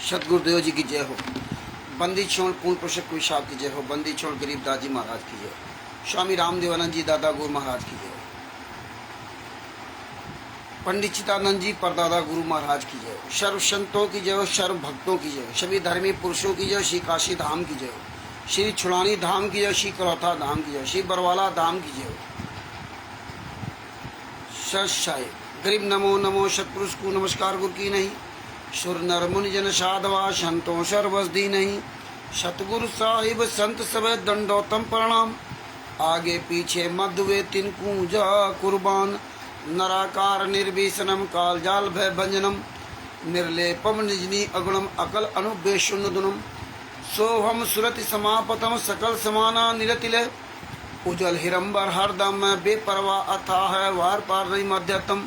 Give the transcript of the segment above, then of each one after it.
सतगुरुदेव जी की जय हो। बंदी छोड़ पूर्ण पुरुषक कोई साहब की जय हो। बंदी छोड़ गरीब दास जी महाराज की जय हो। स्वामी रामदेवानंद जी दादा गुरु महाराज की जय हो। पंडित चितानंद जी परदादा गुरु महाराज की जय हो। सर्व संतों की जय हो, सर्व भक्तों की जय हो, सभी धर्मी पुरुषों की जय हो। श्री काशी धाम की जय हो, श्री छुड़ानी धाम की जय हो, श्री करौथा धाम की जय हो, श्री बरवाला धाम की जय हो। सत गरीब नमो नमो सतपुरुष को नमस्कार गुरु की नहीं। सुर नर मुनि जन साधवा संतों सर्वस दी नहीं। सतगुरु साहिब संत सब दंडोतम प्रणाम। आगे पीछे मध्य तिनकू जा कुर्बान। नराकार निर्विशनम काल जाल भय भंजनम। निर्लेपम निजनी अगुणम अकल अनुबेशुन्नदुनम। सोहम सुरति समापतम सकल समाना निरतिले। उजल हिरंबर हरदम बेपरवा अथाह वार पार नहीं मध्यतम।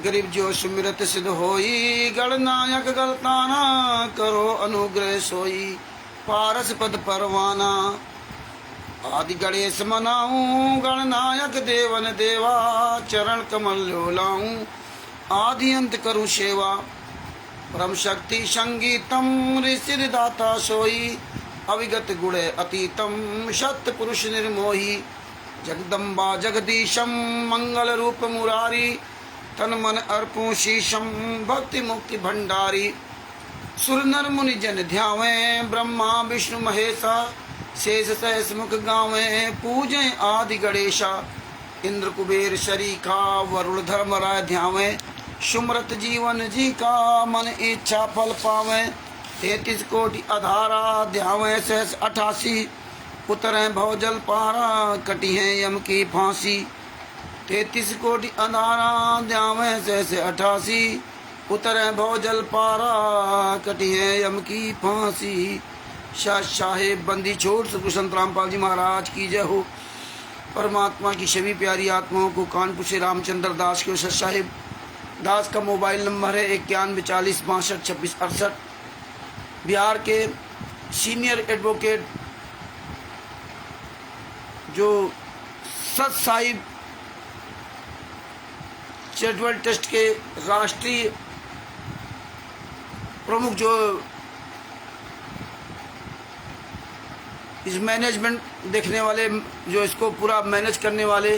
गरीब जो सुमिरत सिद्ध होई गणनायक गलताना। करो अनुग्रह सोई पारस पद परवाना। आदि गणेश मनाऊं गणनायक देवन देवा। चरण कमल लोलाऊं आदि अंत करूं सेवा। परम शक्ति संगीतम ऋषि दाता सोई। अविगत गुण अतीतम सत्य पुरुष निर्मोही। जगदम्बा जगदीशम मंगल रूप मुरारी। तन मन अर्पूं शीशम भक्ति मुक्ति भंडारी। सुर नर मुनि जन ध्यावे ब्रह्मा विष्णु महेशा। शेष सहस मुख गावे पूजे आदि गणेशा। इंद्र कुबेर शरीका वरुण धर्मराय ध्यावे। सुमरत जीवन जी का मन इच्छा फल पावे। 33 कोटि अधारा ध्यावे सहस 88। उतरे भवजल पारा कटी है यम की फांसी। 33 कोटि अधारा ध्यावे सहस 88। उतरे भवजल पारा कटी है यम की फांसी। शाह साहेब बंदी छोड़ सतगुरु संत रामपाल जी महाराज की जय हो। परमात्मा की सभी प्यारी आत्माओं को कानपुर से रामचंद्र दास के शाह साहेब दास का मोबाइल नंबर है 91 40 62 26 68। बिहार के सीनियर एडवोकेट जो सत साहिब चैरिटेबल ट्रस्ट के राष्ट्रीय प्रमुख जो इस मैनेजमेंट देखने वाले जो इसको पूरा मैनेज करने वाले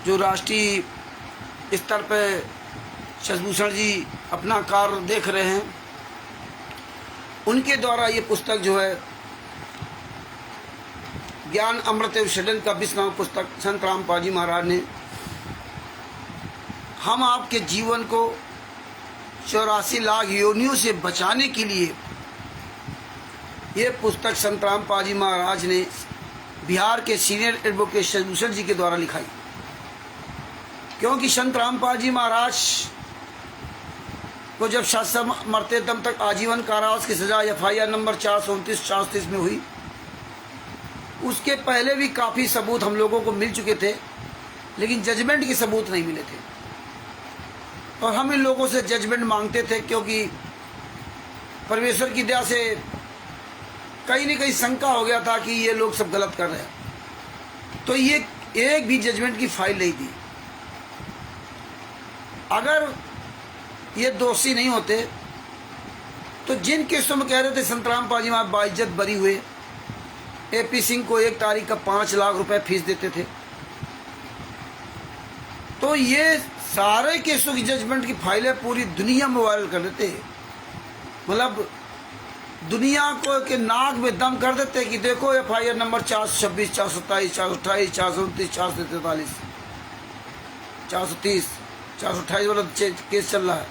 जो राष्ट्रीय स्तर पर शशिभूषण जी अपना कार्य देख रहे हैं, उनके द्वारा ये पुस्तक जो है ज्ञान अमृत एवं का 20वां पुस्तक संत रामपाल जी महाराज ने हम आपके जीवन को 84 लाख योनियों से बचाने के लिए ये पुस्तक संत रामपाल जी महाराज ने बिहार के सीनियर एडवोकेट शशिभूषण जी के द्वारा लिखाई। क्योंकि संत रामपाल जी महाराज को जब शासन मरते दम तक आजीवन कारावास की सजा FIR नंबर 429-430 में हुई, उसके पहले भी काफ़ी सबूत हम लोगों को मिल चुके थे, लेकिन जजमेंट के सबूत नहीं मिले थे। और हम इन लोगों से जजमेंट मांगते थे, क्योंकि परमेश्वर की दया से कहीं न कहीं शंका हो गया था कि ये लोग सब गलत कर रहे हैं। तो ये एक भी जजमेंट की फाइल नहीं दी। अगर ये दोषी नहीं होते तो जिन केसों में कह रहे थे संत रामपाल जी महाराज बाइज्जत बरी हुए, AP सिंह को 1 तारीख का 5 लाख रुपए फीस देते थे, तो ये सारे केसों की जजमेंट की फाइलें पूरी दुनिया में वायरल कर देते। मतलब दुनिया को के नाक में दम कर देते कि देखो FIR नंबर 426 427 428 429 443 430 428 वाला केस चल रहा है।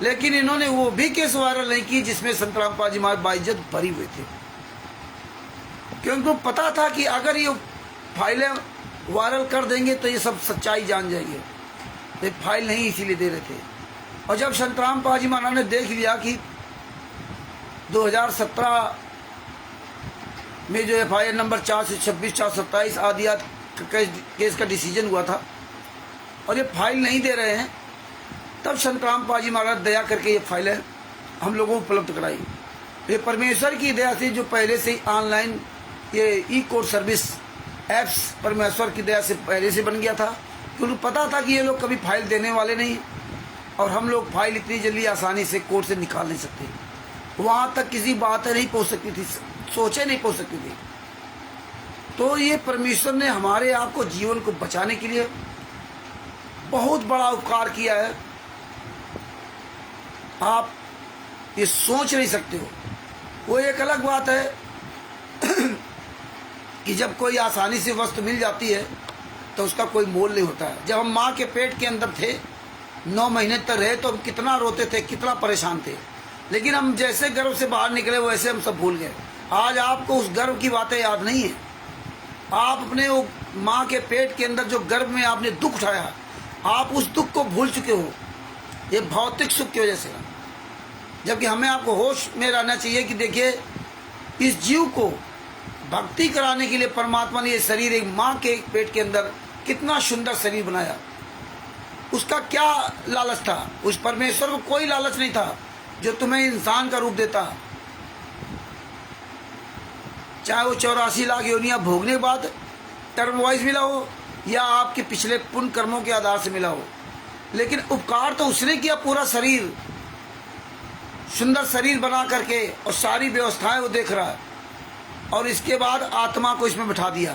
लेकिन इन्होंने वो भी केस वायरल नहीं की जिसमें संत रामपाल जी महाराज बाइज्जत भरी हुए थे, क्योंकि उनको पता था कि अगर ये फाइलें वायरल कर देंगे तो ये सब सच्चाई जान जाएंगे। ये फाइल नहीं इसीलिए दे रहे थे। और जब संत रामपाल जी महाराज ने देख लिया कि 2017 में जो FIR नंबर 426 427 आदि केस का डिसीजन हुआ था और ये फाइल नहीं दे रहे हैं, तब संत रामपाल जी महाराज दया करके ये फाइलें हम लोगों को उपलब्ध कराई। ये परमेश्वर की दया से जो पहले से ही ऑनलाइन ये ई-कोर्ट सर्विस एप्स परमेश्वर की दया से पहले से बन गया था, क्योंकि पता था कि ये लोग कभी फाइल देने वाले नहीं और हम लोग फाइल इतनी जल्दी आसानी से कोर्ट से निकाल नहीं सकते। वहां तक किसी बातें नहीं पहुंच सकती थी, सोचे नहीं पहुंच सकती थी। तो ये परमेश्वर ने हमारे आपको जीवन को बचाने के लिए बहुत बड़ा उपकार किया है, आप ये सोच नहीं सकते हो। वो एक अलग बात है कि जब कोई आसानी से वस्तु मिल जाती है तो उसका कोई मोल नहीं होता है। जब हम माँ के पेट के अंदर थे, 9 महीने तक रहे, तो हम कितना रोते थे, कितना परेशान थे, लेकिन हम जैसे गर्भ से बाहर निकले वैसे हम सब भूल गए। आज आपको उस गर्भ की बातें याद नहीं है। आप अपने वो माँ के पेट के अंदर जो गर्भ में आपने दुख उठाया, आप उस दुख को भूल चुके हो, ये भौतिक सुख की वजह से। जबकि हमें आपको होश में रहना चाहिए कि देखिए, इस जीव को भक्ति कराने के लिए परमात्मा ने ये शरीर, एक माँ के पेट के अंदर कितना सुंदर शरीर बनाया। उसका क्या लालच था? उस परमेश्वर को कोई लालच नहीं था जो तुम्हें इंसान का रूप देता, चाहे वो 84 लाख योनियां भोगने के बाद टर्म वाइज मिला हो या आपके पिछले पुण्य कर्मों के आधार से मिला हो। लेकिन उपकार तो उसने किया, पूरा शरीर, सुंदर शरीर बना करके, और सारी व्यवस्थाएं वो देख रहा है, और इसके बाद आत्मा को इसमें बिठा दिया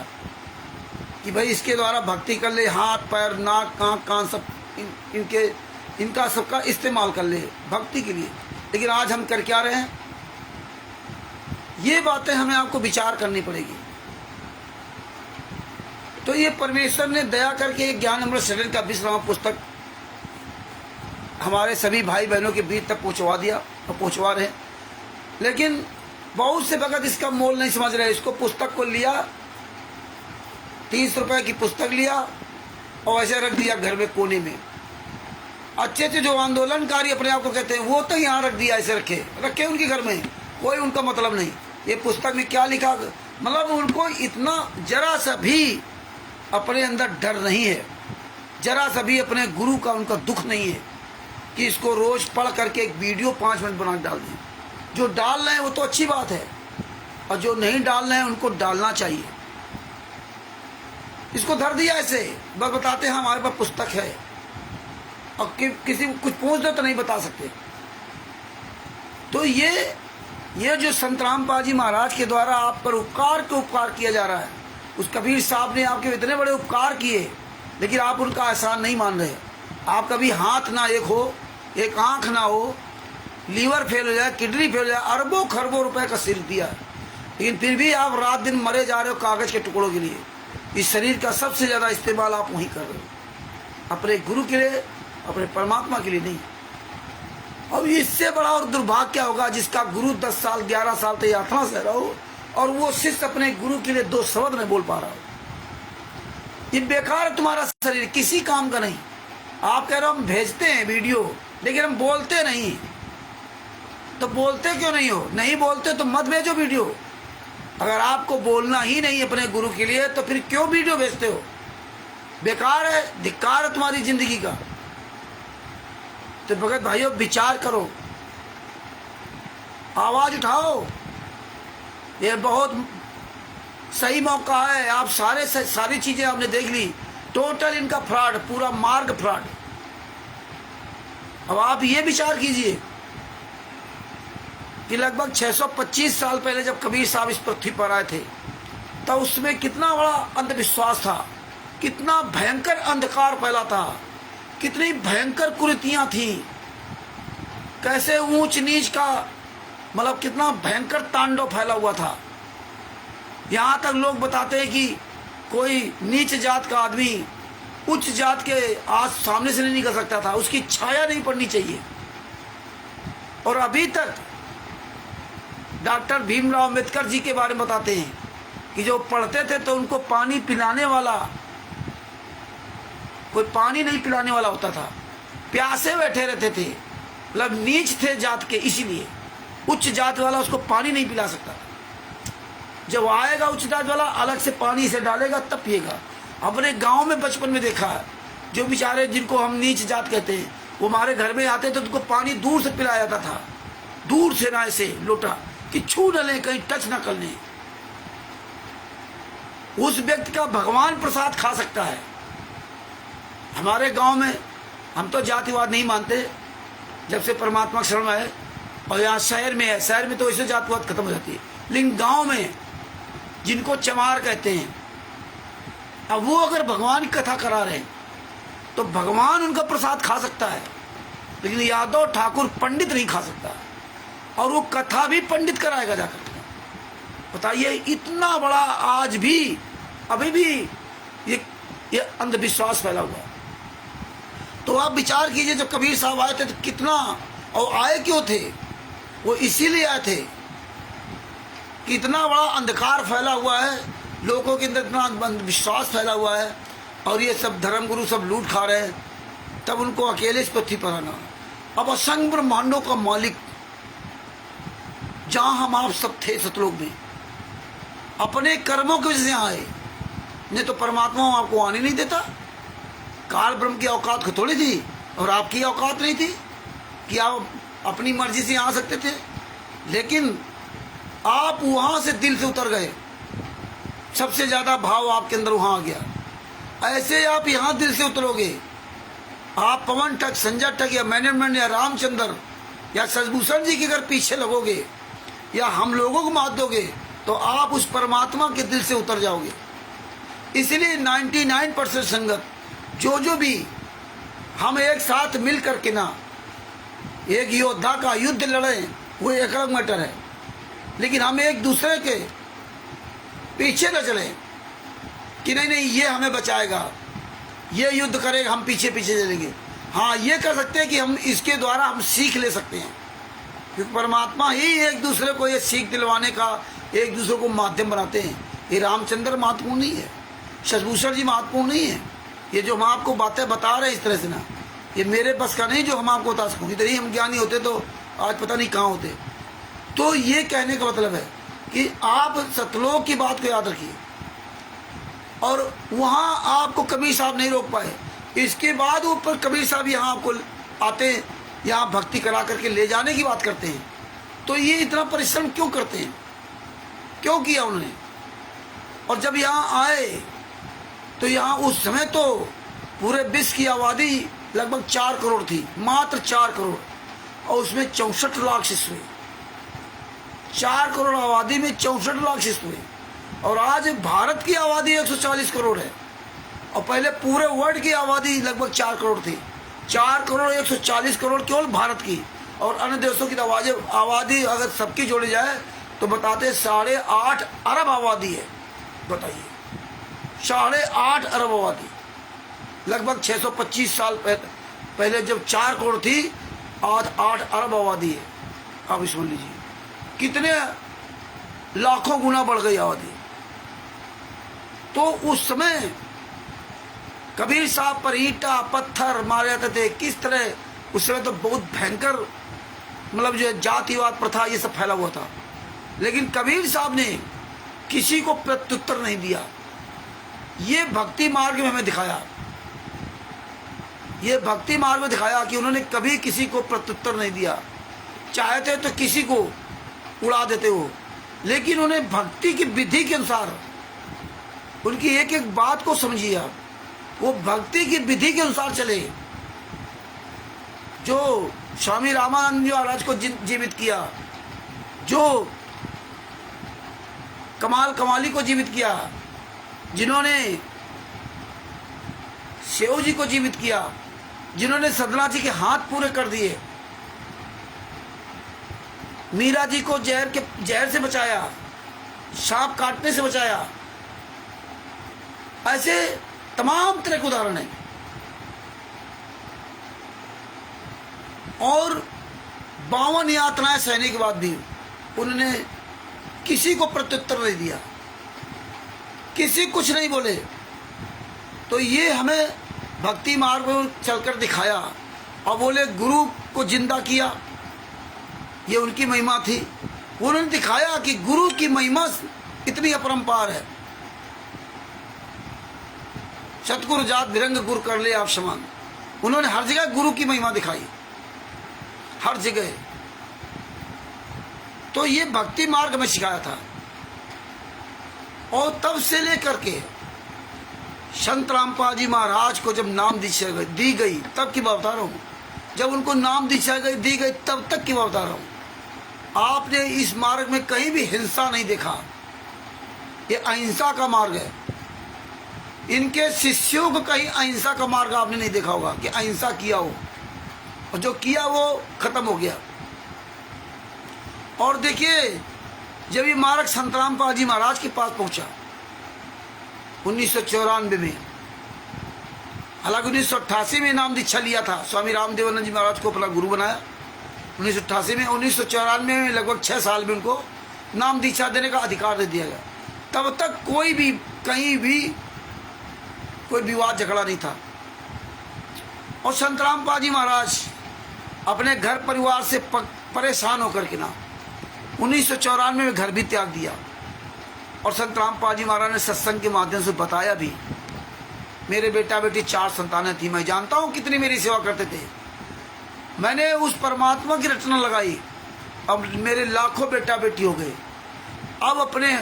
कि भाई इसके द्वारा भक्ति कर ले, हाथ पैर नाक आँख कान सब इनका सबका इस्तेमाल कर ले भक्ति के लिए। लेकिन आज हम कर क्या रहे हैं, ये बातें हमें आपको विचार करनी पड़ेगी। तो ये परमेश्वर ने दया करके एक ज्ञान अमृत सदन का 20वां पुस्तक हमारे सभी भाई बहनों के बीच तक पहुंचवा दिया और पहुंचवा रहे। लेकिन बहुत से भगत इसका मोल नहीं समझ रहे। इसको पुस्तक को लिया, 30 रुपए की पुस्तक लिया और ऐसे रख दिया घर में कोने में। अच्छे अच्छे जो आंदोलनकारी अपने आप को कहते हैं, वो तो यहाँ रख दिया, ऐसे रखे उनके घर में, कोई उनका मतलब नहीं। ये पुस्तक में क्या लिखा, मतलब उनको इतना जरा सा भी अपने अंदर डर नहीं है, जरा सा भी अपने गुरु का उनका दुख नहीं है कि इसको रोज पढ़ करके एक वीडियो 5 मिनट बना डाल दें। जो डाल रहे हैं वो तो अच्छी बात है, और जो नहीं डाल रहे हैं उनको डालना चाहिए। इसको धर दिया ऐसे, बस बताते हैं हमारे पास पुस्तक है, और किसी को कुछ पूछ दो तो नहीं बता सकते। तो ये जो संत रामपाल जी महाराज के द्वारा आप पर उपकार के उपकार किया जा रहा है, उस कबीर साहब ने आपके इतने बड़े उपकार किए, लेकिन आप उनका एहसान नहीं मान रहे। आप कभी हाथ ना एक हो, एक आंख ना हो, लीवर फेल हो जाए, किडनी फेल हो जाए, अरबों खरबों रुपए का सिर दिया, लेकिन फिर भी आप रात दिन मरे जा रहे हो कागज के टुकड़ों के लिए। इस शरीर का सबसे ज्यादा इस्तेमाल आप वहीं कर रहे हो, अपने गुरु के लिए, अपने परमात्मा के लिए नहीं। अब इससे बड़ा और दुर्भाग्य क्या होगा जिसका गुरु 10 साल 11 साल तक यात्रा से रहा हो और वो शिष्य अपने गुरु के लिए 2 शब्द नहीं बोल पा रहा हो। ये बेकार है तुम्हारा शरीर, किसी काम का नहीं। आप कह रहे हो हम भेजते हैं वीडियो, लेकिन हम बोलते नहीं। तो बोलते क्यों नहीं हो? नहीं बोलते तो मत भेजो वीडियो। अगर आपको बोलना ही नहीं अपने गुरु के लिए तो फिर क्यों वीडियो भेजते हो? बेकार है, धिक्कार है तुम्हारी जिंदगी का। तो भगत भाइयों विचार करो, आवाज उठाओ, ये बहुत सही मौका है। आप सारी चीजें आपने देख ली, टोटल इनका फ्रॉड, पूरा मार्ग फ्रॉड। अब आप ये विचार कीजिए कि लगभग 625 साल पहले जब कबीर साहब इस पृथ्वी पर आए थे, तब उसमें कितना बड़ा अंधविश्वास था, कितना भयंकर अंधकार फैला था, कितनी भयंकर कुरीतियां थी, कैसे ऊंच नीच का मतलब कितना भयंकर तांडव फैला हुआ था। यहां तक लोग बताते हैं कि कोई नीच जात का आदमी उच्च जात के आज सामने से नहीं निकल सकता था, उसकी छाया नहीं पड़नी चाहिए। और अभी तक डॉक्टर भीमराव अंबेडकर जी के बारे में बताते हैं कि जो पढ़ते थे तो उनको पानी पिलाने वाला कोई पानी नहीं पिलाने वाला होता था, प्यासे बैठे रहते थे, मतलब नीच थे जात के, इसीलिए उच्च जात वाला उसको पानी नहीं पिला सकता। जब आएगा उच्च जात वाला अलग से पानी से डालेगा तब पिएगा। अपने गांव में बचपन में देखा है, जो बेचारे जिनको हम नीच जात कहते हैं वो हमारे घर में आते थे तो उनको पानी दूर से पिलाया जाता था, दूर से ना ऐसे लोटा कि छू न लें, कहीं टच ना कर लें। उस व्यक्ति का भगवान प्रसाद खा सकता है। हमारे गांव में हम तो जातिवाद नहीं मानते, जब से परमात्मा शरण आए और यहाँ शहर में है, शहर में तो ऐसे जातिवाद खत्म हो जाती है, लेकिन गांव में जिनको चमार कहते हैं, अब वो अगर भगवान की कथा करा रहे हैं तो भगवान उनका प्रसाद खा सकता है, लेकिन यादव ठाकुर पंडित नहीं खा सकता, और वो कथा भी पंडित कराएगा जाकर। बताइए, इतना बड़ा आज भी अभी भी ये अंधविश्वास फैला हुआ है। तो आप विचार कीजिए, जब कबीर साहब आए थे तो कितना, और आए क्यों थे? वो इसीलिए आए थे कि इतना बड़ा अंधकार फैला हुआ है, लोगों के अंदर इतना अंधविश्वास फैला हुआ है, और ये सब धर्मगुरु सब लूट खा रहे हैं, तब उनको अकेले इस पृथ्वी पर आना। अब असंख्य ब्रह्मांडों का मालिक, जहां हम आप सब थे सतलोक में, अपने कर्मों की वजह से आए, नहीं तो परमात्मा आपको आने नहीं देता। काल ब्रह्म की औकात को थोड़ी थी, और आपकी औकात नहीं थी कि आप अपनी मर्जी से आ सकते थे, लेकिन आप वहां से दिल से उतर गए, सबसे ज्यादा भाव आपके अंदर वहां आ गया। ऐसे आप यहां दिल से उतरोगे, आप पवन ठग, संजय ठग या मैनेजमेंट या रामचंद्र या शशिभूषण जी के अगर पीछे लगोगे या हम लोगों को मात दोगे, तो आप उस परमात्मा के दिल से उतर जाओगे। इसलिए 99% संगत जो भी हम एक साथ मिल करके ना एक योद्धा का युद्ध लड़े, वो एक अलग मैटर है, लेकिन हम एक दूसरे के पीछे न चले कि नहीं नहीं ये हमें बचाएगा, ये युद्ध करेगा, हम पीछे पीछे चलेंगे। हाँ, ये कर सकते हैं कि हम इसके द्वारा हम सीख ले सकते हैं, क्योंकि परमात्मा ही एक दूसरे को ये सीख दिलवाने का, एक दूसरे को माध्यम बनाते हैं। ये रामचंद्र महत्वपूर्ण नहीं है, शशिभूषण जी महत्वपूर्ण नहीं है, ये जो हम आपको बातें बता रहे हैं इस तरह से ना, ये मेरे बस का नहीं जो हम आपको बता सकूँ। इधर ही हम ज्ञानी होते तो आज पता नहीं कहाँ होते। तो ये कहने का मतलब है कि आप सतलोक की बात को याद रखिए, और वहाँ आपको कबीर साहब नहीं रोक पाए, इसके बाद ऊपर कबीर साहब यहाँ आपको आते हैं, यहाँ भक्ति करा करके ले जाने की बात करते हैं। तो ये इतना परिश्रम क्यों करते हैं, क्यों किया उन्होंने? और जब यहाँ आए तो यहाँ उस समय तो पूरे विश्व की आबादी लगभग 4 करोड़ थी, मात्र 4 करोड़, और उसमें 64 लाख शिष्य हुए। 4 करोड़ आबादी में 64 लाख शिष्य हुए, और आज भारत की आबादी 140 करोड़ है, और पहले पूरे वर्ल्ड की आबादी लगभग 4 करोड़ थी। 4 करोड़ 140 करोड़ केवल भारत की, और अन्य देशों की आबादी अगर सबकी जोड़ी जाए तो बताते 8.5 अरब आबादी है। बताइए, 8.5 अरब आबादी, लगभग 625 साल पहले जब 4 करोड़ थी, आज 8 अरब आबादी है। आप समझ लीजिए कितने लाखों गुना बढ़ गई आबादी। तो उस समय कबीर साहब पर ईंटा पत्थर मारे जाते थे, किस तरह उस समय तो बहुत भयंकर, मतलब जो जातिवाद प्रथा ये सब फैला हुआ था, लेकिन कबीर साहब ने किसी को प्रत्युत्तर नहीं दिया। ये भक्ति मार्ग में हमें दिखाया, ये भक्ति मार्ग में दिखाया कि उन्होंने कभी किसी को प्रत्युत्तर नहीं दिया। चाहते तो किसी को उड़ा देते हो, लेकिन उन्हें भक्ति की विधि के अनुसार, उनकी एक एक बात को समझिए आप, वो भक्ति की विधि के अनुसार चले। जो स्वामी रामानंद जी महाराज को जीवित किया, जो कमाल कमाली को जीवित किया, जिन्होंने शेव जी को जीवित किया, जिन्होंने सदना जी के हाथ पूरे कर दिए, मीरा जी को जहर से बचाया, सांप काटने से बचाया, ऐसे तमाम तरह के उदाहरण हैं। और 52 यातनाएं सहने के बाद भी उन्होंने किसी को प्रत्युत्तर नहीं दिया, किसी कुछ नहीं बोले। तो ये हमें भक्ति मार्ग में चलकर दिखाया, और बोले गुरु को जिंदा किया, ये उनकी महिमा थी। उन्होंने दिखाया कि गुरु की महिमा इतनी अपरंपार है। सतगुरु जात विरंग गुरु कर ले आप समान, उन्होंने हर जगह गुरु की महिमा दिखाई, हर जगह। तो ये भक्ति मार्ग में सिखाया था। और तब से लेकर के संत रामपाल जी महाराज को जब नाम दीक्षा दी गई, तब की बात बता रहा हूँ, जब उनको नाम दीक्षा दी गई तब तक की बात बता रहा हूँ। आपने इस मार्ग में कहीं भी हिंसा नहीं देखा। ये अहिंसा का मार्ग है। इनके शिष्यों को कहीं अहिंसा का मार्ग आपने नहीं देखा होगा कि अहिंसा किया हो, और जो किया वो खत्म हो गया। और देखिए, जब ये मार्ग संत रामपाल जी महाराज के पास पहुंचा 1994 में, हालांकि 1988 में नाम दीक्षा लिया था, स्वामी रामदेवानंद जी महाराज को अपना गुरु बनाया 1988 में। 1994 में लगभग 6 साल में उनको नाम दीक्षा देने का अधिकार दे दिया गया। तब तक कोई भी कहीं भी कोई विवाद झगड़ा नहीं था। और संत रामपाल जी महाराज अपने घर परिवार से परेशान होकर के ना 1994 में घर भी त्याग दिया। और संत रामपाल जी महाराज ने सत्संग के माध्यम से बताया भी, मेरे बेटा बेटी 4 संतानें थी, मैं जानता हूं कितनी मेरी सेवा करते थे। मैंने उस परमात्मा की रचना लगाई, अब मेरे लाखों बेटा बेटी हो गए। अब अपने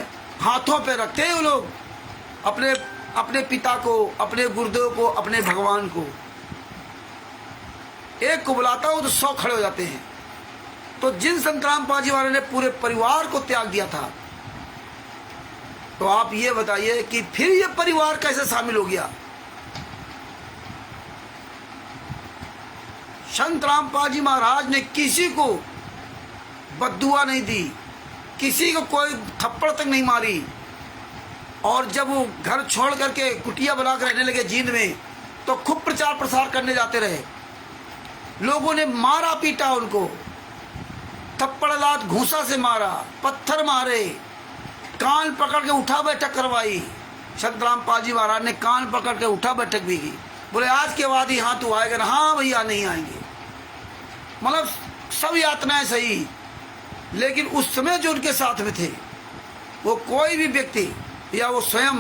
हाथों पे रखते हैं वो लोग अपने पिता को, अपने गुरुदेव को, अपने भगवान को। एक को बुलाता हूं तो 100 खड़े हो जाते हैं। तो जिन संत रामपाल जी महाराज ने पूरे परिवार को त्याग दिया था, तो आप ये बताइए कि फिर ये परिवार कैसे शामिल हो गया। संत रामपाल जी महाराज ने किसी को बद्दुआ नहीं दी, किसी को कोई थप्पड़ तक नहीं मारी। और जब वो घर छोड़ करके कुटिया बनाकर रहने लगे जींद में, तो खूब प्रचार प्रसार करने जाते रहे। लोगों ने मारा पीटा उनको, थप्पड़ लात घूसा से मारा, पत्थर मारे, कान पकड़ के उठा बैठक करवाई। संत रामपाल जी महाराज ने कान पकड़ के उठा बैठक भी की। बोले आज के बाद ही हाँ तू आएगा ना? हाँ भैया नहीं आएंगे। मतलब सब यातनाएं सही, लेकिन उस समय जो उनके साथ में थे, वो कोई भी व्यक्ति या वो स्वयं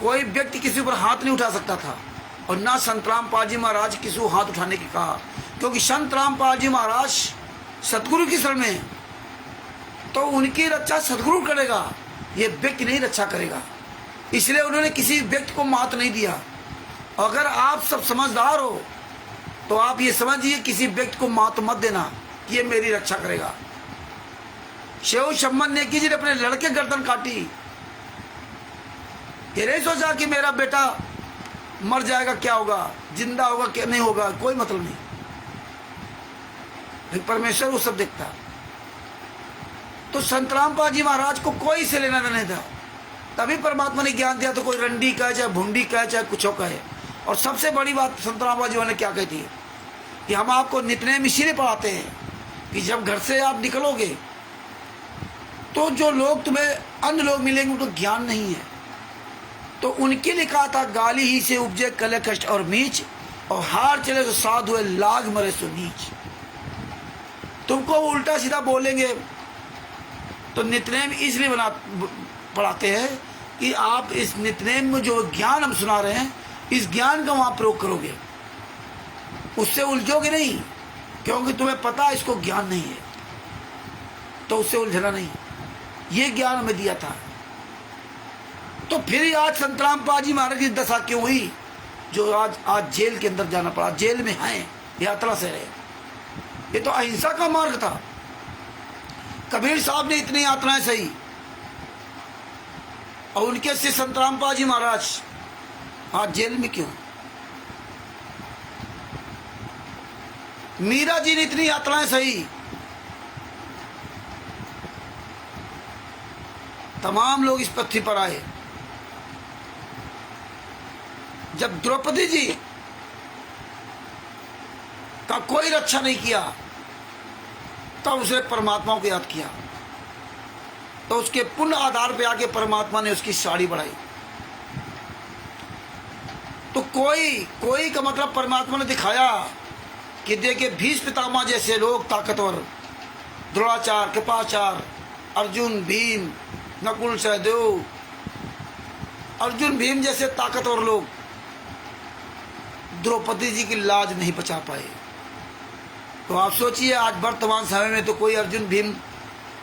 कोई व्यक्ति किसी पर हाथ नहीं उठा सकता था। और ना संत रामपाल जी महाराज किसी को हाथ उठाने की कहा, क्योंकि संत रामपाल जी महाराज सतगुरु की शरण में, तो उनकी रक्षा सतगुरु करेगा, ये व्यक्ति नहीं रक्षा करेगा। इसलिए उन्होंने किसी व्यक्ति को मात नहीं दिया। अगर आप सब समझदार हो तो आप ये समझिए किसी व्यक्ति को मात मत देना कि ये मेरी रक्षा करेगा। शेव शम्मन नेकी जी ने अपने लड़के गर्दन काटी, ये नहीं सोचा कि मेरा बेटा मर जाएगा क्या होगा, जिंदा होगा क्या नहीं होगा, कोई मतलब नहीं। लेकिन परमेश्वर वो सब देखता। तो संत रामपाल जी महाराज को कोई से लेना नहीं था, तभी परमात्मा ने ज्ञान दिया। तो कोई रंडी कहे, चाहे भुंडी कहे, चाहे कुछ कहे। और सबसे बड़ी बात संत रामपाल जी ने क्या कहती है कि हम आपको नितनेम इसीलिए पढ़ाते हैं कि जब घर से आप निकलोगे तो जो लोग तुम्हें अन्य लोग मिलेंगे उनको ज्ञान नहीं है, तो उनके लिए कहा था गाली ही से उपजे कले कष्ट और मीच, और हार चले तो साधु है लाग मरे सो नीच। तुमको उल्टा सीधा बोलेंगे तो नितनेम इसलिए पढ़ाते हैं कि आप इस नितनेम में जो ज्ञान हम सुना रहे हैं, इस ज्ञान का वहां प्रयोग करोगे, उससे उलझोगे नहीं, क्योंकि तुम्हें पता इसको ज्ञान नहीं है, तो उससे उलझना नहीं। ये ज्ञान हमें दिया था। तो फिर आज संत रामपाल जी महाराज की दशा क्यों हुई, जो आज जेल के अंदर जाना पड़ा, जेल में हैं, यात्रा से रहे। ये तो अहिंसा का मार्ग था। कबीर साहब ने इतनी यात्राएं सही, और उनके से संत रामपाल जी महाराज आज जेल में क्यों? मीरा जी ने इतनी यात्राएं सही, तमाम लोग इस पृथ्वी पर आए। जब द्रौपदी जी का कोई रक्षा नहीं किया, तब उसने परमात्मा को याद किया, तो उसके पुण्य आधार पे आके परमात्मा ने उसकी साड़ी बढ़ाई। तो कोई का मतलब परमात्मा ने दिखाया कि देखिए भीष्म पितामह जैसे लोग ताकतवर, द्रोणाचार्य, कृपाचार्य, अर्जुन, भीम, नकुल, सहदेव, अर्जुन भीम जैसे ताकतवर लोग द्रौपदी जी की लाज नहीं बचा पाए। तो आप सोचिए आज वर्तमान समय में तो कोई अर्जुन भीम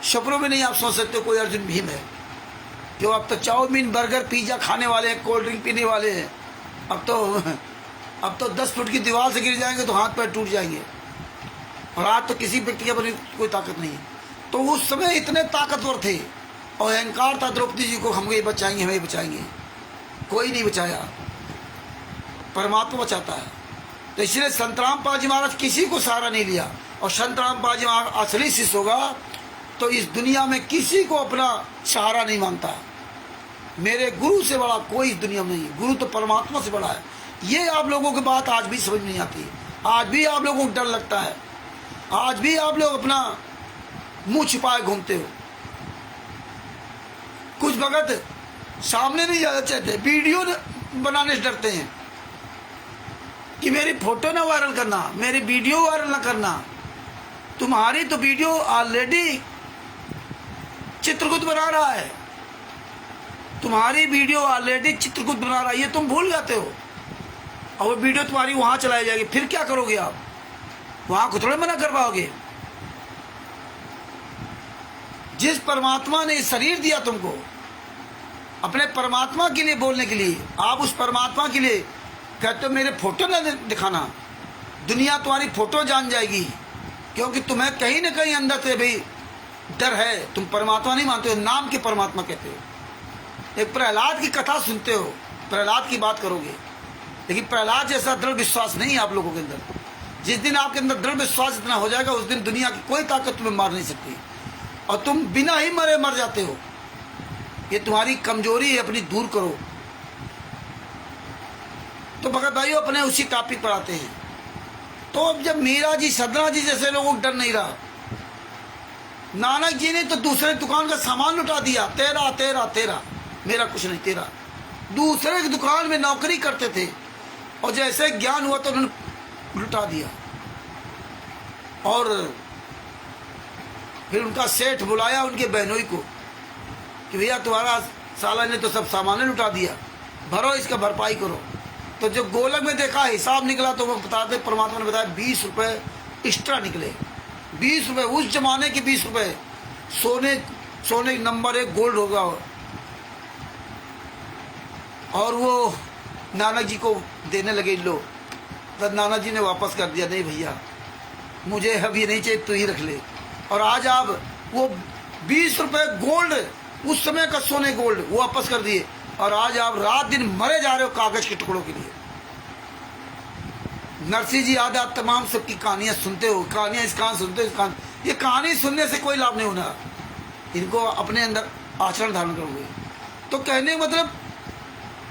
सपनों में नहीं आप सोच सकते कोई अर्जुन भीम है। जो अब तो चाउमीन, बर्गर, पिज्जा खाने वाले हैं, कोल्ड ड्रिंक पीने वाले हैं। अब तो 10 फुट की दीवार से गिर जाएंगे तो हाथ पैर टूट जाएंगे। और आज तो किसी व्यक्ति के ऊपर कोई ताकत नहीं है। तो उस समय इतने ताकतवर थे और अहंकार था द्रौपदी जी को, हम ये बचाएंगे, हमें बचाएंगे। कोई नहीं बचाया, परमात्मा बचाता है। तो इसलिए संत रामपाल जी महाराज किसी को सहारा नहीं लिया। और संत रामपाल जी महाराज असली शिष्य होगा तो इस दुनिया में किसी को अपना सहारा नहीं मानता। मेरे गुरु से बड़ा कोई इस दुनिया में नहीं, गुरु तो परमात्मा से बड़ा है। ये आप लोगों की बात आज भी समझ नहीं आती, आज भी आप लोगों को डर लगता है, आज भी आप लोग अपना मुंह छिपाए घूमते हो। कुछ भगत सामने नहीं जाना चाहते, वीडियो बनाने से डरते हैं कि मेरी फोटो ना वायरल करना, मेरी वीडियो वायरल ना करना। तुम्हारी तो वीडियो ऑलरेडी चित्रगुप्त बना रहा है, तुम्हारी वीडियो ऑलरेडी चित्रगुप्त बना रहा है, ये तुम भूल जाते हो। और वो वीडियो तुम्हारी वहां चलाई जाएगी, फिर क्या करोगे आप? वहां को थोड़े मना कर पाओगे। जिस परमात्मा ने शरीर दिया तुमको अपने परमात्मा के लिए बोलने के लिए, आप उस परमात्मा के लिए कहते हो मेरे फोटो ना दिखाना, दुनिया तुम्हारी फोटो जान जाएगी, क्योंकि तुम्हें कहीं ना कहीं अंदर से भी डर है। तुम परमात्मा नहीं मानते हो, नाम के परमात्मा कहते हो। एक प्रहलाद की कथा सुनते हो, प्रहलाद की बात करोगे, लेकिन प्रहलाद जैसा दृढ़ विश्वास नहीं है आप लोगों के अंदर। जिस दिन आपके अंदर दृढ़ विश्वास इतना हो जाएगा, उस दिन दुनिया की कोई ताकत तुम्हें मार नहीं सकती, और तुम बिना ही मरे मर जाते हो। ये तुम्हारी कमजोरी है, अपनी दूर करो। तो भगत भाइयों अपने उसी टॉपिक पर आते हैं। तो अब जब मीरा जी, सदना जी जैसे लोगों को डर नहीं रहा, नानक जी ने तो दूसरे दुकान का सामान लुटा दिया, तेरा तेरा तेरा, मेरा कुछ नहीं तेरा। दूसरे की दुकान में नौकरी करते थे और जैसे ज्ञान हुआ तो उन्होंने लुटा दिया। और फिर उनका सेठ बुलाया उनके बहनोई को कि भैया तुम्हारा साला ने तो सब सामान लुटा दिया, भरो इसका भरपाई करो। तो जो गोलक में देखा हिसाब निकला तो वो बताते, परमात्मा ने बताया 20 रुपये एक्स्ट्रा निकले। 20 रुपये उस जमाने के 20 रुपये, सोने नंबर 1 गोल्ड होगा। और वो नानक जी को देने लगे लोग, तो नानक जी ने वापस कर दिया, नहीं भैया मुझे अब ये नहीं चाहिए, तू ही रख ले। और आज आप वो 20 रुपये गोल्ड, उस समय का सोने गोल्ड, वो वापस कर दिए। और आज आप रात दिन मरे जा रहे हो कागज के टुकड़ों के लिए। नरसिंह जी आदि आप तमाम सबकी कहानियां सुनते हो, कहानियां इस कहानी सुनते हो, इस कहानी, ये कहानी सुनने से कोई लाभ नहीं होना, इनको अपने अंदर आचरण धारण करोगे। तो कहने मतलब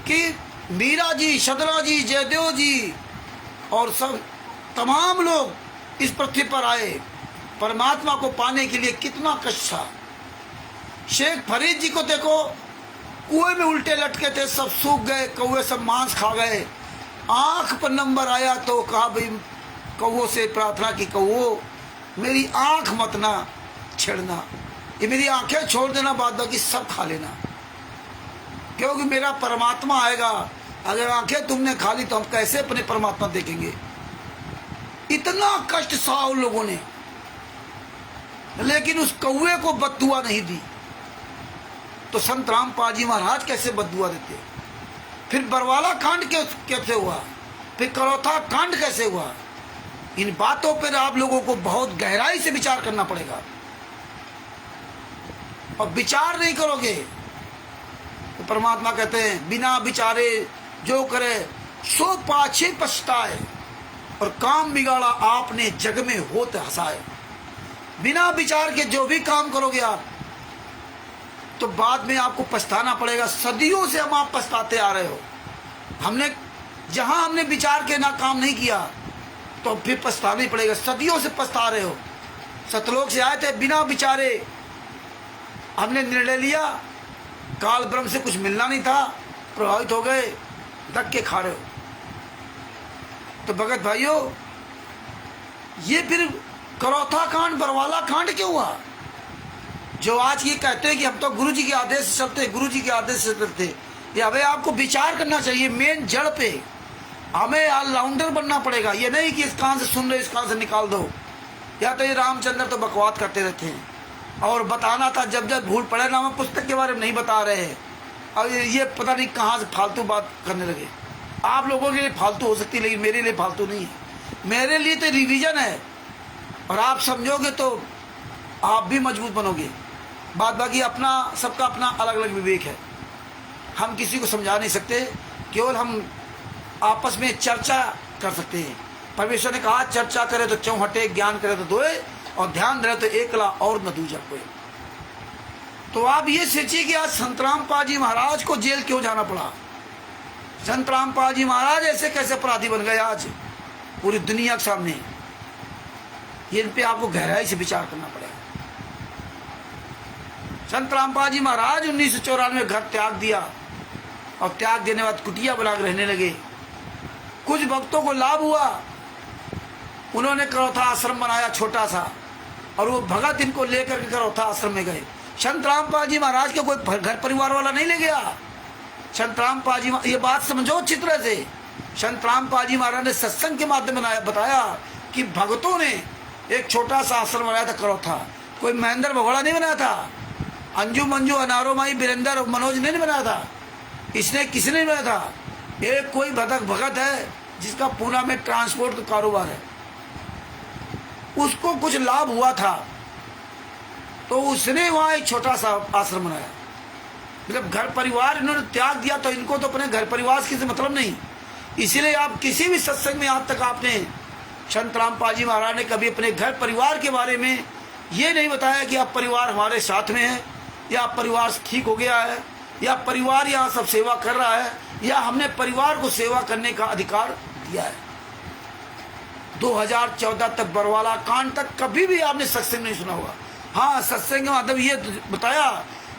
कि मीरा जी, सदना जी, जयदेव जी और सब तमाम लोग इस पृथ्वी पर आए परमात्मा को पाने के लिए। कितना कष्ट था। शेख फरीद जी को देखो, कुएं में उल्टे लटके थे, सब सूख गए, कौवे सब मांस खा गए। आंख पर नंबर आया तो कहा भाई कौवों से प्रार्थना की, कौवो मेरी आंख मत ना छेड़ना, ये मेरी आंखें छोड़ देना, बाद बाकी सब खा लेना, क्योंकि मेरा परमात्मा आएगा। अगर आंखें तुमने खा ली तो हम कैसे अपने परमात्मा देखेंगे। इतना कष्ट सहा उन लोगों ने, लेकिन उस कौवे को बद्दुआ नहीं दी। तो संत रामपाल जी महाराज कैसे बद्दुआ देते? फिर बरवाला कांड कैसे हुआ? फिर करौथा कांड कैसे हुआ? इन बातों पर आप लोगों को बहुत गहराई से विचार करना पड़ेगा। और विचार नहीं करोगे तो परमात्मा कहते हैं बिना विचारे जो करे सो पाछे पछताए, और काम बिगाड़ा आपने जग में होत हंसाए। बिना विचार के जो भी काम करोगे आप, तो बाद में आपको पछताना पड़ेगा। सदियों से हम आप पछताते आ रहे हो। हमने विचार के ना काम नहीं किया तो फिर पछताना ही पड़ेगा। सदियों से पछता रहे हो। सतलोक से आए थे, बिना विचारे हमने निर्णय लिया, काल ब्रह्म से कुछ मिलना नहीं था, प्रभावित हो गए, धक्के खा रहे हो। तो भगत भाइयों, ये फिर करौथा कांड, बरवाला कांड क्यों हुआ? जो आज ये कहते हैं कि हम तो गुरु जी के आदेश से चलते, गुरु जी के आदेश से चलते, ये हमें आपको विचार करना चाहिए। मेन जड़ पे हमें ऑलराउंडर बनना पड़ेगा। ये नहीं कि इस कान से सुन रहे इस कान से निकाल दो। या तो ये रामचंद्र तो बकवास करते रहते हैं, और बताना था जब जब भूल पड़े ना, हम पुस्तक के बारे में नहीं बता रहे हैं। अब ये पता नहीं कहाँ से फालतू बात करने लगे। आप लोगों के लिए फालतू हो सकती है, लेकिन मेरे लिए फालतू नहीं है। मेरे लिए तो रिवीजन है, और आप समझोगे तो आप भी मजबूत बनोगे। बात बाकी अपना सबका अपना अलग अलग विवेक है, हम किसी को समझा नहीं सकते, केवल हम आपस में चर्चा कर सकते हैं। परमेश्वर ने कहा चर्चा करे तो चौहटे, ज्ञान करे तो दोए, और ध्यान रहे तो एकला और न दूजा कोई। तो आप ये सोचिए कि आज संत रामपाल जी महाराज को जेल क्यों जाना पड़ा। संत रामपाल जी महाराज ऐसे कैसे अपराधी बन गए आज पूरी दुनिया के सामने, ये इन पे आपको गहराई से विचार करना पड़ेगा। संत रामपाल जी महाराज 1994 में घर त्याग दिया, और त्याग देने के बाद कुटिया बना रहने लगे। कुछ भक्तों को लाभ हुआ, उन्होंने करौथा आश्रम बनाया छोटा सा, और वो भगत इनको लेकर के करौथा आश्रम में गए। संत रामपाल जी महाराज के कोई घर परिवार वाला नहीं ले गया। संत रामपाल जी, ये बात समझो अच्छी तरह से, संत रामपाल जी महाराज ने सत्संग के माध्यम बताया कि भक्तों ने एक छोटा सा आश्रम बनाया था करौथा। कोई महेंद्र भगोड़ा नहीं बनाया था, अंजू मंजू अनारो माई बीरेंद्र मनोज ने नहीं बनाया था, इसने किसी ने बनाया था। एक कोई भगत है जिसका पूना में ट्रांसपोर्ट का कारोबार है, उसको कुछ लाभ हुआ था तो उसने वहां एक छोटा सा आश्रम बनाया। मतलब घर परिवार इन्होंने त्याग दिया, तो इनको तो अपने घर परिवार से मतलब नहीं। इसीलिए आप किसी भी सत्संग में आज तक आपने संत रामपाल जी महाराज ने कभी अपने घर परिवार के बारे में ये नहीं बताया कि आप परिवार हमारे साथ में है, या परिवार ठीक हो गया है, या परिवार यहाँ सब सेवा कर रहा है, या हमने परिवार को सेवा करने का अधिकार दिया है। 2014 तक बरवाला कांड तक कभी भी आपने सत्संग नहीं सुना होगा। हाँ, सत्संग में मतलब ये बताया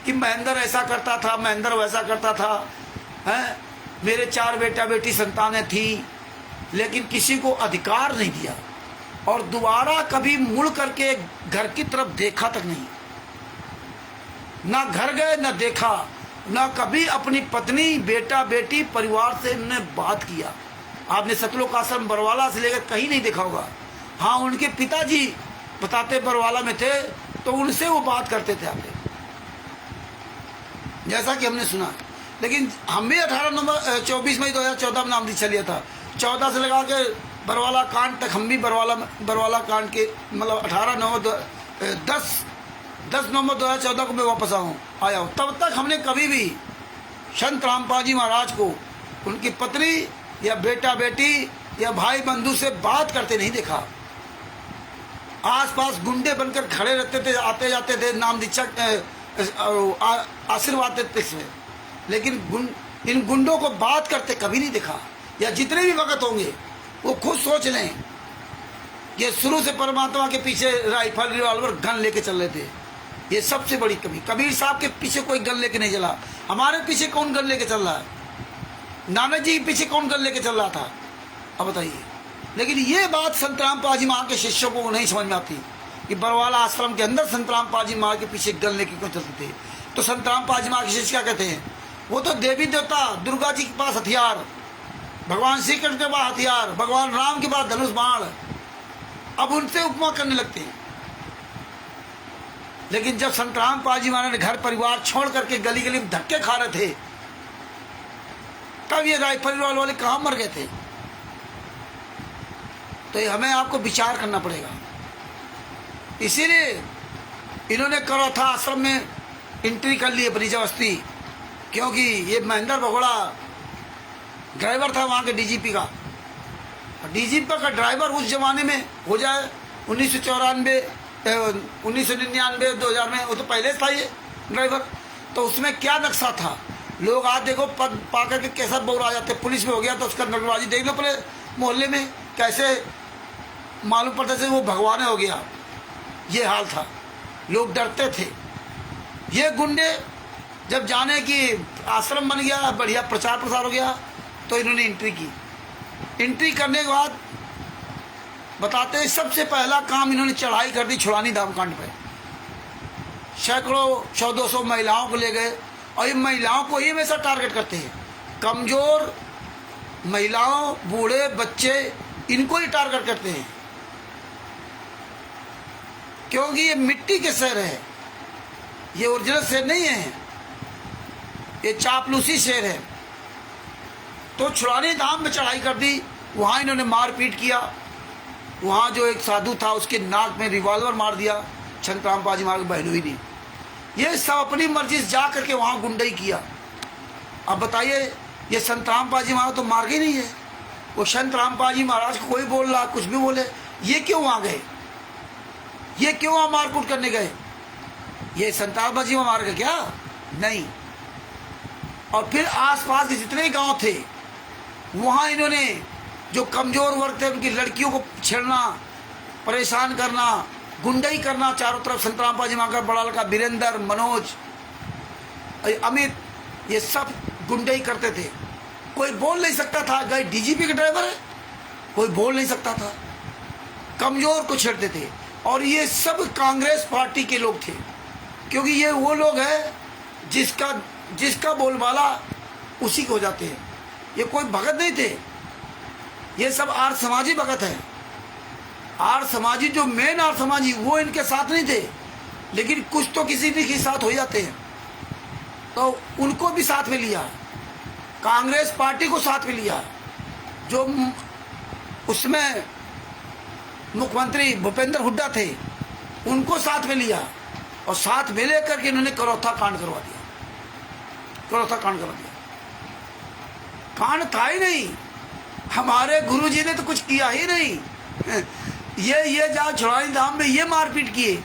कि महेंद्र ऐसा करता था, महेंद्र वैसा करता था, हैं, मेरे 4 बेटा बेटी संतानें थी, लेकिन किसी को अधिकार नहीं दिया, और दोबारा कभी मुड़ करके घर की तरफ देखा तक नहीं। ना घर गए, ना देखा, ना कभी अपनी पत्नी बेटा बेटी परिवार से उन्होंने बात किया। आपने सतलोक आश्रम बरवाला से लेकर कहीं नहीं देखा होगा। हाँ, उनके पिताजी बताते बरवाला में थे तो उनसे वो बात करते थे आके, जैसा कि हमने सुना। लेकिन हम भी 24 मई 2014 में नाम दीक्षा लिया था। 14 से लगा के बरवाला कांड तक हम भी बरवाला कांड के मतलब 10 नवंबर 2014 को मैं वापस आया हूँ। तब तक हमने कभी भी संत रामपाल जी महाराज को उनकी पत्नी या बेटा बेटी या भाई बंधु से बात करते नहीं देखा। आसपास गुंडे बनकर खड़े रहते थे, आते जाते थे, नाम दीक्षा आशीर्वाद देते थे, लेकिन इन गुंडों को बात करते कभी नहीं देखा। या जितने भी वक्त होंगे वो खुद सोच लें, ये शुरू से परमात्मा के पीछे राइफल रिवॉल्वर गन लेके चल रहे थे। ये सबसे बड़ी कमी। कबीर साहब के पीछे कोई गन लेके नहीं चला। हमारे पीछे कौन गन लेके चल रहा है? नानक जी के पीछे कौन गन लेके चल रहा था? अब बताइए। लेकिन ये बात संत रामपाल जी महाराज के शिष्यों को नहीं समझ में आती कि बरवाला आश्रम के अंदर संत रामपाल जी महाराज के पीछे गन लेके क्यों चलते थे। तो संत रामपाल जी महाराज के शिष्य क्या कहते हैं? वो तो देवी देवता दुर्गा जी के पास हथियार, भगवान श्री कृष्ण के पास हथियार, भगवान राम के पास धनुष बाण, अब उनसे उपमा करने लगते हैं। लेकिन जब संत रामपाल जी महाराज ने घर परिवार छोड़ करके गली गली में धक्के खा रहे थे, तब ये राइफल वाले कहाँ मर गए थे? तो हमें आपको विचार करना पड़ेगा। इसीलिए इन्होंने करौथा आश्रम में एंट्री कर ली अपनी जबरदस्ती, क्योंकि ये महेंद्र भगोड़ा ड्राइवर था वहाँ के डीजीपी का। डीजीपी का ड्राइवर उस जमाने में हो जाए 1994, 1999, 2000 में, वो तो पहले था ये ड्राइवर। तो उसमें क्या नक्शा था? लोग आज देखो पद पा करके कैसा बोरा जाते। पुलिस में हो गया तो उसका नटबाजी देख लो पूरे मोहल्ले में, कैसे मालूम पड़ता से वो भगवान हो गया। ये हाल था, लोग डरते थे। ये गुंडे जब जाने की आश्रम बन गया, बढ़िया प्रचार प्रसार हो गया, तो इन्होंने एंट्री की। एंट्री करने के बाद बताते हैं सबसे पहला काम इन्होंने चढ़ाई कर दी छुड़ानी धाम कांड पे। सैकड़ों 100-200 महिलाओं को ले गए, और ये महिलाओं को ही हमेशा टारगेट करते हैं। कमजोर महिलाओं, बूढ़े, बच्चे, इनको ही टारगेट करते हैं, क्योंकि ये मिट्टी के शेर है, ये ओरिजिनल शेर नहीं है, ये चापलूसी शेर है। तो छुड़ानी धाम में चढ़ाई कर दी, वहाँ इन्होंने मारपीट किया। वहाँ जो एक साधु था उसके नाक में रिवॉल्वर मार दिया, संतराम पाजी महाराज की बहनों ही नहीं। ये सब अपनी मर्जी से जा करके वहाँ गुंडई किया। अब बताइए, ये संतराम पाजी महाराज तो मार्ग ही नहीं है। वो संतराम पाजी महाराज को कोई बोल रहा, कुछ भी बोले, ये क्यों वहाँ गए? ये क्यों वहाँ मारकूट करने गए? ये संतराम पाजी मार गए क्या? नहीं। और फिर आसपास के जितने गांव थे वहाँ इन्होंने जो कमजोर वर्ग थे उनकी लड़कियों को छेड़ना, परेशान करना, गुंडई करना चारों तरफ। संतराम पाजी मांगर, बड़ा लड़का वीरेंद्र, मनोज, अमित, ये सब गुंडई करते थे। कोई बोल नहीं सकता था, गए डीजीपी के ड्राइवर है, कोई बोल नहीं सकता था। कमजोर को छेड़ते थे। और ये सब कांग्रेस पार्टी के लोग थे, क्योंकि ये वो लोग हैं जिसका बोलबाला उसी को हो जाते हैं। ये कोई भगत नहीं थे, ये सब आर्य समाजी भगत है। आर्य समाजी जो मेन आर्य समाजी वो इनके साथ नहीं थे, लेकिन कुछ तो किसी न के साथ हो जाते हैं, तो उनको भी साथ में लिया। कांग्रेस पार्टी को साथ में लिया, जो उसमें मुख्यमंत्री भूपेंद्र हुड्डा थे उनको साथ में लिया, और साथ में लेकर के इन्होंने करौथा कांड करवा दिया। करौथा कांड करवा दिया। कांड था ही नहीं, हमारे गुरुजी ने तो कुछ किया ही नहीं। ये जहाँ छुड़ानी धाम में ये मारपीट किए,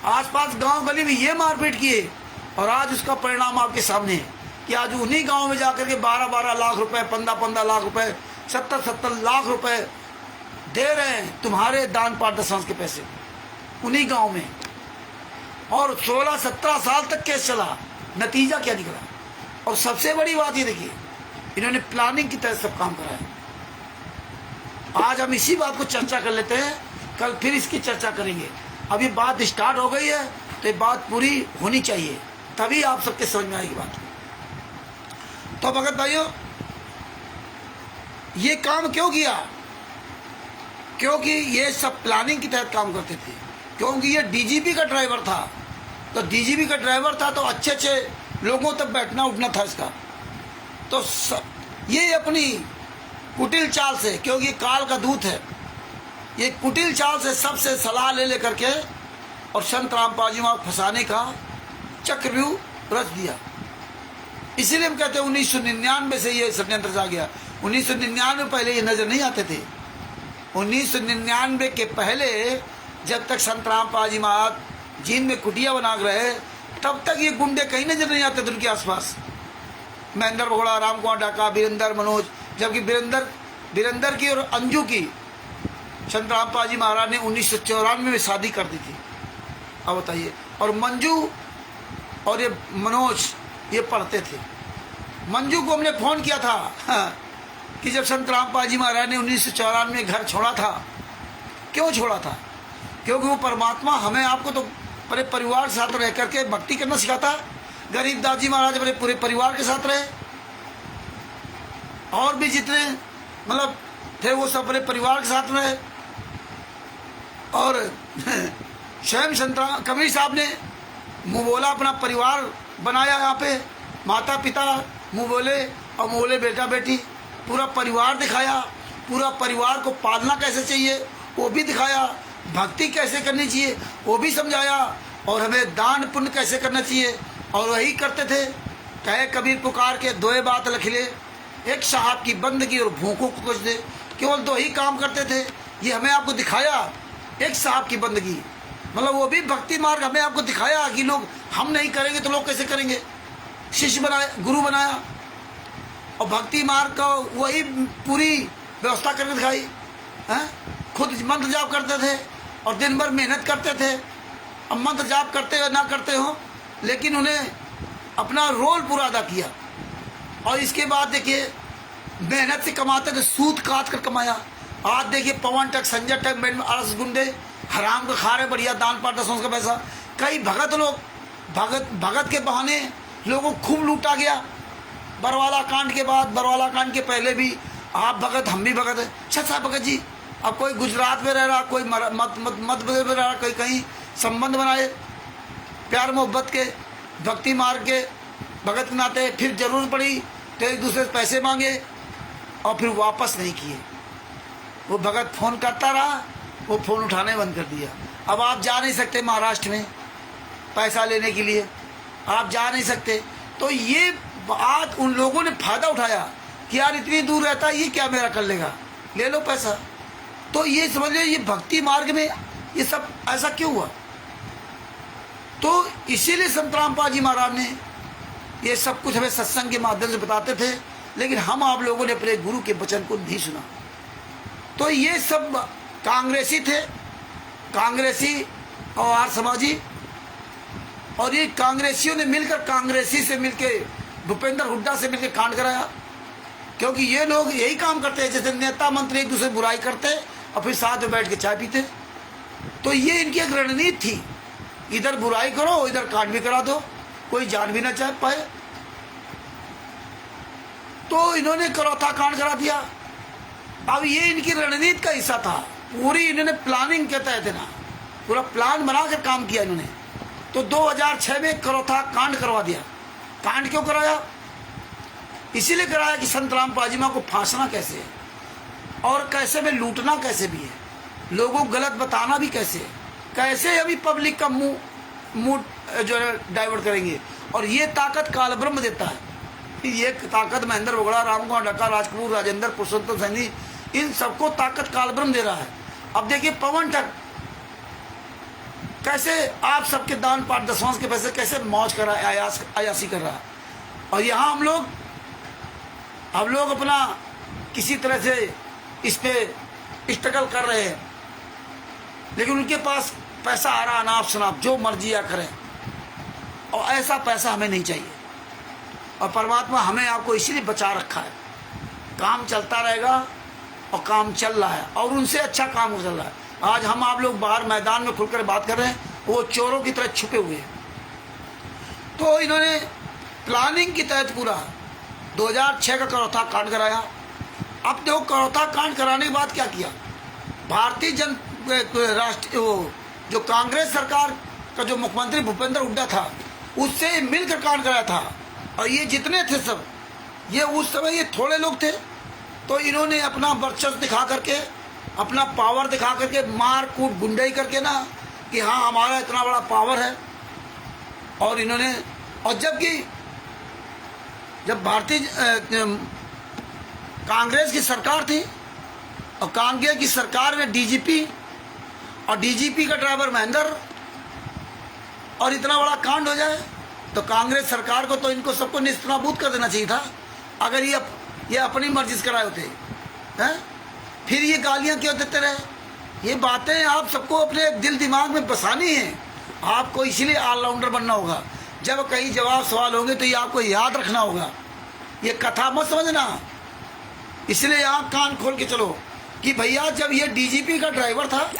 आसपास गांव गली में ये मारपीट किए, और आज उसका परिणाम आपके सामने है कि आज उन्हीं गांव में जाकर के 12-12 लाख रुपए, 15-15 लाख रुपए, 70-70 लाख रुपए दे रहे हैं तुम्हारे दान पाठ दशांश के पैसे उन्हीं गांव में। और 16-17 साल तक केस चला, नतीजा क्या निकला? और सबसे बड़ी बात ये देखिए, इन्होंने प्लानिंग की तरह सब काम कराया। आज हम इसी बात को चर्चा कर लेते हैं, कल फिर इसकी चर्चा करेंगे। अभी बात स्टार्ट हो गई है तो ये बात पूरी होनी चाहिए, तभी आप सबके समझ में आएगी बात। तो भगत भाइयों, ये काम क्यों किया? क्योंकि ये सब प्लानिंग की तहत काम करते थे। क्योंकि ये डीजीपी का ड्राइवर था, तो डीजीपी का ड्राइवर था तो अच्छे अच्छे लोगों तक बैठना उठना था इसका। तो ये अपनी कुटिल चाल से, क्योंकि ये काल का दूत है, ये कुटिल चाल से सबसे सलाह ले करके और संत रामपाल जी वहाँ फंसाने का चक्रव्यूह रच दिया। इसीलिए हम कहते हैं 1999 से ये षड्यंत्र जा गया। 1999 पहले ये नजर नहीं आते थे। 1999 के पहले जब तक संत रामपाल जी महाराज जींद में कुटिया बना रहे, तब तक ये गुंडे कहीं नजर नहीं आते थे उनके आसपास। महेंद्र भगोड़ा, राम कुमार डाका, वीरेंद्र, मनोज, जबकि वीरेंद्र की और अंजू की संत रामपाल जी महाराज ने 1994 में शादी कर दी थी। अब बताइए, और मंजू और ये मनोज ये पढ़ते थे। मंजू को हमने फोन किया था कि जब संत रामपाल जी महाराज ने 1994 में घर छोड़ा था, क्यों छोड़ा था? क्योंकि वो परमात्मा हमें आपको तो पूरे परिवार के साथ रह करके भक्ति करना सिखाता। गरीबदास जी महाराज अपने पूरे परिवार के साथ रहे, और भी जितने मतलब थे वो सब अपने परिवार के साथ रहे। और स्वयं संत कबीर साहब ने मुँह बोला अपना परिवार बनाया, यहाँ पे माता पिता मुँह बोले और मुँह बोले बेटा बेटी, पूरा परिवार दिखाया। पूरा परिवार को पालना कैसे चाहिए वो भी दिखाया, भक्ति कैसे करनी चाहिए वो भी समझाया, और हमें दान पुण्य कैसे करना चाहिए, और वही करते थे। कहे कबीर पुकार के दोए बात लखिले, एक साहब की बंदगी और भूखों को कुछ दे। केवल दो ही काम करते थे, ये हमें आपको दिखाया। एक साहब की बंदगी मतलब वो भी भक्ति मार्ग हमें आपको दिखाया कि लोग हम नहीं करेंगे तो लोग कैसे करेंगे। शिष्य बनाया, गुरु बनाया, और भक्ति मार्ग का वही पूरी व्यवस्था करके दिखाई है। खुद मंत्र जाप करते थे और दिन भर मेहनत करते थे। अब मंत्र जाप करते हो ना करते हो, लेकिन उन्हें अपना रोल पूरा अदा किया। और इसके बाद देखिए मेहनत से कमाते थे, सूद काट कर कमाया। आज देखिए पवन टक, संजय टक, अरस गुंडे हराम को खा रहे, बढ़िया दान पाठ दशों का पैसा। कई भगत लोग भगत के बहाने लोगों को खूब लूटा गया। बरवाला कांड के बाद, बरवाला कांड के पहले भी आप भगत हम भी भगत है। अच्छा साहब भगत जी, अब कोई गुजरात में रह रहा, कोई मध्य प्रदेश में रह रहा, कोई कहीं संबंध बनाए प्यार मोहब्बत के भक्ति मार्ग के भगत के नाते, फिर जरूरत पड़ी तो एक दूसरे से पैसे मांगे और फिर वापस नहीं किए। वो भगत फोन करता रहा, वो फोन उठाने बंद कर दिया। अब आप जा नहीं सकते महाराष्ट्र में पैसा लेने के लिए, आप जा नहीं सकते। तो ये बात उन लोगों ने फायदा उठाया कि यार इतनी दूर रहता है, ये क्या मेरा कर लेगा, ले लो पैसा। तो ये समझ लो ये भक्ति मार्ग में ये सब ऐसा क्यों हुआ। तो इसीलिए संत रामपाल जी महाराज ने ये सब कुछ हमें सत्संग के माध्यम से बताते थे, लेकिन हम आप लोगों ने अपने गुरु के वचन को नहीं सुना। तो ये सब कांग्रेसी थे, कांग्रेसी और आर्य समाजी, और ये कांग्रेसियों ने मिलकर कांग्रेसी से मिलकर भूपेंद्र हुड्डा से मिलकर कांड कराया। क्योंकि ये लोग यही काम करते हैं, जैसे नेता मंत्री एक दूसरे बुराई करते और फिर साथ में बैठ के चाय पीते। तो ये इनकी एक रणनीति थी, इधर बुराई करो इधर कांड भी करा दो, कोई जान भी ना चाह पाए। तो इन्होंने करौथा कांड करा दिया। अब ये इनकी रणनीति का हिस्सा था, पूरी इन्होंने प्लानिंग के तहत ना पूरा प्लान बनाकर काम किया इन्होंने। तो 2006 में करौथा कांड करवा दिया। कांड क्यों कराया? इसीलिए कराया कि संत रामपाल जी को फांसना कैसे है और कैसे में लूटना कैसे भी है, लोगों को गलत बताना भी कैसे है, कैसे अभी पब्लिक का मुंह जो है डाइवर्ट करेंगे। और ये ताकत काल ब्रह्म देता है, ये ताकत महेंद्र बोगड़ा, राम कुमार डक्का, राजकपूर, राजेंद्र, पुरुषोत्तम सैनी, इन सबको ताकत काल ब्रह्म दे रहा है। अब देखिए पवन ठग कैसे आप सबके दान पाठ दसवांश के पैसे कैसे मौज कर रहा है, अयासी कर रहा है। और यहाँ हम लोग अपना किसी तरह से इस पे स्ट्रगल कर रहे हैं, लेकिन उनके पास पैसा आ रहा अनाप शनाप जो मर्जी या करें, और ऐसा पैसा हमें नहीं चाहिए। और परमात्मा हमें आपको इसीलिए बचा रखा है, काम चलता रहेगा और काम चल रहा है और उनसे अच्छा काम चल रहा है। आज हम आप लोग बाहर मैदान में खुलकर बात कर रहे हैं, वो चोरों की तरह छुपे हुए हैं। तो इन्होंने प्लानिंग के तहत पूरा 2006 का करौथा कांड कराया। अब देखो करौथा कांड कराने के बाद क्या किया, भारतीय राष्ट्रीय जो कांग्रेस सरकार का जो मुख्यमंत्री भूपेंद्र हुड्डा था उससे मिलकर कांड कराया था। और ये जितने थे सब, ये उस समय ये थोड़े लोग थे, तो इन्होंने अपना वर्चस्व दिखा करके, अपना पावर दिखा करके, मार कूट गुंडाई करके ना कि हाँ हमारा इतना बड़ा पावर है। और इन्होंने, और जब भारतीय कांग्रेस की सरकार थी और कांग्रेस की सरकार में डीजीपी और डीजीपी का ड्राइवर महेंद्र, और इतना बड़ा कांड हो जाए तो कांग्रेस सरकार को तो इनको सबको निस्तनाबूद कर देना चाहिए था। अगर ये अपनी मर्जी से कराए होते हैं, फिर ये गालियां क्यों देते रहे। ये बातें आप सबको अपने दिल दिमाग में बसानी है। आपको इसीलिए ऑलराउंडर बनना होगा। जब कहीं जवाब सवाल होंगे तो ये आपको याद रखना होगा, ये कथा मत समझना। इसलिए यहाँ कान खोल के चलो कि भैया जब ये डीजीपी का ड्राइवर था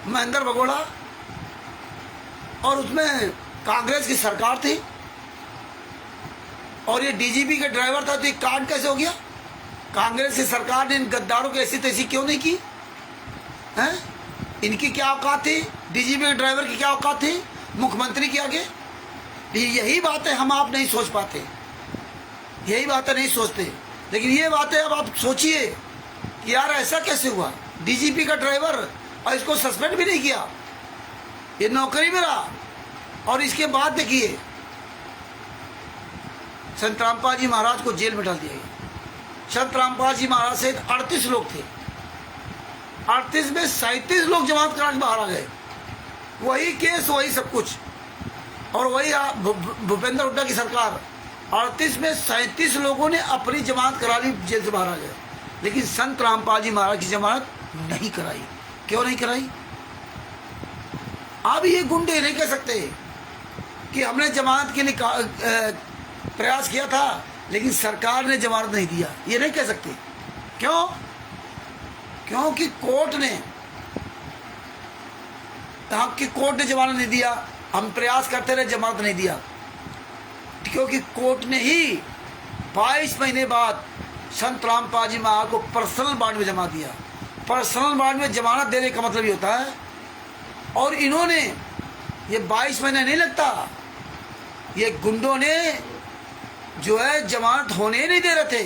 महेंद्र भगोड़ा और उसमें कांग्रेस की सरकार थी और ये डीजीपी का ड्राइवर था, तो ये कांड कैसे हो गया? कांग्रेस की सरकार ने इन गद्दारों की ऐसी तैसी क्यों नहीं की हैं? इनकी क्या औकात थी? डीजीपी के ड्राइवर की क्या औकात थी मुख्यमंत्री के आगे? यही बातें हम आप नहीं सोच पाते, यही बातें नहीं सोचते। लेकिन ये बातें अब आप सोचिए कि यार ऐसा कैसे हुआ, डीजीपी का ड्राइवर और इसको सस्पेंड भी नहीं किया, ये नौकरी में रहा। और इसके बाद देखिए संत रामपाल जी महाराज को जेल में डाल दिया गया। संत रामपाल जी महाराज सहित 38 लोग थे, 38 में 37 लोग जमानत करा के बाहर आ गए। वही केस वही सब कुछ, और वही भूपेंद्र हुड्डा की सरकार। 38 में 37 लोगों ने अपनी जमानत करा ली, जेल से बाहर आ गए। लेकिन संत रामपाल जी महाराज की जमानत नहीं कराई। क्यों नहीं कराई? अब ये गुंडे नहीं कह सकते कि हमने जमानत के लिए प्रयास किया था लेकिन सरकार ने जमानत नहीं दिया, ये नहीं कह सकते। क्यों? क्योंकि कोर्ट ने जमानत नहीं दिया। हम प्रयास करते रहे, जमानत नहीं दिया, क्योंकि कोर्ट ने ही 22 महीने बाद संत रामपाल जी महाराज को पर्सनल बॉन्ड में जमा दिया। पर्सनल बॉन्ड में जमानत देने का मतलब ये होता है, और इन्होंने ये 22 महीने नहीं लगता, ये गुंडों ने जो है जमानत होने नहीं दे रहे थे।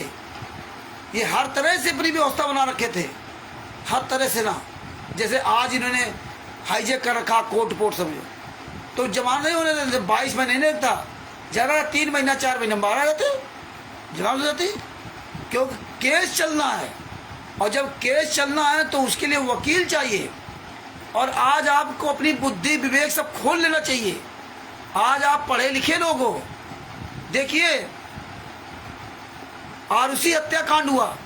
ये हर तरह से अपनी व्यवस्था बना रखे थे, हर तरह से ना। जैसे आज इन्होंने हाईजेक कर रखा, कोर्ट पोर्ट समझो, तो जमानत नहीं होने देते। 22 महीने नहीं लगता, ज़्यादा 3 महीना 4 महीने बाहर आ जाते, जमानत हो जाती, क्योंकि केस चलना है। और जब केस चलना है तो उसके लिए वकील चाहिए। और आज आपको अपनी बुद्धि विवेक सब खोल लेना चाहिए। आज आप पढ़े लिखे लोग हो। देखिए आरुषि हत्याकांड हुआ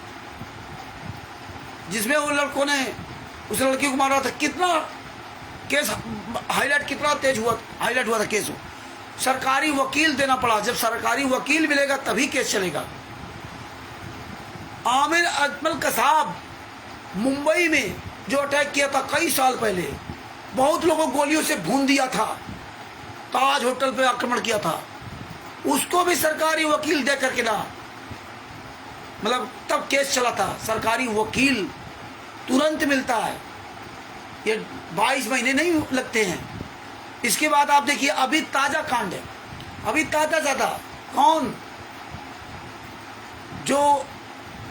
जिसमें वो लड़कों ने उस लड़की को मारा था, कितना केस हाईलाइट, कितना तेज हुआ, हाईलाइट हुआ था केस हो। सरकारी वकील देना पड़ा। जब सरकारी वकील मिलेगा तभी केस चलेगा। आमिर अजमल कसाब मुंबई में जो अटैक किया था कई साल पहले, बहुत लोगों को गोलियों से भून दिया था, ताज होटल पे आक्रमण किया था, उसको भी सरकारी वकील दे करके ना, मतलब तब केस चला था। सरकारी वकील तुरंत मिलता है, ये 22 महीने नहीं लगते हैं। इसके बाद आप देखिए अभी ताजा कांड है, अभी ताजा ज्यादा। कौन? जो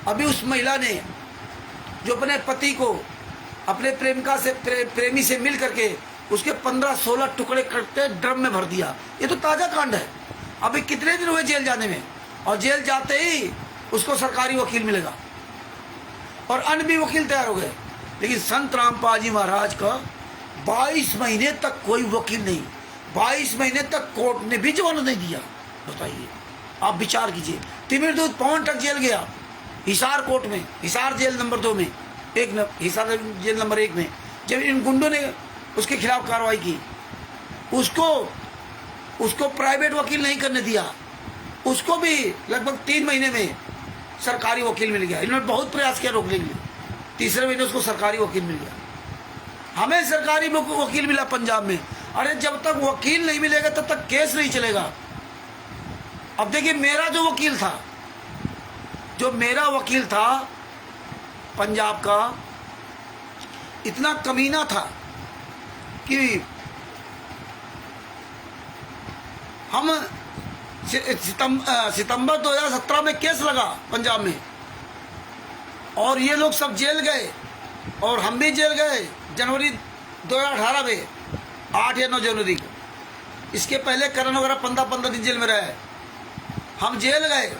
अभी उस महिला ने जो अपने पति को अपने प्रेमी से मिल करके उसके 15-16 टुकड़े करके ड्रम में भर दिया, ये तो ताजा कांड है। अभी कितने दिन हुए जेल जाने में, और जेल जाते ही उसको सरकारी वकील मिलेगा, और अन्य भी वकील तैयार हो गए। लेकिन संत रामपाल जी महाराज का 22 महीने तक कोई वकील नहीं, 22 महीने तक कोर्ट ने भी जमानत नहीं दिया। बताइए, आप विचार कीजिए। तिमिरदूत पवन तक जेल गया, हिसार कोर्ट में, हिसार जेल नंबर 2 में, हिसार जेल नंबर 1 में, जब इन गुंडों ने उसके खिलाफ कार्रवाई की, उसको प्राइवेट वकील नहीं करने दिया, उसको भी लगभग 3 महीने में सरकारी वकील मिल गया। इन्होंने बहुत प्रयास किया रोकने के लिए, तीसरे महीने उसको सरकारी वकील मिल गया। हमें सरकारी वकील मिला पंजाब में। अरे जब तक वकील नहीं मिलेगा तब तक केस नहीं चलेगा। अब देखिए मेरा जो वकील था पंजाब का, इतना कमीना था कि हम सितंबर 2017 में केस लगा पंजाब में, और ये लोग सब जेल गए और हम भी जेल गए जनवरी 2018 में, 8 या 9 जनवरी को। इसके पहले करण वगैरह 15-15 दिन जेल में रहे। हम जेल गए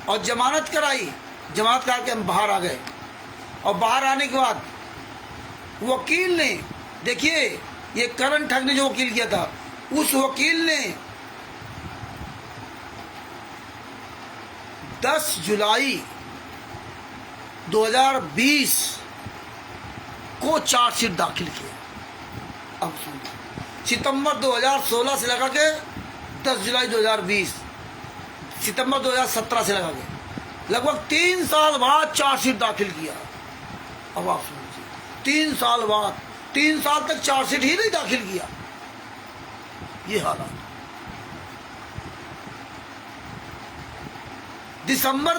और जमानत कराई, जमानत करा के हम बाहर आ गए। और बाहर आने के बाद वकील ने, देखिए ये करण ठग ने जो वकील किया था, उस वकील ने 10 जुलाई 2020 को चार्जशीट दाखिल किया। अब सितंबर 2016 से लगा के 10 जुलाई 2020, सितंबर 2017 से लगा के लगभग 3 साल बाद चार्जशीट दाखिल किया। अब आप समझिए, 3 साल बाद, 3 साल तक चार्जशीट ही नहीं दाखिल किया। ये हालात। दिसंबर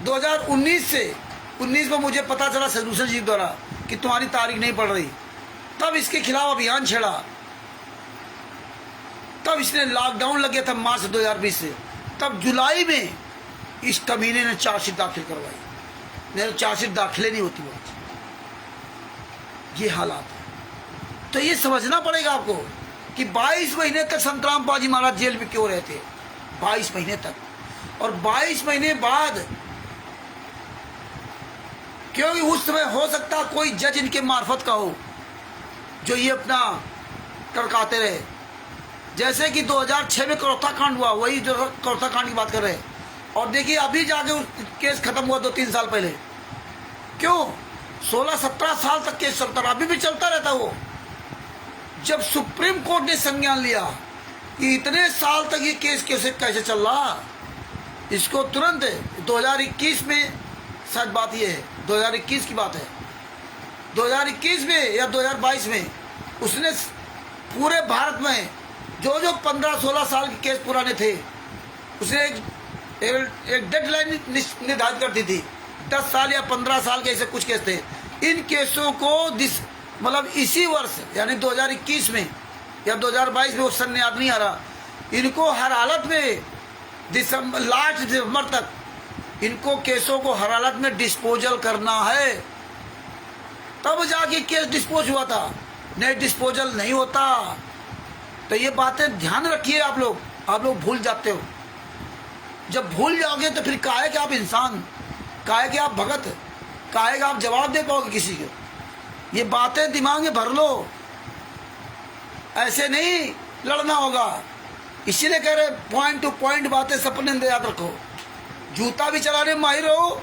2019 से 19 में मुझे पता चला सदूषण जी द्वारा कि तुम्हारी तारीख नहीं पड़ रही, तब इसके खिलाफ अभियान छेड़ा। तब इसने लॉकडाउन लग गया था मार्च 2020 से, तब जुलाई में इस कमीने ने चार्जशीट दाखिल करवाई। नहीं तो चार्जशीट दाखिले नहीं होती बात। ये हालात है। तो ये समझना पड़ेगा आपको कि 22 महीने तक संत रामपाल जी महाराज जेल में क्यों रहते, 22 महीने तक। और 22 महीने बाद, क्योंकि उस समय हो सकता कोई जज इनके मार्फत का हो जो ये अपना टरकाते रहे। जैसे कि 2006 में करौथा कांड हुआ, वही जो करौथा कांड की बात कर रहे हैं। और देखिए अभी जाके केस खत्म हुआ 2-3 साल पहले। क्यों? 16-17 साल तक केस चलता रहा, अभी भी चलता रहता वो। जब सुप्रीम कोर्ट ने संज्ञान लिया कि इतने साल तक ये केस कैसे चल रहा, इसको तुरंत 2021 में, सच बात ये है 2021 की बात है, 2021 में या 2022 में उसने पूरे भारत में जो 15-16 साल के केस पुराने थे, उसने एक डेडलाइन निर्धारित कर दी थी। 10 साल या 15 साल के ऐसे कुछ केस थे। इन केसों को मतलब इसी वर्ष यानी 2021 में या 2022 में, उस सन याद नहीं आ रहा, इनको हर हालत में लास्ट दिसंबर तक इनको केसों को हर हालत में डिस्पोजल करना है। तब जाके केस डिस्पोज हुआ था। नेट डिस्पोजल नहीं होता। तो ये बातें ध्यान रखिए आप लोग भूल जाते हो। जब भूल जाओगे तो फिर काहे कि आप इंसान, काहे कि आप भगत, काहे कि आप जवाब दे पाओगे किसी को। ये बातें दिमाग में भर लो, ऐसे नहीं लड़ना होगा। इसीलिए कह रहे पॉइंट टू पॉइंट बातें सपने में याद रखो। जूता भी चलाने में माहिर हो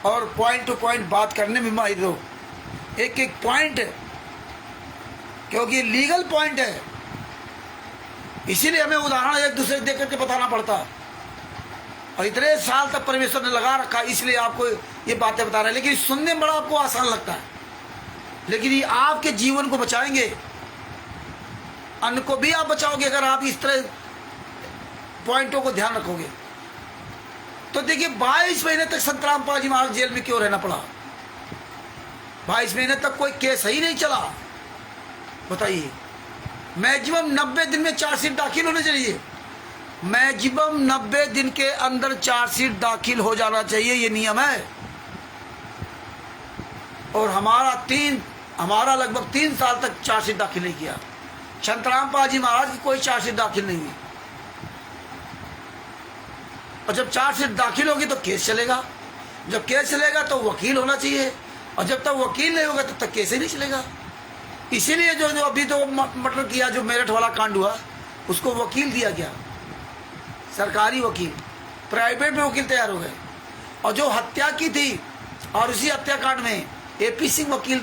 और पॉइंट टू पॉइंट बात करने में माहिर हो। एक एक पॉइंट, क्योंकि लीगल पॉइंट है, इसीलिए हमें उदाहरण एक दूसरे देख करके बताना पड़ता। और इतने साल तक परमेश्वर ने लगा रखा, इसलिए आपको ये बातें बता रहे हैं। लेकिन सुनने में बड़ा आपको आसान लगता है, लेकिन ये आपके जीवन को बचाएंगे, अन्न को भी आप बचाओगे अगर आप इस तरह पॉइंटों को ध्यान रखोगे। तो देखिए 22 महीने तक संत रामपाल जी महाराज जेल में क्यों रहना पड़ा? 22 महीने तक कोई केस ही नहीं चला, बताइए। मैक्सिमम 90 दिन में चार्जशीट दाखिल होने चाहिए। मैक्सिमम 90 दिन के अंदर चार्जशीट दाखिल हो जाना चाहिए, ये नियम है। और हमारा लगभग 3 साल तक चार्जशीट दाखिल नहीं किया। संत रामपाल जी महाराज की कोई चार्जशीट दाखिल नहीं हुई। और जब चार्जशीट दाखिल होगी तो केस चलेगा। जब केस चलेगा तो वकील होना चाहिए, और जब तक वकील नहीं होगा तब तक केस ही नहीं चलेगा। इसीलिए जो अभी तो मतलब किया, जो मेरठ वाला कांड हुआ, उसको वकील दिया गया, सरकारी वकील। प्राइवेट में वकील तैयार हो गए। और जो हत्या की थी और उसी हत्याकांड में AP सिंह वकील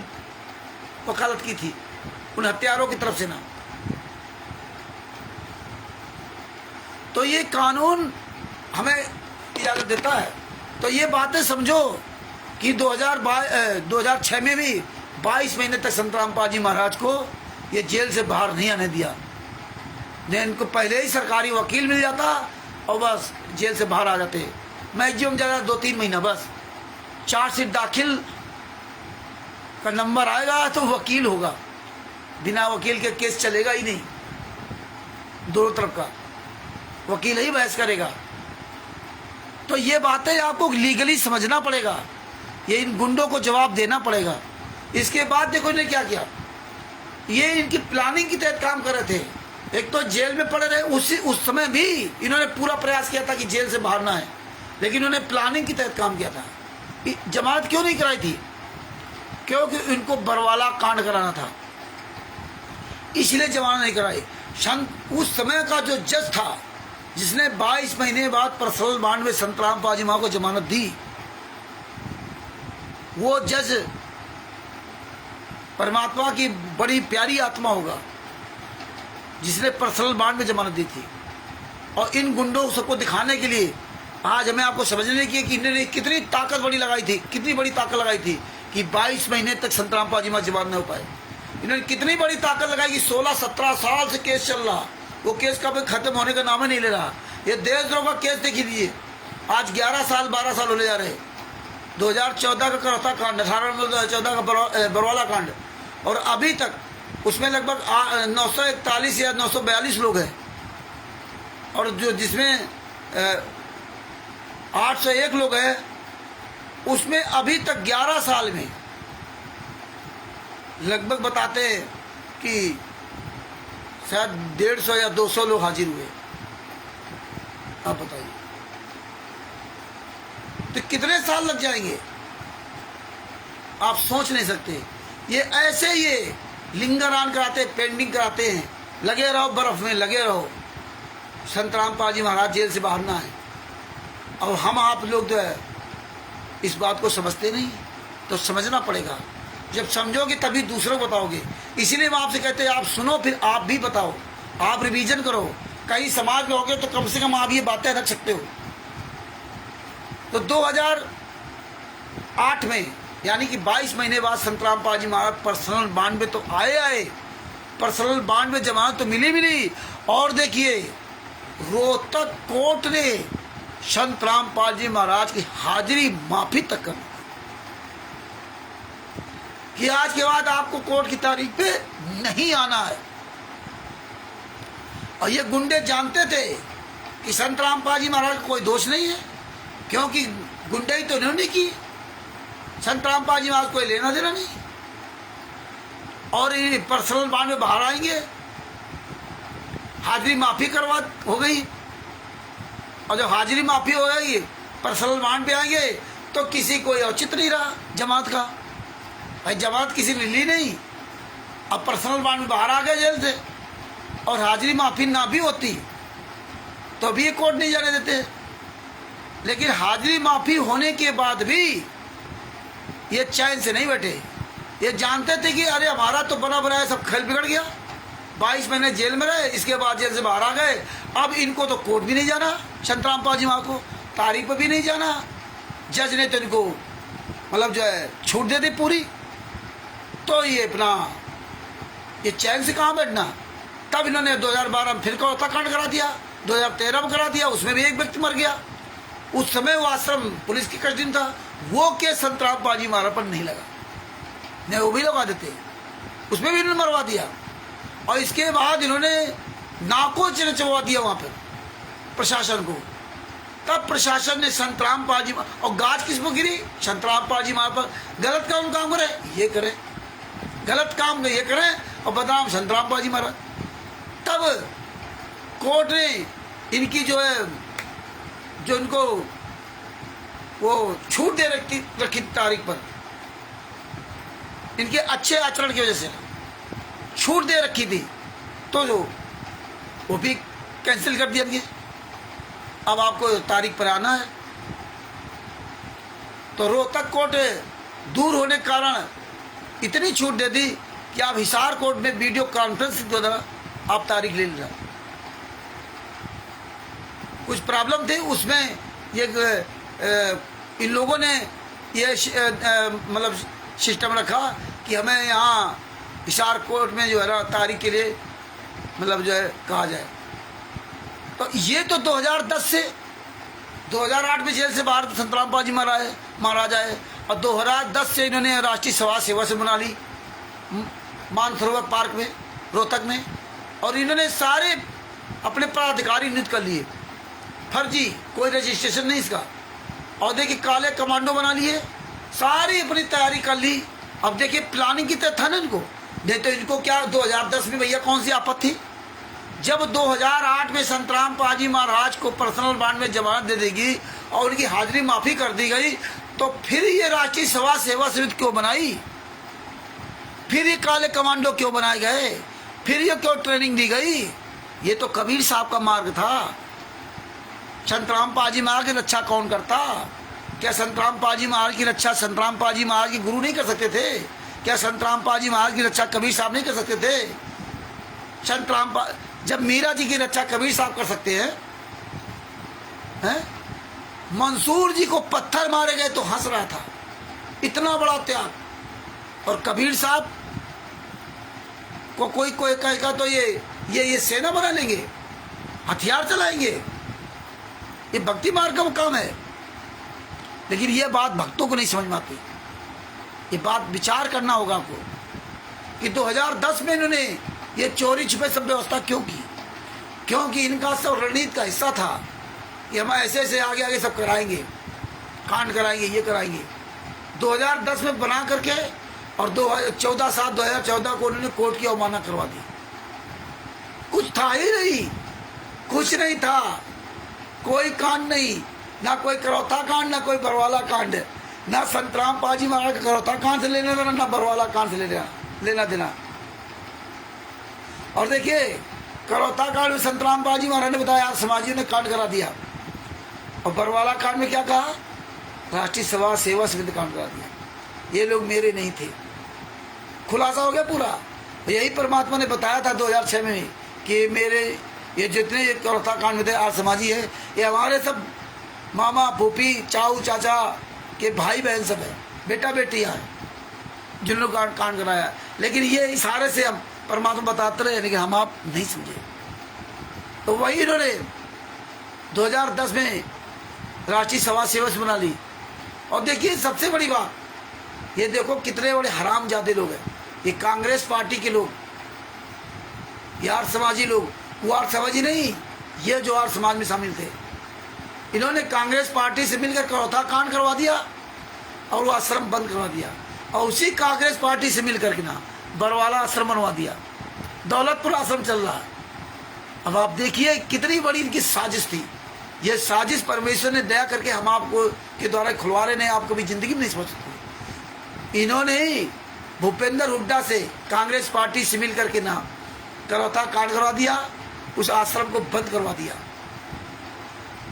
वकालत की थी उन हत्यारों की तरफ से ना। तो ये कानून हमें इजाजत देता है। तो ये बातें समझो कि 2006 में भी 22 महीने तक संत रामपाल जी महाराज को ये जेल से बाहर नहीं आने दिया। इनको पहले ही सरकारी वकील मिल जाता और बस जेल से बाहर आ जाते। मैक्सिमम ज़्यादा 2-3 महीना बस। चार्जशीट दाखिल का नंबर आएगा तो वकील होगा, बिना वकील के केस चलेगा ही नहीं। दोनों तरफ का वकील ही बहस करेगा। तो ये बातें आपको लीगली समझना पड़ेगा, ये इन गुंडों को जवाब देना पड़ेगा। इसके बाद देखो इन्हें क्या किया, ये इनकी प्लानिंग के तहत काम कर रहे थे। एक तो जेल में पड़े रहे, उस समय भी इन्होंने पूरा प्रयास किया था कि जेल से बाहर ना आए, लेकिन इन्होंने प्लानिंग के तहत काम किया था। जमानत क्यों नहीं कराई थी? क्योंकि इनको बरवाला कांड कराना था, इसलिए जमानत नहीं कराई। उस समय का जो जज था जिसने 22 महीने बाद पर्सनल बांड में संत रामपाल जी महाराज को जमानत दी, वो जज परमात्मा की बड़ी प्यारी आत्मा होगा जिसने पर्सनल बांड में जमानत दी थी। और इन गुंडों सबको दिखाने के लिए आज हमें आपको समझने की कि इन्होंने कितनी ताकत बड़ी लगाई थी, कितनी बड़ी ताकत लगाई थी कि 22 महीने तक संत रामपाल जी महाराज जमानत नहीं हो पाए। इन्होंने कितनी बड़ी ताकत लगाई कि 16-17 साल से केस चल रहा, वो केस कभी खत्म होने का नाम ही नहीं ले रहा। ये देशद्रोह का केस देख लीजिए, आज 11 साल 12 साल होने जा रहे। 2014 का करता कांड, 2014 का बरवाला कांड, और अभी तक उसमें लगभग 941 या 942 लोग हैं। और जो जिसमें 801 लोग हैं, उसमें अभी तक 11 साल में लगभग बताते हैं कि शायद 150 या 200 लोग हाजिर हुए। आप बताइए तो कितने साल लग जाएंगे, आप सोच नहीं सकते। ये ऐसे ये लिंगरान कराते, पेंडिंग कराते हैं, लगे रहो बर्फ में, लगे रहो। संत रामपाल जी महाराज जेल से बाहर ना आए। और हम आप लोग जो है इस बात को समझते नहीं, तो समझना पड़ेगा। जब समझोगे तभी दूसरों को बताओगे। इसीलिए हम आपसे कहते हैं आप सुनो, फिर आप भी बताओ, आप रिवीजन करो। कहीं समाज में होगे तो कम से कम आप ये बातें रख सकते हो। तो 2008 में यानी कि 22 महीने बाद संत रामपाल जी महाराज पर्सनल बांड में तो आए, पर्सनल बांड में जमानत तो मिली। और देखिए रोहतक कोर्ट ने संत रामपाल जी महाराज की हाजिरी माफी तक कर कि आज के बाद आपको कोर्ट की तारीख पे नहीं आना है। और ये गुंडे जानते थे कि संत रामपाल जी महाराज का कोई दोष नहीं है, क्योंकि गुंडे ही तो इन्होंने की, संत रामपाल जी महाराज कोई लेना देना नहीं। और ये पर्सनल बॉन्ड में बाहर आएंगे, हाजिरी माफी करवा हो गई, और जब हाजिरी माफी हो गई पर्सनल बॉन्ड पे आएंगे तो किसी कोई औचित्य नहीं रहा जमात का। भाई जमात किसी ने ली नहीं, अब पर्सनल बॉन्ड में बाहर आ गए जेल से, और हाजिरी माफी ना भी होती तो भी ये कोर्ट नहीं जाने देते। लेकिन हाजिरी माफी होने के बाद भी ये चैन से नहीं बैठे, ये जानते थे कि अरे हमारा तो बना बनाया सब खेल बिगड़ गया, 22 महीने जेल में रहे, इसके बाद जेल से बाहर आ गए, अब इनको तो कोर्ट भी नहीं जाना, संतराम पाजी माँ को तारीफ पर भी नहीं जाना, जज ने तो इनको मतलब जो है छूट दे दी पूरी, तो ये अपना ये चैन से कहाँ बैठना। तब इन्होंने 2012 में फिर हत्याकांड करा दिया, 2013 में करा दिया, उसमें भी एक व्यक्ति मर गया। उस समय वो आश्रम पुलिस की कस्टडी था, वो केस संतराम पाजी मारा पर नहीं लगा, नहीं वो भी लगा देते, उसमें भी इन्होंने मरवा दिया। और इसके बाद इन्होंने नाकों चढ़वा दिया वहाँ पर प्रशासन को। तब प्रशासन ने संतराम पाजी और गाज किसको गिरी, संतराम पाजी मार पर। गलत काम करे ये करे, गलत काम ये करें और बदनाम संतराम पाजी मारा। तब कोर्ट ने इनकी जो है जो इनको वो छूट दे रखी तारीख पर, इनके अच्छे आचरण की वजह से छूट दे रखी थी, तो जो वो भी कैंसिल कर दिया गया। अब आपको तारीख पर आना है। तो रोहतक कोर्ट दूर होने के कारण इतनी छूट दे दी कि आप हिसार कोर्ट में वीडियो कॉन्फ्रेंस के द्वारा आप तारीख ले लेना। कुछ प्रॉब्लम थी उसमें, ये इन लोगों ने ये मतलब सिस्टम रखा कि हमें यहाँ हिसार कोर्ट में जो है ना तारीख के लिए मतलब जो है कहा जाए। तो ये तो 2010 से 2008 में जेल से बाहर संतराम पाजी मारा जाए, और 2010 से इन्होंने राष्ट्रीय समाज सेवा से बना ली मानसरोवर पार्क में रोहतक में, और इन्होंने सारे अपने पदाधिकारी नियुक्त कर लिए, फर्जी कोई रजिस्ट्रेशन नहीं इसका। और देखिए काले कमांडो बना लिए, सारी अपनी तैयारी कर ली। अब देखिए प्लानिंग की तरह था ना इनको, नहीं तो इनको क्या 2010 में भैया कौन सी आफत थी, जब 2008 में संतराम पाजी महाराज को पर्सनल बॉन्ड में जमानत दे देगी और उनकी हाजिरी माफी कर दी गई, तो फिर ये राष्ट्रीय समाज सेवा समिति क्यों बनाई, फिर ये काले कमांडो क्यों बनाए गए, फिर ये क्यों ट्रेनिंग दी गई। ये तो कबीर साहब का मार्ग था। संतराम पाजी महाराज की रक्षा कौन करता? क्या संतराम पाजी महाराज की रक्षा संतराम पाजी महाराज के गुरु नहीं कर सकते थे? क्या संतराम पाजी महाराज की रक्षा कबीर साहब नहीं कर सकते थे? जब मीरा जी की रक्षा कबीर साहब कर सकते हैं? मंसूर जी को पत्थर मारे गए तो हंस रहा था, इतना बड़ा त्याग। और कबीर साहब को कोई कहेगा तो ये सेना बना लेंगे, हथियार चलाएंगे, ये भक्ति मार्ग का काम है। लेकिन ये बात भक्तों को नहीं समझ में आती। ये बात विचार करना होगा आपको कि 2010 में इन्होंने ये चोरी छुपे सब व्यवस्था क्यों की, क्योंकि इनका सब रणनीति का हिस्सा था कि हम ऐसे ऐसे आगे आगे सब कराएंगे, कांड कराएंगे, ये कराएंगे। 2010 में बना करके और 2014 को उन्होंने कोर्ट की अवमानना करवा दी। कुछ था ही नहीं, कुछ नहीं था, कोई कांड नहीं, ना कोई करौता कांड, ना कोई बरवाला कांड, ना संतराम पाजी महाराज का करौता कांड से लेना देना, ना बरवाला कांड से लेना देना। और देखिए करौता कांड में संतराम पाजी महाराज ने बताया समाजियों ने कांड करा दिया, और बरवाला कांड में क्या कहा, राष्ट्रीय समाज सेवा समिति कांड करा दिया। ये लोग मेरे नहीं थे। खुलासा हो गया पूरा। यही परमात्मा ने बताया था 2006 में कि मेरे ये जितने करौता कांड में थे आर्य समाजी है, ये हमारे सब मामा फूफी चाऊ चाचा के भाई बहन सब है, बेटा बेटियाँ हैं जिन्होंने कांड कराया। लेकिन ये इशारे से हम परमात्मा बताते रहे, लेकिन हम आप नहीं समझे। तो वही इन्होंने 2010 में राष्ट्रीय समाज सेवा से बना ली। और देखिए सबसे बड़ी बात, ये देखो कितने बड़े हरामजादे लोग हैं ये कांग्रेस पार्टी के लोग, ये आर्य समाजी लोग। वो आर्य समाजी नहीं, ये जो आर्य समाज में शामिल थे, इन्होंने कांग्रेस पार्टी से मिलकर करौता कांड करवा दिया और वो आश्रम बंद करवा दिया। और उसी कांग्रेस पार्टी से मिलकर के ना बरवाला आश्रम बनवा दिया, दौलतपुर आश्रम चल रहा है। अब आप देखिए कितनी बड़ी इनकी साजिश थी। ये साजिश परमेश्वर ने दया करके हम आपको के द्वारा खुलवा रहे हैं, आप कभी जिंदगी में नहीं समझ सकते। इन्होंने भूपेंद्र हुड्डा से कांग्रेस पार्टी से मिल करके ना करौता कांड करवा दिया, उस आश्रम को बंद करवा दिया,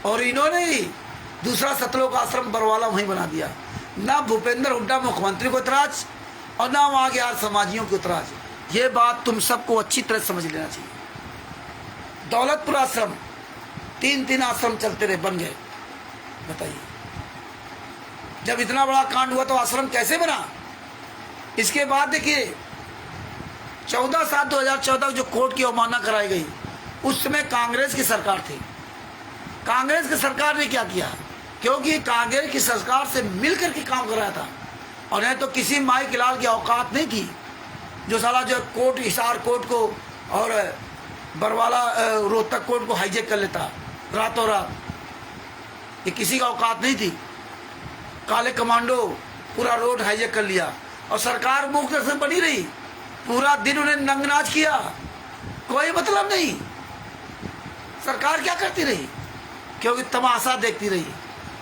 और इन्होंने दूसरा सतलोक आश्रम बरवाला वहीं बना दिया। ना भूपेंद्र हुड्डा मुख्यमंत्री को इतराज और ना वहां के आर्य समाजियों को इतराज। ये बात तुम सबको अच्छी तरह समझ लेना चाहिए। दौलतपुर आश्रम 3 आश्रम चलते रहे, बन गए। बताइए, जब इतना बड़ा कांड हुआ तो आश्रम कैसे बना? इसके बाद देखिए 14/7/2014 जो कोर्ट की अवमानना कराई गई, उस समय कांग्रेस की सरकार थी। कांग्रेस की सरकार ने क्या किया? क्योंकि कांग्रेस की सरकार से मिलकर के काम कर रहा था, और नहीं तो किसी माई के लाल की औकात नहीं थी जो साला जो कोर्ट, हिसार कोर्ट को और बरवाला रोहतक कोर्ट को हाईजेक कर लेता रातों रात। ये किसी का औकात नहीं थी। काले कमांडो पूरा रोड हाईजेक कर लिया, और सरकार मुख से बनी रही। पूरा दिन उन्हें नंगनाच किया, कोई मतलब नहीं। सरकार क्या करती रही? क्योंकि तमाशा देखती रही।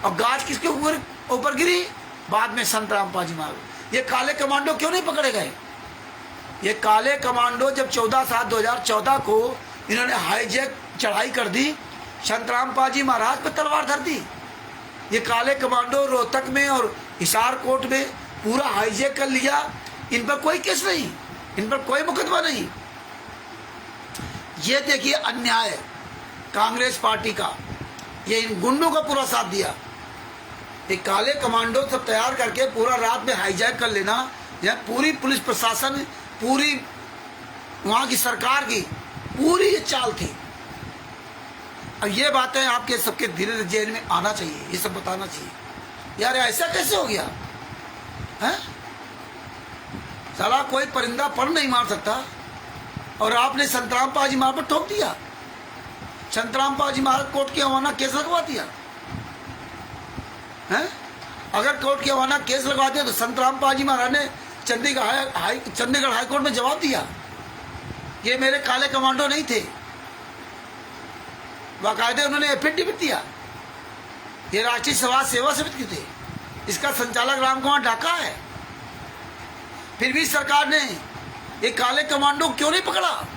और गाज किसके ऊपर गिरी? बाद में संत रामपाल महाराज। ये काले कमांडो क्यों नहीं पकड़े गए? ये काले कमांडो जब 14/7/2014 को इन्होंने हाईजैक चढ़ाई कर दी, संत रामपाल जी महाराज पर तलवार धर दी। ये काले कमांडो रोहतक में और हिसार कोर्ट में पूरा हाईजैक कर लिया। इन पर कोई केस नहीं, इन पर कोई मुकदमा नहीं। ये देखिए अन्याय कांग्रेस पार्टी का, ये इन गुंडों का पूरा साथ दिया। ये काले कमांडो सब तैयार करके पूरा रात में हाईजैक कर लेना, यह पूरी पुलिस प्रशासन, पूरी वहां की सरकार की पूरी ये चाल थी। अब ये बातें आपके सबके धीरे धीरे जेल में आना चाहिए, ये सब बताना चाहिए। यार ऐसा कैसे हो गया है? साला कोई परिंदा पर नहीं मार सकता, और आपने संत रामपाल जी महाराज पर ठोक दिया। संत रामपाल जी महाराज कोर्ट की अवमानना केस लगवा दिया है। अगर कोर्ट की अवमानना केस लगवा दिया तो संत रामपाल जी महाराज ने चंडीगढ़ हाईकोर्ट में जवाब दिया, ये मेरे काले कमांडो नहीं थे। बाकायदे उन्होंने एफिडेविट दिया, ये राष्ट्रीय समाज सेवा समिति थे, इसका संचालक रामकुमार ढाका है। फिर भी सरकार ने ये काले कमांडो क्यों नहीं पकड़ा?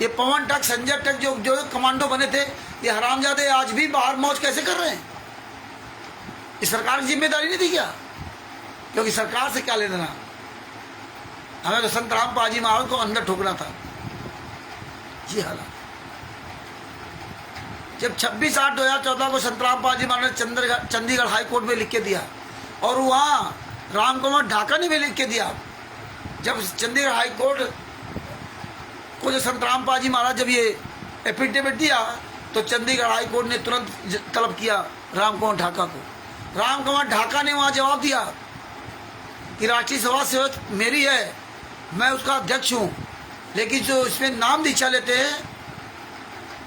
ये पवन टक, संजय टक जो कमांडो बने थे, ये हरामजादे आज भी बाहर मौज कैसे कर रहे हैं? इस सरकार की जिम्मेदारी नहीं थी क्या? क्योंकि सरकार से क्या लेना, हमें तो संत रामपाल जी महाराज को अंदर ठोकना था। जी हालात जब 26/8/2014 को संत रामपाल जी महाराज ने चंडीगढ़ हाईकोर्ट में लिख के दिया, और वहां रामकुमार ढाका ने भी लिख के दिया। जब चंडीगढ़ हाईकोर्ट को जो संत रामपाल जी महाराज जब ये एफिडेविट दिया, तो चंडीगढ़ हाईकोर्ट ने तुरंत तलब किया रामकुमार ढाका को। रामकुमार ढाका ने वहां जवाब दिया कि राष्ट्रीय समाज सेवा मेरी है, मैं उसका अध्यक्ष हूं, लेकिन जो इसमें नाम दीक्षा लेते हैं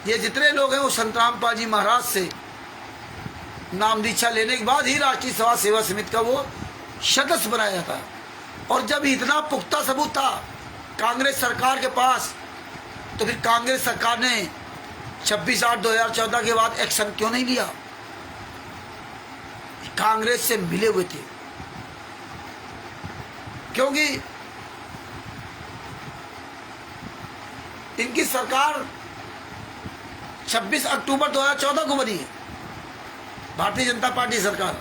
ये जितने लोग हैं वो संत रामपाल जी महाराज से नाम दीक्षा लेने के बाद ही राष्ट्रीय समाज सेवा समिति का वो सदस्य बनाया जाता है। और जब इतना पुख्ता सबूत था कांग्रेस सरकार के पास, तो फिर कांग्रेस सरकार ने 26/8/2014 के बाद एक्शन क्यों नहीं लिया? कांग्रेस से मिले हुए थे, क्योंकि इनकी सरकार 26 अक्टूबर 2014 को बनी है, भारतीय जनता पार्टी सरकार,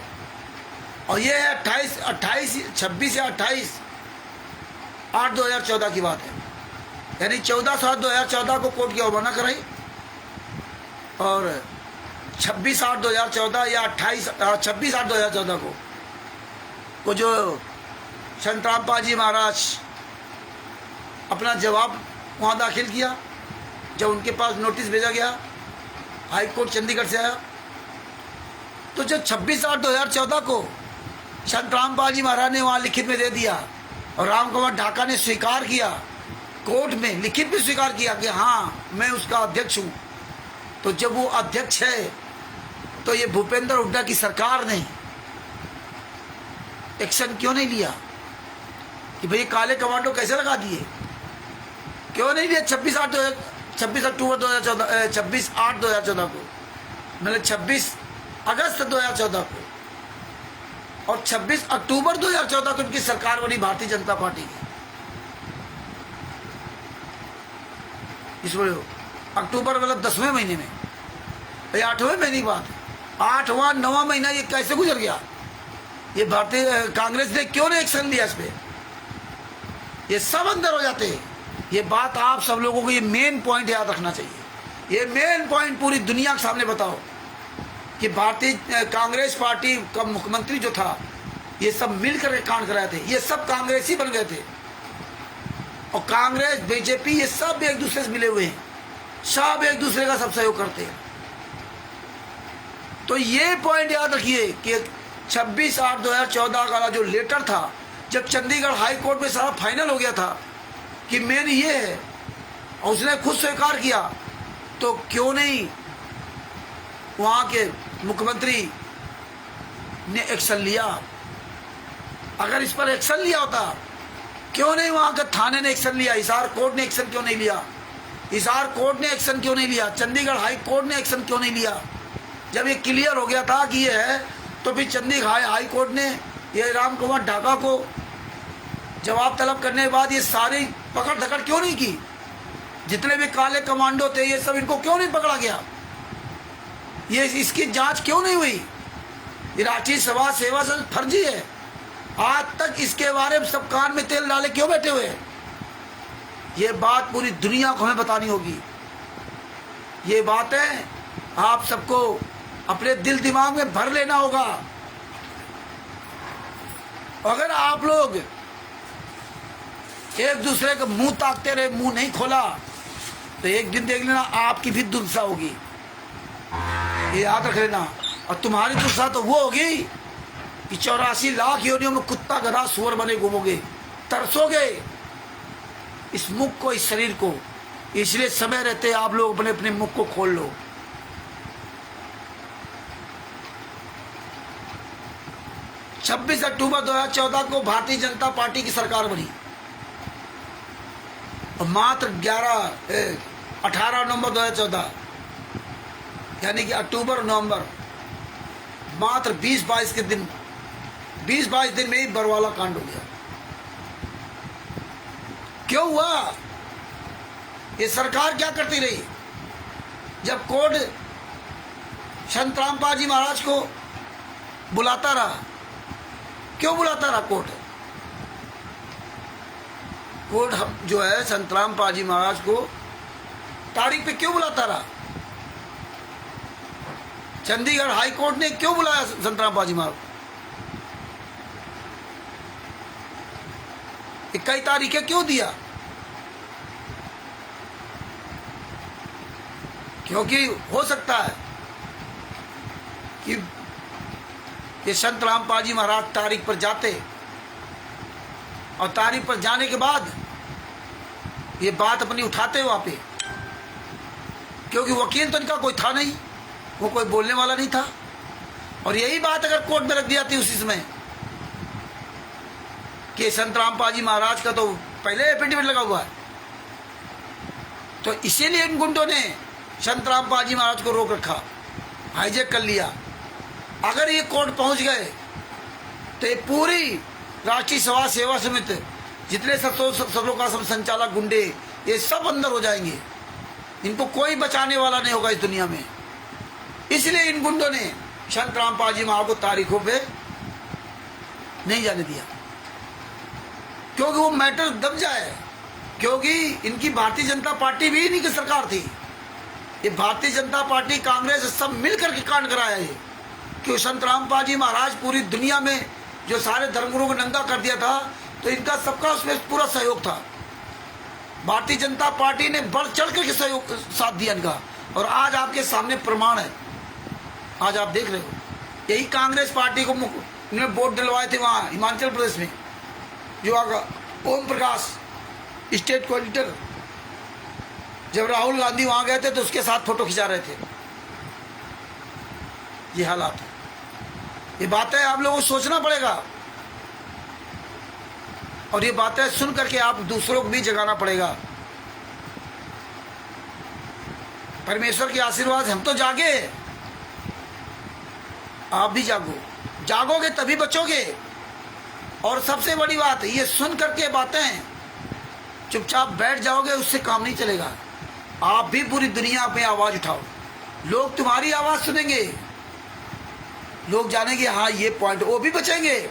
और ये है 26 या 28/8/2014 की बात है। यानी 14/7/2014 को कोर्ट की अवमानना कराई, और 26/8/2014 या 26/8/2014 को जो संत रामपाल जी महाराज अपना जवाब वहाँ दाखिल किया, जब उनके पास नोटिस भेजा गया, हाई कोर्ट चंडीगढ़ से आया, तो जब 26/8/2014 को संत रामपाल जी महाराज ने वहाँ लिखित में दे दिया, और रामकुमार ढाका ने स्वीकार किया, कोर्ट में लिखित में स्वीकार किया कि हाँ मैं उसका अध्यक्ष हूँ, तो जब वो अध्यक्ष है तो ये भूपेंद्र हुड्डा की सरकार ने एक्शन क्यों नहीं लिया? कि भाई काले कमांडो कैसे लगा दिए, क्यों नहीं दिया 26 अक्टूबर 2014, 26/8/2014 को, मतलब 26 अगस्त 2014 को, और 26 अक्टूबर 2014 को उनकी सरकार बनी भारतीय जनता पार्टी की। इसमें अक्टूबर मतलब 10वें महीने में, ये 8वें महीने की बात है, 8वां 9वां महीना ये कैसे गुजर गया? ये भारतीय कांग्रेस ने क्यों नहीं एक्शन लिया इस पे? ये सब अंदर हो जाते हैं। ये बात आप सब लोगों को, ये मेन पॉइंट याद रखना चाहिए। ये मेन पॉइंट पूरी दुनिया के सामने बताओ कि भारतीय कांग्रेस पार्टी का मुख्यमंत्री जो था, ये सब मिलकर कांड कराए थे, ये सब कांग्रेसी बन गए थे। और कांग्रेस, बीजेपी, ये सब एक दूसरे से मिले हुए हैं, सब एक दूसरे का सब सहयोग करते हैं। तो ये पॉइंट याद रखिए कि 26/8/2014 का जो लेटर था, जब चंडीगढ़ हाई कोर्ट में सारा फाइनल हो गया था कि मेन ये है, और उसने खुद स्वीकार किया, तो क्यों नहीं वहां के मुख्यमंत्री ने एक्शन लिया? अगर इस पर एक्शन लिया होता, क्यों नहीं वहां के थाने ने एक्शन लिया? हिसार कोर्ट ने एक्शन क्यों नहीं लिया? हिसार कोर्ट ने एक्शन क्यों नहीं लिया? चंडीगढ़ हाई कोर्ट ने एक्शन क्यों नहीं लिया? जब ये क्लियर हो गया था कि ये है, तो फिर चंडीगढ़ हाई कोर्ट ने ये राम कुमार ढाका को जवाब तलब करने के बाद ये सारी पकड़ धकड़ क्यों नहीं की? जितने भी काले कमांडो थे, ये सब, इनको क्यों नहीं पकड़ा गया? ये इसकी जांच क्यों नहीं हुई? ये राष्ट्रीय सभा सेवा से फर्जी है। आज तक इसके बारे में सब कान में तेल डाले क्यों बैठे हुए? ये बात पूरी दुनिया को हमें बतानी होगी। ये बातें आप सबको अपने दिल दिमाग में भर लेना होगा। अगर आप लोग एक दूसरे का मुंह ताकते रहे, मुंह नहीं खोला, तो एक दिन देख लेना आपकी भी दुर्दशा होगी। ये याद रख लेना। और तुम्हारी दुर्दशा तो वो होगी कि 84 लाख योनियों में कुत्ता, गधा, सुअर बने घूमोगे, तरसोगे इस मुख को, इस शरीर को। इसलिए समय रहते आप लोग अपने अपने मुख को खोल लो। 26 अक्टूबर 2014 को भारतीय जनता पार्टी की सरकार बनी, और मात्र 18 नवंबर 2014, यानी कि अक्टूबर नवंबर, मात्र 20-22 के दिन, 20-22 दिन में ही बरवाला कांड हो गया। क्यों हुआ? ये सरकार क्या करती रही? जब कोर्ट संत रामपाल जी महाराज को बुलाता रहा, क्यों बुलाता रहा कोर्ट? कोर्ट जो है संत रामपाल जी महाराज को तारीख पे क्यों बुलाता रहा? चंडीगढ़ हाई कोर्ट ने क्यों बुलाया संत रामपाल जी महाराज? 21 तारीखें क्यों दिया? क्योंकि हो सकता है कि ये संत रामपाल जी महाराज तारीख पर जाते, और तारीख पर जाने के बाद ये बात अपनी उठाते वहां पे, क्योंकि वकील तो इनका कोई था नहीं, वो कोई बोलने वाला नहीं था। और यही बात अगर कोर्ट में रख दिया थी उसी समय कि संत रामपाल जी महाराज का तो पहले एफिडेविट लगा हुआ है, तो इसीलिए इन गुंडों ने संत रामपाल जी महाराज को रोक रखा, हाईजैक कर लिया। अगर ये कोर्ट पहुंच गए तो ये पूरी राष्ट्रीय सभा सेवा समिति, जितने सरों का संचालक गुंडे, ये सब अंदर हो जाएंगे। इनको कोई बचाने वाला नहीं होगा इस दुनिया में। इसलिए इन गुंडों ने संत रामपाल जी महाराज को तारीखों पे नहीं जाने दिया, क्योंकि वो मैटर दब जाए। क्योंकि इनकी भारतीय जनता पार्टी भी इन्हीं की सरकार थी। ये भारतीय जनता पार्टी, कांग्रेस, सब मिलकर के कांड कराया है कि संत रामपाल जी महाराज पूरी दुनिया में जो सारे धर्मगुरुओं को नंगा कर दिया था, तो इनका सबका उसमें पूरा सहयोग था। भारतीय जनता पार्टी ने बढ़ चढ़ कर के सहयोग साथ दिया इनका, और आज आपके सामने प्रमाण है। आज आप देख रहे हो, यही कांग्रेस पार्टी को इन्होंने वोट दिलवाए थे वहाँ हिमाचल प्रदेश में, जो ओम प्रकाश स्टेट कोऑर्डिनेटर, जब राहुल गांधी वहां गए थे तो उसके साथ फोटो खिंचा रहे थे। ये हालात है। ये बातें आप लोगों को सोचना पड़ेगा। और ये बातें सुन करके आप दूसरों को भी जगाना पड़ेगा। परमेश्वर के आशीर्वाद, हम तो जागे, आप भी जागो। जागोगे तभी बचोगे। और सबसे बड़ी बात, ये सुन करके बातें चुपचाप बैठ जाओगे, उससे काम नहीं चलेगा। आप भी पूरी दुनिया में आवाज उठाओ, लोग तुम्हारी आवाज सुनेंगे, लोग जानेंगे हाँ ये पॉइंट, वो भी बचेंगे।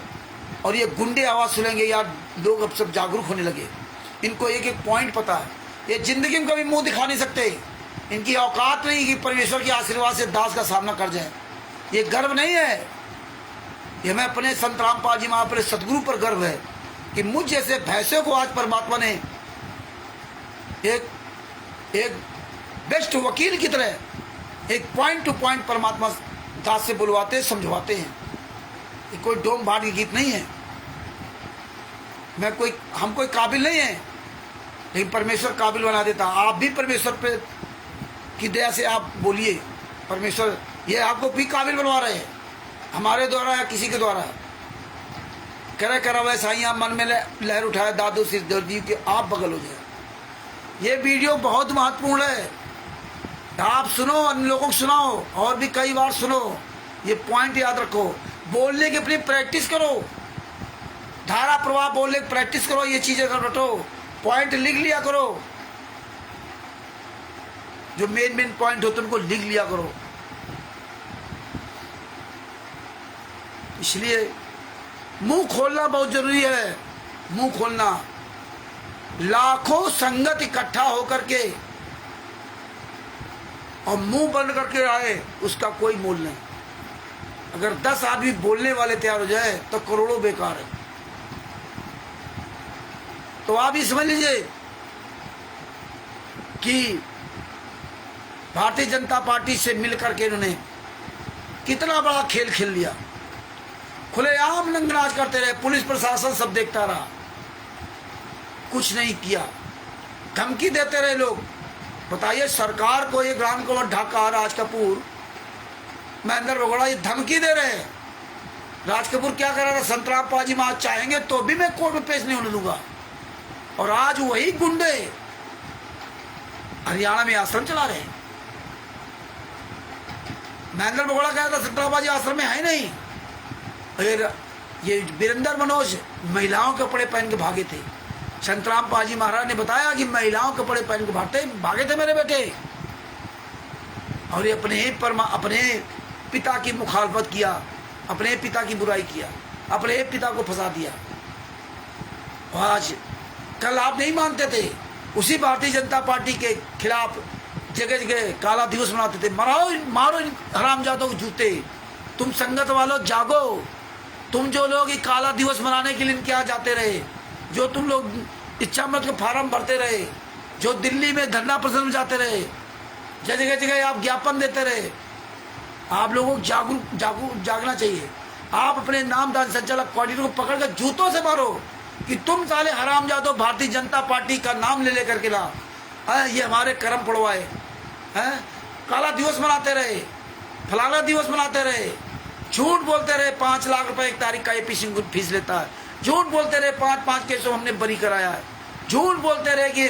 और ये गुंडे आवाज सुनेंगे, यार लोग अब सब जागरूक होने लगे, इनको एक एक पॉइंट पता है, ये जिंदगी में कभी मुंह दिखा नहीं सकते, इनकी औकात नहीं कि परमेश्वर के आशीर्वाद से दास का सामना कर जाए। ये गर्व नहीं है, ये हमें अपने संत रामपाल जी महापुर सतगुरु पर गर्व है कि मुझ जैसे भैंसों को आज परमात्मा ने एक बेस्ट वकील की तरह एक पॉइंट टू पॉइंट परमात्मा दास से बुलवाते समझवाते हैं। ये कोई डोम भाट की गीत नहीं है, हम कोई काबिल नहीं है, लेकिन परमेश्वर काबिल बना देता। आप भी परमेश्वर पे की दया से आप बोलिए, परमेश्वर ये आपको भी काबिल बनवा रहे हैं, हमारे द्वारा या किसी के द्वारा। करा वह साइयाँ मन में लहर उठाए दादू सिर दर्दी के आप बगल हो जाए। ये वीडियो बहुत महत्वपूर्ण है, आप सुनो, अन्य लोगों को सुनाओ, और भी कई बार सुनो। ये पॉइंट याद रखो, बोलने की अपनी प्रैक्टिस करो, धारा प्रवाह बोलने की प्रैक्टिस करो, ये चीजें कर रटो, पॉइंट लिख लिया करो, जो मेन पॉइंट होते उनको लिख लिया करो। इसलिए मुंह खोलना बहुत जरूरी है। मुंह खोलना, लाखों संगत इकट्ठा होकर के और मुंह बंद करके आए, उसका कोई मोल नहीं। अगर 10 आदमी बोलने वाले तैयार हो जाए तो करोड़ों बेकार है। तो आप ये समझ लीजिए कि भारतीय जनता पार्टी से मिलकर के इन्होंने कितना बड़ा खेल खेल लिया। खुलेआम नंगनाच करते रहे, पुलिस प्रशासन सब देखता रहा, कुछ नहीं किया, धमकी देते रहे लोग। बताइए, सरकार को ये ग्राम कुमार ढाका, राज कपूर, महेंद्र बगोड़ा ये धमकी दे रहे हैं। राज कपूर क्या कर रहा था, संत रामपाल जी महाराज चाहेंगे तो भी मैं कोर्ट में पेश नहीं होने दूंगा। और आज वही गुंडे हरियाणा में आश्रम चला रहे हैं। महेंद्र बगोड़ा कह रहा था संत रामपाल जी आश्रम में है नहीं। ये वीरेंद्र मनोज महिलाओं के कपड़े पहन के भागे थे। संत रामपाल जी महाराज ने बताया कि महिलाओं के कपड़े पहन के भागे थे मेरे बेटे, और ये अपने पिता की मुखालफत किया, अपने पिता की बुराई किया, अपने पिता को फंसा दिया। आज कल आप नहीं मानते थे, उसी भारतीय जनता पार्टी के खिलाफ जगह जगह काला दिवस मनाते थे। मारो हरामजादों के जूते। तुम संगत वालों जागो, तुम जो लोग ये काला दिवस मनाने के लिए इनके यहाँ जाते रहे, जो तुम लोग इच्छा मत के फार्म भरते रहे, जो दिल्ली में धरना प्रदर्शन में जाते रहे, जगह जगह आप ज्ञापन देते रहे, आप लोगों को जागना चाहिए। आप अपने नामदान संचालक कोऑर्डिनेटर को पकड़कर जूतों से मारो कि तुम साले हरामजादो भारतीय जनता पार्टी का नाम ले लेकर के ला, ये हमारे कर्म पड़वाए हैं, काला दिवस मनाते रहे, फलाना दिवस मनाते रहे, झूठ बोलते रहे 5 लाख रुपए एक तारीख का एपीसी फीस लेता है, झूठ बोलते रहे 5 केसों हमने बरी कराया है, झूठ बोलते रहे कि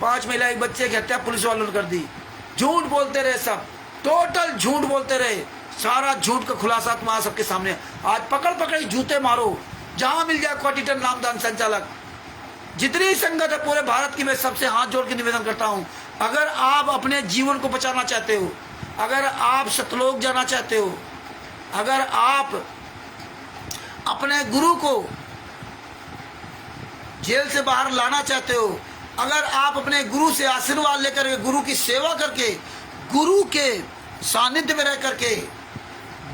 5 महिला एक बच्चे की हत्या पुलिस वालों ने कर दी, झूठ बोलते रहे, सब टोटल झूठ बोलते रहे। सारा झूठ का खुलासा तुम्हारा सबके सामने। आज पकड़ जूते मारो, जहां मिल जाए कोऑर्डिनेटर नामदान संचालक, जितनी संगत है पूरे भारत की, मैं सबसे हाथ जोड़ के निवेदन करता हूं, अगर आप अपने जीवन को बचाना चाहते हो, अगर आप सतलोक जाना चाहते हो, अगर आप अपने गुरु को जेल से बाहर लाना चाहते हो, अगर आप अपने गुरु से आशीर्वाद लेकर, गुरु की सेवा करके, गुरु के सानिध्य में रह करके,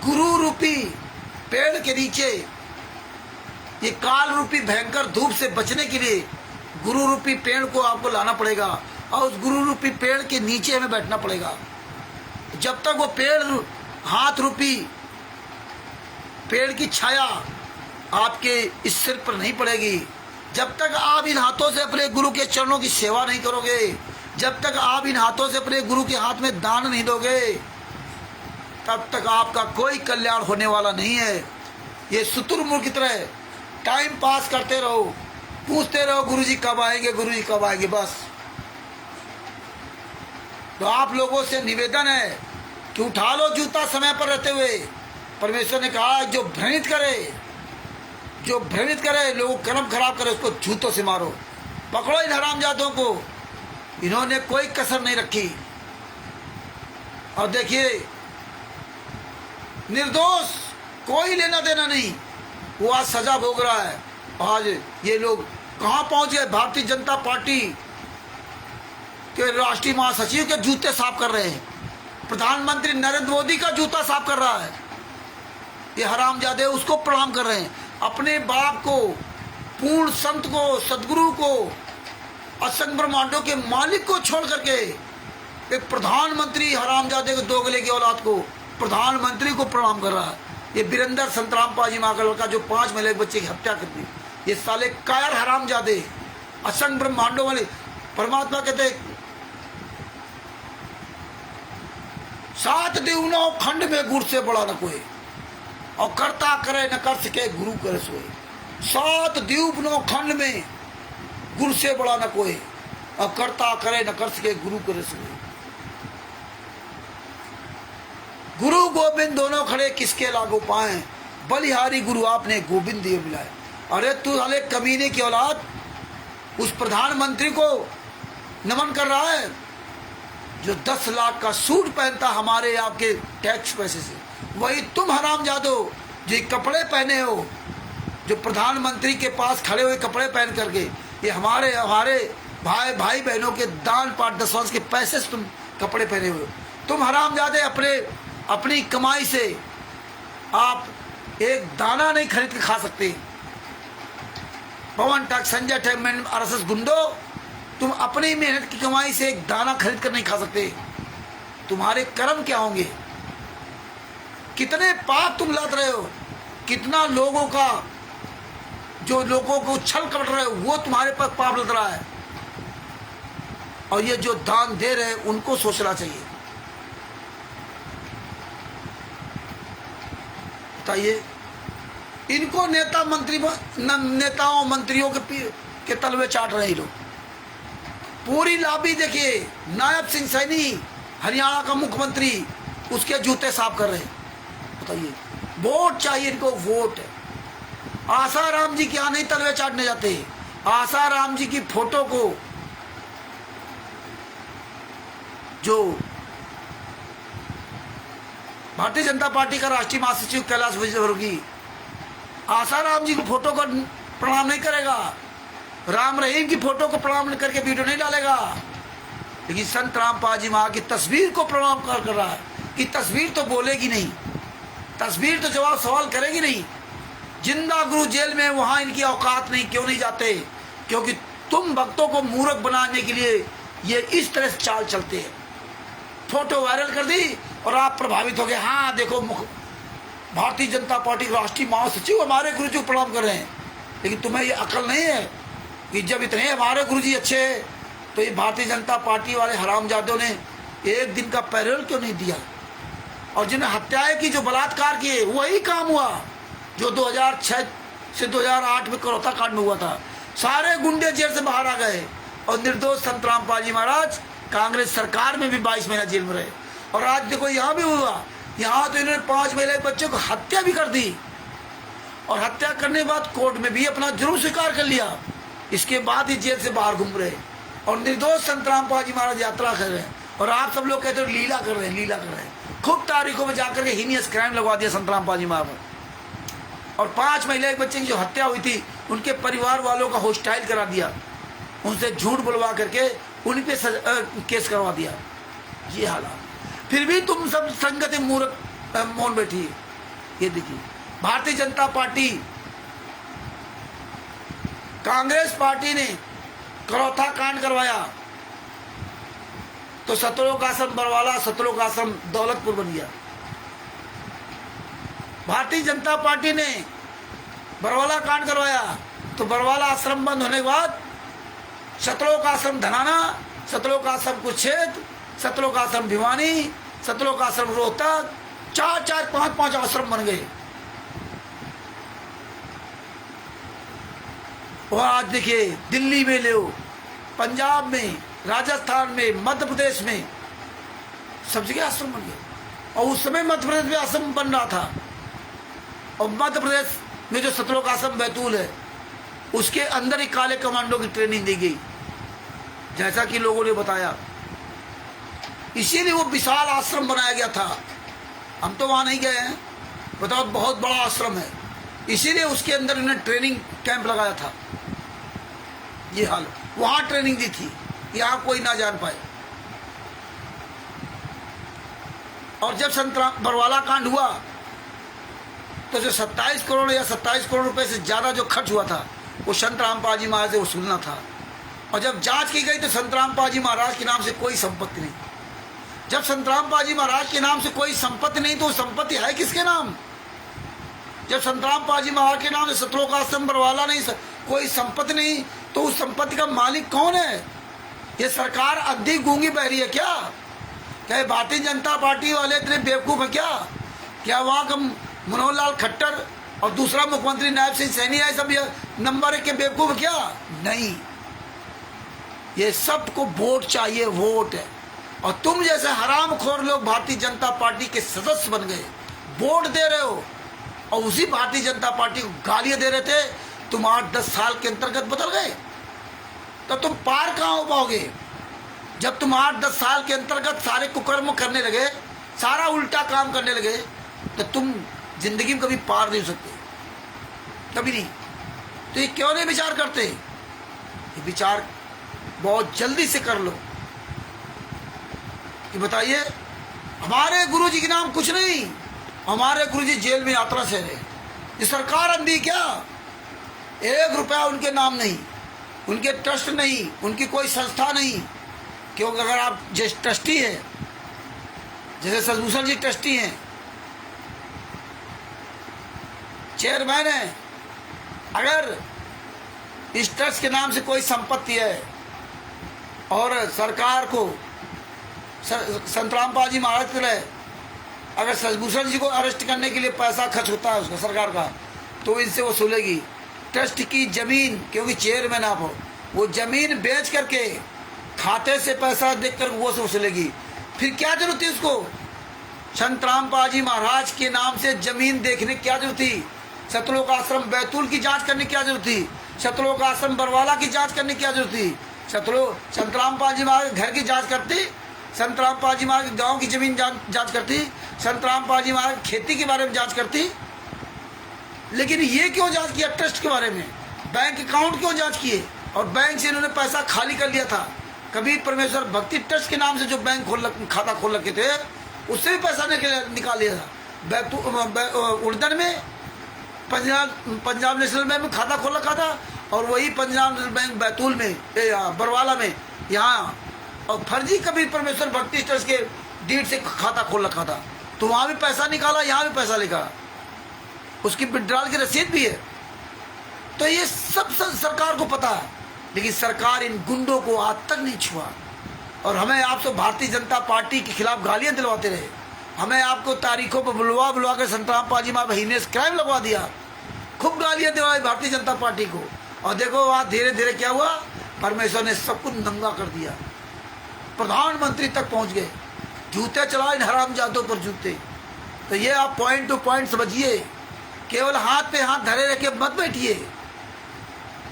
गुरु रूपी पेड़ के नीचे, ये काल रूपी भयंकर धूप से बचने के लिए गुरु रूपी पेड़ को आपको लाना पड़ेगा, और उस गुरु रूपी पेड़ के नीचे हमें बैठना पड़ेगा। जब तक वो पेड़, हाथ रूपी पेड़ की छाया आपके इस सिर पर नहीं पड़ेगी, जब तक आप इन हाथों से अपने गुरु के चरणों की सेवा नहीं करोगे, जब तक आप इन हाथों से अपने गुरु के हाथ में दान नहीं दोगे, तब तक आपका कोई कल्याण होने वाला नहीं है। ये शुतुरमुर्ग की तरह टाइम पास करते रहो, पूछते रहो गुरुजी कब आएंगे, गुरुजी कब आएंगे, बस। तो आप लोगों से निवेदन है कि उठा लो जूता समय पर रहते हुए। परमेश्वर ने कहा जो भ्रमित करे, लोगों कर्म खराब करे, उसको जूतों से मारो। पकड़ो इन हरामजादों को, इन्होंने कोई कसर नहीं रखी। और देखिए निर्दोष, कोई लेना देना नहीं, वो आज सजा भोग रहा है। आज ये लोग कहाँ पहुंच गए? भारतीय जनता पार्टी के राष्ट्रीय महासचिव के जूते साफ कर रहे हैं, प्रधानमंत्री नरेंद्र मोदी का जूता साफ कर रहा है। ये हरामजादे उसको प्रणाम कर रहे हैं, अपने बाप को, पूर्ण संत को, सदगुरु को, असंख्य ब्रह्मांडों के मालिक को छोड़ करके एक प्रधानमंत्री हरामजादे को, दोगले की औलाद को, प्रधानमंत्री को प्रणाम कर रहा है। ये वीरेंद्र संतराम पाजी माँ का लड़का जो 5 महीने के बच्चे की हत्या कर दी, ये साले कायर हरामजादे, असंख्य ब्रह्मांडों वाले। परमात्मा कहते 7 दिवनों खंड में गुरु से बड़ा न कोई, और करता करे न कर सके गुरु करे सोए। 7 दिवनों खंड में गुरु से बड़ा न कोई, और करता करे न कर सके गुरु करे सोए। गुरु गोविंद दोनों खड़े किसके लागू पाए, बलिहारी गुरु आपने गोविंद दिए मिलाए। अरे तू साले कमीने की औलाद उस प्रधानमंत्री को नमन कर रहा है जो 10 लाख का सूट पहनता हमारे आपके टैक्स पैसे से। वही तुम हरामजादो जो कपड़े पहने हो, जो प्रधानमंत्री के पास खड़े हुए कपड़े पहन करके, ये हमारे भाई बहनों के दान पाठ दसवंश के पैसे से तुम कपड़े पहने हुए हो। तुम हरामजादे अपनी कमाई से आप एक दाना नहीं खरीद के खा सकते। पवन टक, संजय टक, आरएसएस गुंडो, तुम अपनी मेहनत की कमाई से एक दाना खरीद कर नहीं खा सकते। तुम्हारे कर्म क्या होंगे? कितने पाप तुम लाद रहे हो, कितना लोगों का, जो लोगों को छल कपट रहे हो, वो तुम्हारे पर पाप लद रहा है। और ये जो दान दे रहे हैं उनको सोचना चाहिए। बताइए, इनको नेताओं मंत्रियों के तलवे चाट रहे हैं लोग। पूरी लॉबी देखिए, नायब सिंह सैनी हरियाणा का मुख्यमंत्री, उसके जूते साफ कर रहे हैं। बताइए, वोट चाहिए इनको, वोट। आसाराम जी के यहाँ नहीं तलवे चाटने जाते। आसाराम जी की फोटो को जो भारतीय जनता पार्टी का राष्ट्रीय महासचिव कैलाश विजयवर्गीय आसाराम जी की फोटो को प्रणाम नहीं करेगा, राम रहीम की फोटो को प्रणाम करके वीडियो नहीं डालेगा, लेकिन संत रामपाल जी महाराज की तस्वीर को प्रणाम कर रहा है। कि तस्वीर तो बोलेगी नहीं, तस्वीर तो जवाब सवाल करेगी नहीं। जिंदा गुरु जेल में, वहां इनकी औकात नहीं। क्यों नहीं जाते? क्योंकि तुम भक्तों को मूर्ख बनाने के लिए ये इस तरह से चाल चलते हैं। फोटो वायरल कर दी और आप प्रभावित हो गए। हाँ देखो, भारतीय जनता पार्टी राष्ट्रीय महासचिव हमारे गुरु जी को प्रणाम कर रहे हैं। लेकिन तुम्हें ये अकल नहीं है कि जब इतने हमारे गुरु जी अच्छे हैं, तो ये भारतीय जनता पार्टी वाले हरामजादों ने एक दिन का पैरोल क्यों नहीं दिया? और जिन्हें हत्याएं की, जो बलात्कार किए, वही काम हुआ जो 2006 से 2008 में करौता कांड में हुआ था। सारे गुंडे जेल से बाहर आ गए और निर्दोष संत रामपाल जी महाराज कांग्रेस सरकार में भी 22 महीना जेल में रहे। और आज देखो यहाँ भी हुआ, यहाँ तो इन्होंने 5 महीने के बच्चों को हत्या भी कर दी, और हत्या करने के बाद कोर्ट में भी अपना जुर्म स्वीकार कर लिया। इसके बाद ही जेल से बाहर घूम रहे और निर्दोष संत रामपाल जी महाराज यात्रा कर रहे हैं। और आप सब लोग कहते हो लीला कर रहे हैं, लीला कर रहे हैं। खूब तारीखों में जाकर के हीनियस क्राइम लगवा दिया संत रामपाल जी महाराज। और 5 महीने के बच्चे की जो हत्या हुई थी, उनके परिवार वालों का होस्टाइल करा दिया, उनसे झूठ बुलवा करके उन पे केस करवा दिया। ये हालात, फिर भी तुम सब संगत मूर्ख मौन बैठी है। ये देखिए, भारतीय जनता पार्टी, कांग्रेस पार्टी ने करौथा कांड करवाया तो सतलोक आश्रम बरवाला, सतलोक आश्रम दौलतपुर बन गया। भारतीय जनता पार्टी ने बरवाला कांड करवाया तो बरवाला आश्रम बंद होने के बाद सतलोक आश्रम धनाना, सतलोक आश्रम कुरुक्षेत्र, सतलोक आश्रम भिवानी, सतलोक आश्रम रोहतक, 4-4, 5-5 आश्रम बन गए। वो आज देखिए दिल्ली में ले, पंजाब में, राजस्थान में, मध्य प्रदेश में, सब जगह आश्रम बन गए। और उस समय मध्य प्रदेश में आश्रम बन रहा था, और मध्य प्रदेश में जो सतलोक आश्रम बैतूल है उसके अंदर ही काले कमांडो की ट्रेनिंग दी गई, जैसा कि लोगों ने बताया। इसीलिए वो विशाल आश्रम बनाया गया था। हम तो वहां नहीं गए हैं, बताओ, बहुत बड़ा आश्रम है, इसीलिए उसके अंदर उन्होंने ट्रेनिंग कैंप लगाया था। ये हाल, वहां ट्रेनिंग दी थी, यहां कोई ना जान पाए। और जब संत बरवाला कांड हुआ तो जो 27 करोड़ या 27 करोड़ रुपए से ज्यादा जो खर्च हुआ था वो संत रामपाल जी महाराज से वसूलना था। और जब जांच की गई तो संत रामपाल जी महाराज के नाम से कोई संपत्ति नहीं। जब संत रामपाल जी महाराज के नाम से कोई संपत्ति नहीं तो संपत्ति है किसके नाम? जब संत रामपाल जी महाराज के नाम से सतलोक आश्रम बरवाला नहीं, कोई संपत्ति नहीं, तो उस संपत्ति का मालिक कौन है? ये सरकार अद्धी गूंगी बहरी है क्या? क्या भारतीय जनता पार्टी वाले इतने बेवकूफ है क्या? क्या वहां का मनोहर लाल खट्टर और दूसरा मुख्यमंत्री नायब सिंह सैनी है सब नंबर 1 के बेवकूफ है क्या? नहीं, ये सबको वोट चाहिए, वोट है। और तुम जैसे हरामखोर लोग भारतीय जनता पार्टी के सदस्य बन गए, वोट दे रहे हो, और उसी भारतीय जनता पार्टी को गालियां दे रहे थे। तुम 8-10 साल के अंतर्गत बदल गए, तो तुम पार कहां हो पाओगे? जब तुम 8-10 साल के अंतर्गत सारे कुकर्म करने लगे, सारा उल्टा काम करने लगे, तो तुम जिंदगी में कभी पार नहीं हो सकते, कभी नहीं। तो ये क्यों नहीं विचार करते? ये विचार बहुत जल्दी से कर लो कि बताइए, हमारे गुरुजी के नाम कुछ नहीं, हमारे गुरुजी जेल में यात्रा से रहे। ये सरकार अंधी क्या? 1 रुपया उनके नाम नहीं, उनके ट्रस्ट नहीं, उनकी कोई संस्था नहीं। क्योंकि अगर आप जैसे ट्रस्टी हैं, जैसे सजभूषण जी ट्रस्टी हैं, चेयरमैन है, अगर इस ट्रस्ट के नाम से कोई संपत्ति है और सरकार को संत रामपाल जी महाराज के लिए अगर सजभूषण जी को अरेस्ट करने के लिए पैसा खर्च होता है उसका सरकार का, तो इनसे वसूलेगी। ट्रस्ट की जमीन, क्योंकि चेयरमैन आप हो, वो जमीन बेच करके खाते से पैसा देकर वो से वसूलेगी। फिर क्या जरूरत थी उसको? संत रामपाल जी महाराज के नाम से जमीन देखने की क्या जरूरत थी? सतलोक आश्रम बैतूल की जांच करने की क्या जरूरत थी? सतलोक आश्रम बरवाला की जांच करने की क्या जरूरत थी? संत रामपाल जी महाराज घर की जांच करती, संत रामपाल जी महाराज गांव की जमीन जांच करती, संत रामपाल जी महाराज खेती के बारे में जांच करती। लेकिन ये क्यों जांच किया? ट्रस्ट के बारे में, बैंक अकाउंट क्यों जांच किए? और बैंक से इन्होंने पैसा खाली कर लिया था। कबीर परमेश्वर भक्ति ट्रस्ट के नाम से जो बैंक खाता खोल रखे थे, उससे भी पैसा निकाल लिया था। उड़न में पंजाब नेशनल बैंक में खाता खोल रखा था, और वही पंजाब नेशनल बैंक बैतूल में, बरवाला में, यहाँ, और फर्जी कबीर परमेश्वर भक्ति ट्रस्ट के डीड से खाता खोल रखा था। तो वहां भी पैसा निकाला, यहाँ भी पैसा निकाला, उसकी विड्रॉल की रसीद भी है। तो ये सब सरकार को पता है, लेकिन सरकार इन गुंडों को आज तक नहीं छुआ। और हमें आपसे भारतीय जनता पार्टी के खिलाफ गालियां दिलवाते रहे, हमें आपको तारीखों पर बुलवा कर संत रामपाल जी महाराज हीनेस क्राइम लगवा दिया, खूब गालियां दिलवाई भारतीय जनता पार्टी को। और देखो वहां धीरे धीरे क्या हुआ, परमेश्वर ने सब कुछ नंगा कर दिया, प्रधानमंत्री तक पहुंच गए। जूते चलाओ इन हरामजादों पर जूते। तो ये आप पॉइंट टू पॉइंट समझिए, केवल हाथ पे हाथ धरे रखे मत बैठिए,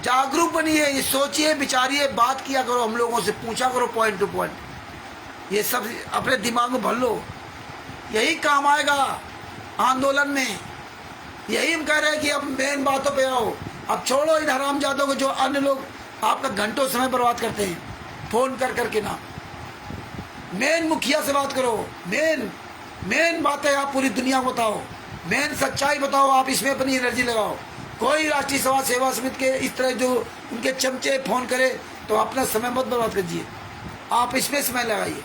जागरूक बनिए, ये सोचिए, विचारिए, बात किया करो, हम लोगों से पूछा करो पॉइंट टू पॉइंट। ये सब अपने दिमाग में भर लो, यही काम आएगा आंदोलन में। यही हम कह रहे हैं कि अब मेन बातों पे आओ, अब छोड़ो इन हरामजादों को जो अन्य लोग आपका घंटों समय बर्बाद करते हैं फोन कर करके ना। मेन मुखिया से बात करो, मेन बातें आप पूरी दुनिया को बताओ, मेन सच्चाई बताओ, आप इसमें अपनी एनर्जी लगाओ। कोई राष्ट्रीय समाज सेवा समिति के इस तरह जो उनके चमचे फोन करे तो अपना समय मत बर्बाद कीजिए, आप इसमें समय लगाइए।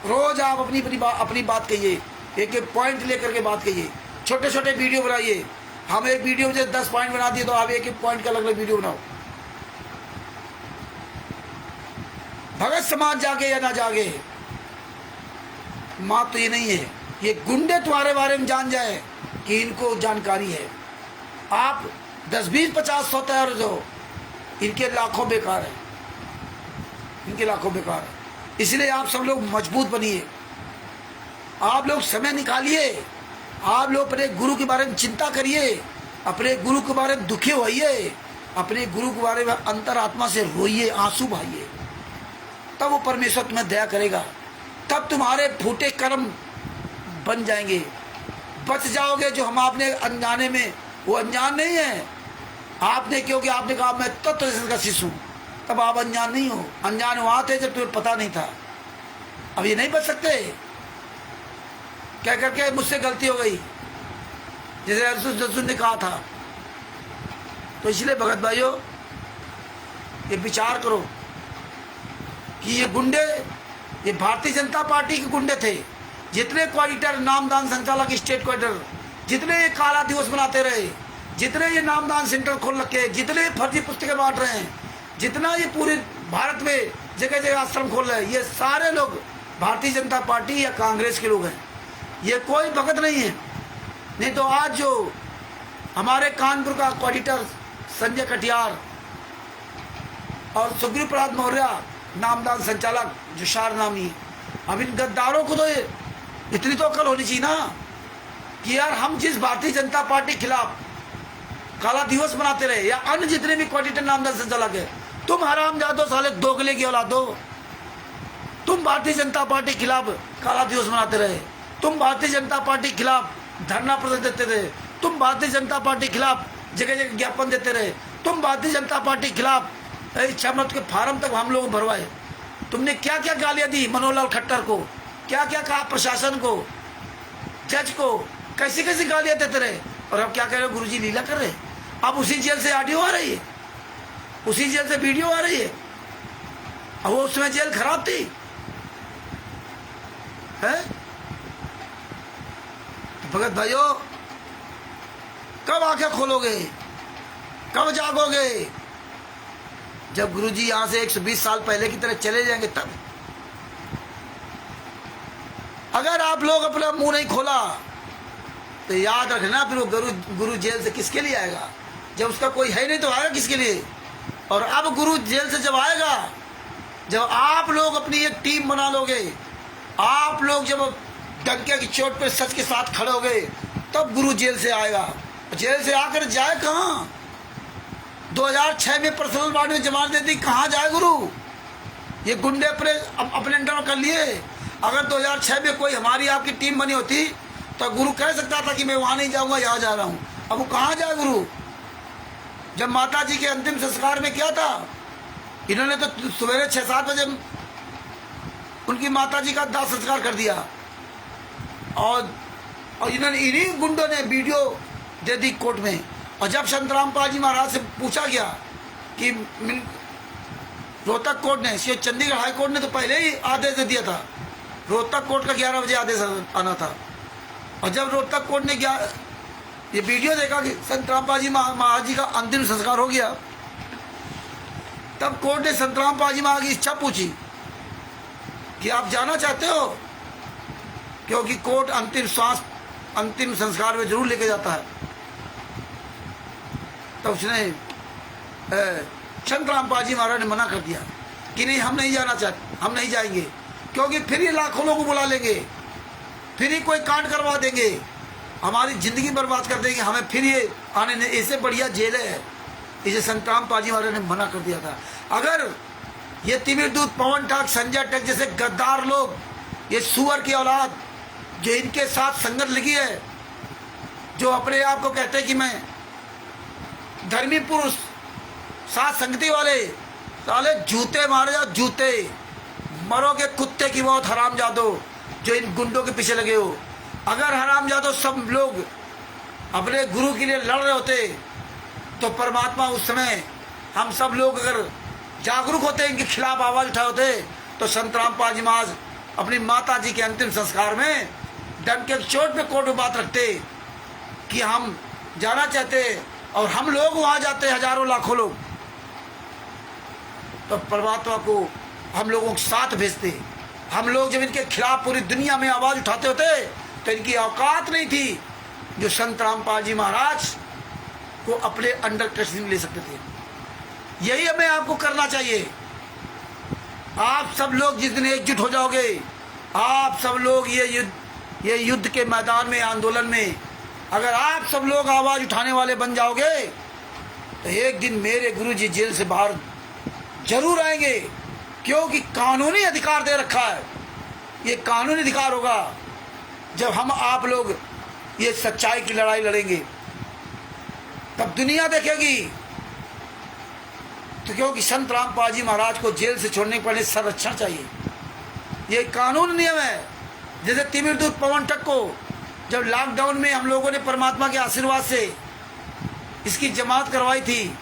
रोज आप अपनी बात कहिए, एक एक पॉइंट लेकर के बात कहिए, छोटे छोटे वीडियो बनाइए। हम एक वीडियो में 10 पॉइंट बना दिए तो आप एक एक पॉइंट का अलग अलग वीडियो बनाओ। भगत समाज जागे या ना जागे, बात तो ये नहीं है, ये गुंडे तुम्हारे बारे में जान जाए कि इनको जानकारी है। आप 10, 20, 50, 100 तैयार हो जाओ, इनके लाखों बेकार है, इनके लाखों बेकार है। इसलिए आप सब लोग मजबूत बनिए, आप लोग समय निकालिए, आप लोग अपने गुरु के बारे में चिंता करिए, अपने गुरु के बारे में दुखी होइए, अपने गुरु के बारे में अंतरात्मा से रोइए, आंसू बहाइए, तब वो परमेश्वर तुम्हें दया करेगा, तब तुम्हारे फूटे कर्म बन जाएंगे, बच जाओगे। जो हम आपने अनजाने में, वो अनजान नहीं है आपने, क्योंकि आपने कहा मैं तत्व दर्शन का शिष्य हूँ, तब आप अनजान नहीं हो। अनजान वहाँ थे जब तुम्हें पता नहीं था। अब ये नहीं बच सकते, क्या करके मुझसे गलती हो गई, जैसे अर्जुन ने कहा था। तो इसलिए भगत भाइयों, ये विचार करो कि ये गुंडे, ये भारतीय जनता पार्टी के गुंडे थे। जितने कोऑर्डिनेटर, नामदान संचालक, स्टेट कोऑर्डिनेटर, जितने ये काला दिवस मनाते रहे, जितने ये नामदान सेंटर खोल रखे, जितने फर्जी पुस्तकें बांट रहे हैं, जितना ये पूरे भारत में जगह जगह आश्रम खोल रहे हैं, ये सारे लोग भारतीय जनता पार्टी या कांग्रेस के लोग हैं। ये कोई भगत नहीं है। नहीं तो आज जो हमारे कानपुर का कोऑर्डिनेटर संजय कटियार और सुग्रीव प्रसाद मौर्य नामदान संचालक जो शार नामी, अब इन गद्दारों को तो इतनी तो अकल होनी चाहिए ना कि यार हम जिस भारतीय जनता पार्टी के खिलाफ काला दिवस मनाते रहे, या अन्य जितने भी कोऑर्डिनेटर नामदान संचालक है, तुम हरामजादो साले दोगले की औलादो, तुम भारतीय जनता पार्टी के खिलाफ काला दिवस मनाते रहे, तुम भारतीय जनता पार्टी के खिलाफ धरना प्रदर्शन देते रहे, तुम भारतीय जनता पार्टी के खिलाफ जगह जगह ज्ञापन देते रहे, तुम भारतीय जनता पार्टी के खिलाफ 6 मत के फार्म तक हम लोग भरवाए। तुमने क्या क्या गालियां दी मनोहर खट्टर को, क्या क्या कहा प्रशासन को, जज को, कैसी कैसी गालियां देते रहे। और अब क्या कह रहे हो, गुरुजी लीला कर रहे। अब उसी जेल से ऑडियो आ रही है, उसी जेल से वीडियो आ रही है। अब वो उसमें जेल खराब थी है। भगत भाइयों, कब आंखें खोलोगे, कब जागोगे? जब गुरुजी यहां से 120 साल पहले की तरह चले जाएंगे तब। अगर आप लोग अपना मुंह नहीं खोला तो याद रखना, फिर वो गुरु जेल से किसके लिए आएगा? जब उसका कोई है नहीं तो आएगा किसके लिए? और अब गुरु जेल से जब आएगा, जब आप लोग अपनी एक टीम बना लोगे, आप लोग जब डंके की चोट पे सच के साथ खड़े हो गए, तब गुरु जेल से आएगा। जेल से आकर जाए कहाँ? 2006 में पर्सनल बॉडी में जमानत दे दी, कहाँ जाए गुरु? ये गुंडे अपने अंडर कर लिए। अगर 2006 में कोई हमारी आपकी टीम बनी होती तो गुरु कह सकता था कि मैं वहाँ नहीं जाऊँगा, यहाँ जा रहा हूँ। अब वो कहाँ जाए गुरु? जब माता जी के अंतिम संस्कार में क्या था, इन्होंने तो सवेरे 6-7 बजे उनकी माता जी का दाह संस्कार कर दिया, और इन्होंने, इन्हीं गुंडों ने वीडियो दे दी कोर्ट में। और जब संत रामपाल जी महाराज से पूछा गया कि रोहतक कोर्ट ने, चंडीगढ़ हाई कोर्ट ने तो पहले ही आदेश दे दिया था, रोहतक कोर्ट का 11 बजे आदेश आना था। और जब रोहतक कोर्ट ने ये वीडियो देखा कि संत रामपाल जी महाराज जी का अंतिम संस्कार हो गया, तब कोर्ट ने संत रामपाल जी महाराज की इच्छा पूछी कि आप जाना चाहते हो? क्योंकि कोर्ट अंतिम श्वास, अंतिम संस्कार में जरूर लेके जाता है। तब उसने संत रामपाल जी महाराज ने मना कर दिया कि नहीं, हम नहीं जाना चाहते, हम नहीं जाएंगे, क्योंकि फिर ये लाखों लोगों को बुला लेंगे, फिर ही कोई कांड करवा देंगे, हमारी जिंदगी बर्बाद कर देंगे, हमें फिर ये आने नहीं, इससे बढ़िया जेल है। इसे संत रामपाल जी महाराज ने मना कर दिया था। अगर ये तिमिर दूत, पवन ठाक, संजय टेक जैसे गद्दार लोग, ये सुअर की औलाद जो इनके साथ संगत लगी है, जो अपने आप को कहते हैं कि मैं धर्मी पुरुष, साथ संगति वाले, साले जूते मारे जाओ, जूते मरोगे कुत्ते की मौत हरामजादो, जो इन गुंडों के पीछे लगे हो। अगर हरामजादो सब लोग अपने गुरु के लिए लड़ रहे होते तो परमात्मा उस समय, हम सब लोग अगर जागरूक होते, इनके खिलाफ आवाज उठाए होते, तो संत रामपाल जी महाराज अपनी माता जी के अंतिम संस्कार में डंके की चोट पे कोर्ट में बात रखते कि हम जाना चाहते, और हम लोग वहां जाते, हजारों लाखों लोग, तो परमात्मा को हम लोगों के साथ भेजते। हम लोग जब इनके खिलाफ पूरी दुनिया में आवाज उठाते होते तो इनकी औकात नहीं थी जो संत रामपाल जी महाराज को अपने अंडर कस्टडी में ले सकते थे। यही हमें आपको करना चाहिए। आप सब लोग जिस दिन एकजुट हो जाओगे, आप सब लोग ये युद्ध के मैदान में, आंदोलन में अगर आप सब लोग आवाज उठाने वाले बन जाओगे तो एक दिन मेरे गुरुजी जेल से बाहर जरूर आएंगे, क्योंकि कानूनी अधिकार दे रखा है। ये कानूनी अधिकार होगा जब हम आप लोग ये सच्चाई की लड़ाई लड़ेंगे, तब दुनिया देखेगी। तो क्योंकि संत रामपाल जी महाराज को जेल से छोड़ने के पहले संरक्षण चाहिए, ये कानून नियम है। जैसे तिमिरदूत पवन ठग को जब लॉकडाउन में हम लोगों ने परमात्मा के आशीर्वाद से इसकी जमात करवाई थी,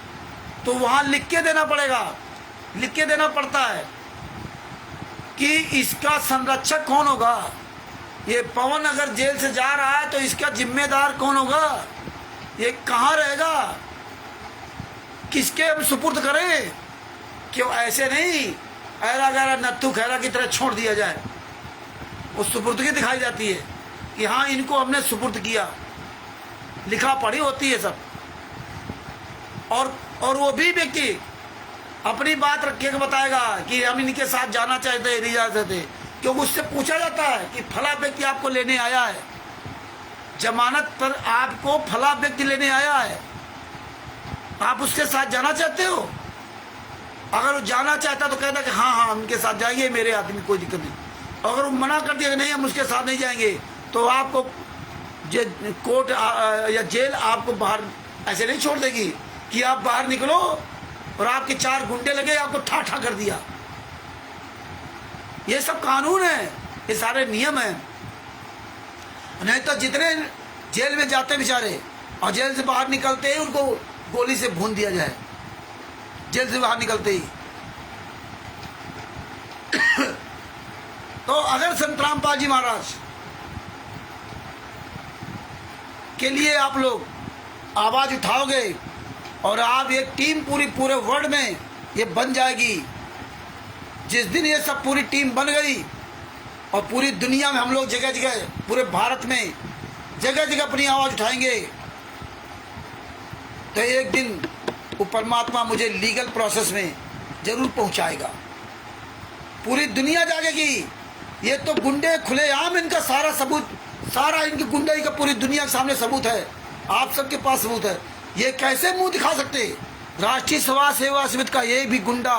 तो वहां लिख के देना पड़ेगा, लिख के देना पड़ता है कि इसका संरक्षक कौन होगा। ये पवन अगर जेल से जा रहा है तो इसका जिम्मेदार कौन होगा, ये कहाँ रहेगा, किसके हम सुपुर्द करें। क्यों ऐसे नहीं ऐरा गैरा नत्थू खैरा की तरह छोड़ दिया जाए। वो सुपुर्दगी दिखाई जाती है कि हाँ इनको हमने सुपुर्द किया, लिखा पढ़ी होती है सब। और वो भी व्यक्ति अपनी बात रख के बताएगा कि हम इनके साथ जाना चाहते नहीं जा सकते, क्योंकि उससे पूछा जाता है कि फला व्यक्ति आपको लेने आया है, जमानत पर आपको फला व्यक्ति लेने आया है, आप उसके साथ जाना चाहते हो। अगर वो जाना चाहता तो कहता कि हाँ हाँ उनके साथ जाएंगे, मेरे आदमी कोई दिक्कत नहीं। अगर वो मना कर दिया कि नहीं हम उसके साथ नहीं जाएंगे, तो आपको कोर्ट या जेल आपको बाहर ऐसे नहीं छोड़ देगी कि आप बाहर निकलो और आपके 4 गुंडे लगे आपको ठा ठा कर दिया। ये सब कानून है, ये सारे नियम है। नहीं तो जितने जेल में जाते बेचारे और जेल से बाहर निकलते ही उनको गोली से भून दिया जाए, जेल से बाहर निकलते ही। तो अगर संत रामपाल जी महाराज के लिए आप लोग आवाज उठाओगे और आप एक टीम पूरे वर्ल्ड में ये बन जाएगी, जिस दिन ये सब पूरी टीम बन गई और पूरी दुनिया में हम लोग जगह जगह पूरे भारत में जगह जगह अपनी आवाज उठाएंगे, तो एक दिन वो परमात्मा मुझे लीगल प्रोसेस में जरूर पहुंचाएगा। पूरी दुनिया जागेगी। ये तो गुंडे खुलेआम, इनका सारा सबूत, सारा इनकी गुंडाई का पूरी दुनिया के सामने सबूत है, आप सबके पास सबूत है। ये कैसे मुंह दिखा सकते। राष्ट्रीय समाज सेवा समिति का ये भी गुंडा,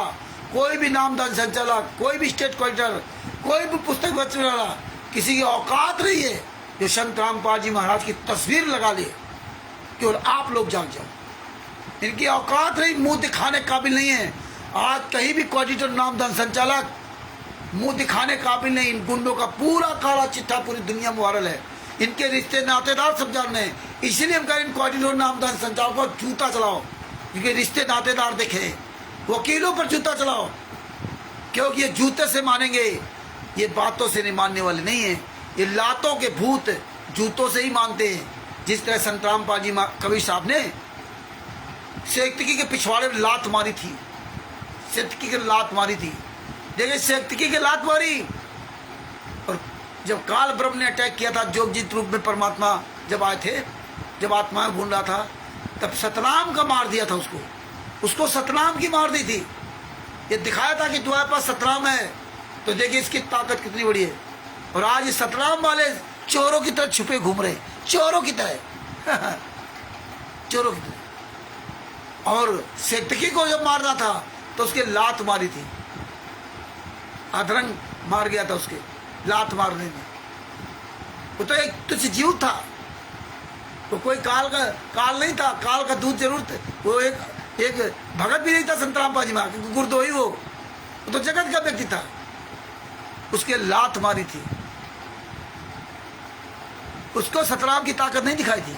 कोई भी नामदान संचालक, कोई भी स्टेट कलेक्टर, कोई भी पुस्तक बेचने वाला, किसी की औकात नहीं है जो संत रामपाल जी महाराज की तस्वीर लगा ले। केवल आप लोग जाग जाओ, इनकी औकात नहीं, मुंह दिखाने काबिल नहीं है। आज कहीं भी कोऑर्डिनेटर नामदान संचालक मुंह दिखाने काबिल नहीं। इन गुंडों का पूरा काला चिट्ठा पूरी दुनिया में वायरल है। इनके रिश्ते नातेदार सब जान रहे हैं, इसीलिए हम कहें कोऑर्डिनेटर नामदान संचालक को जूता चलाओ, क्योंकि रिश्ते नातेदार देखे। वकीलों पर जूता चलाओ, क्योंकि ये जूते से मानेंगे, ये बातों से नहीं मानने वाले नहीं है। ये लातों के भूत जूतों से ही मानते हैं। जिस तरह संत रामपाल जी कबीर साहब ने सेक्तकी के पिछवाड़े में लात मारी थी, सेक्तकी के लात मारी थी। देखिए सेक्तकी के लात मारी, और जब काल ब्रह्म ने अटैक किया था जोगजीत रूप में, परमात्मा जब आए थे, जब आत्माएं घूम रहा था, तब सतनाम का मार दिया था उसको सतनाम की मार दी थी। ये दिखाया था कि तुम्हारे पास सतनाम है, तो देखिए इसकी ताकत कितनी बड़ी है। और आज ये सतनाम वाले चोरों की तरह छुपे घूम रहे, चोरों की तरह चोरों की तरह। और सेक्तकी को जब मारना था तो उसके लात मारी थी, अधरंग मार गया था उसके लात मारने में। वो तो एक तुच्छ जीव था, तो कोई काल नहीं था, काल का दूध जरूर थे। वो एक भगत भी नहीं था संत रामपाल जी महाराज, गुरदोही वो तो जगत का व्यक्ति था, उसके लात मारी थी। उसको सतराम की ताकत नहीं दिखाई थी।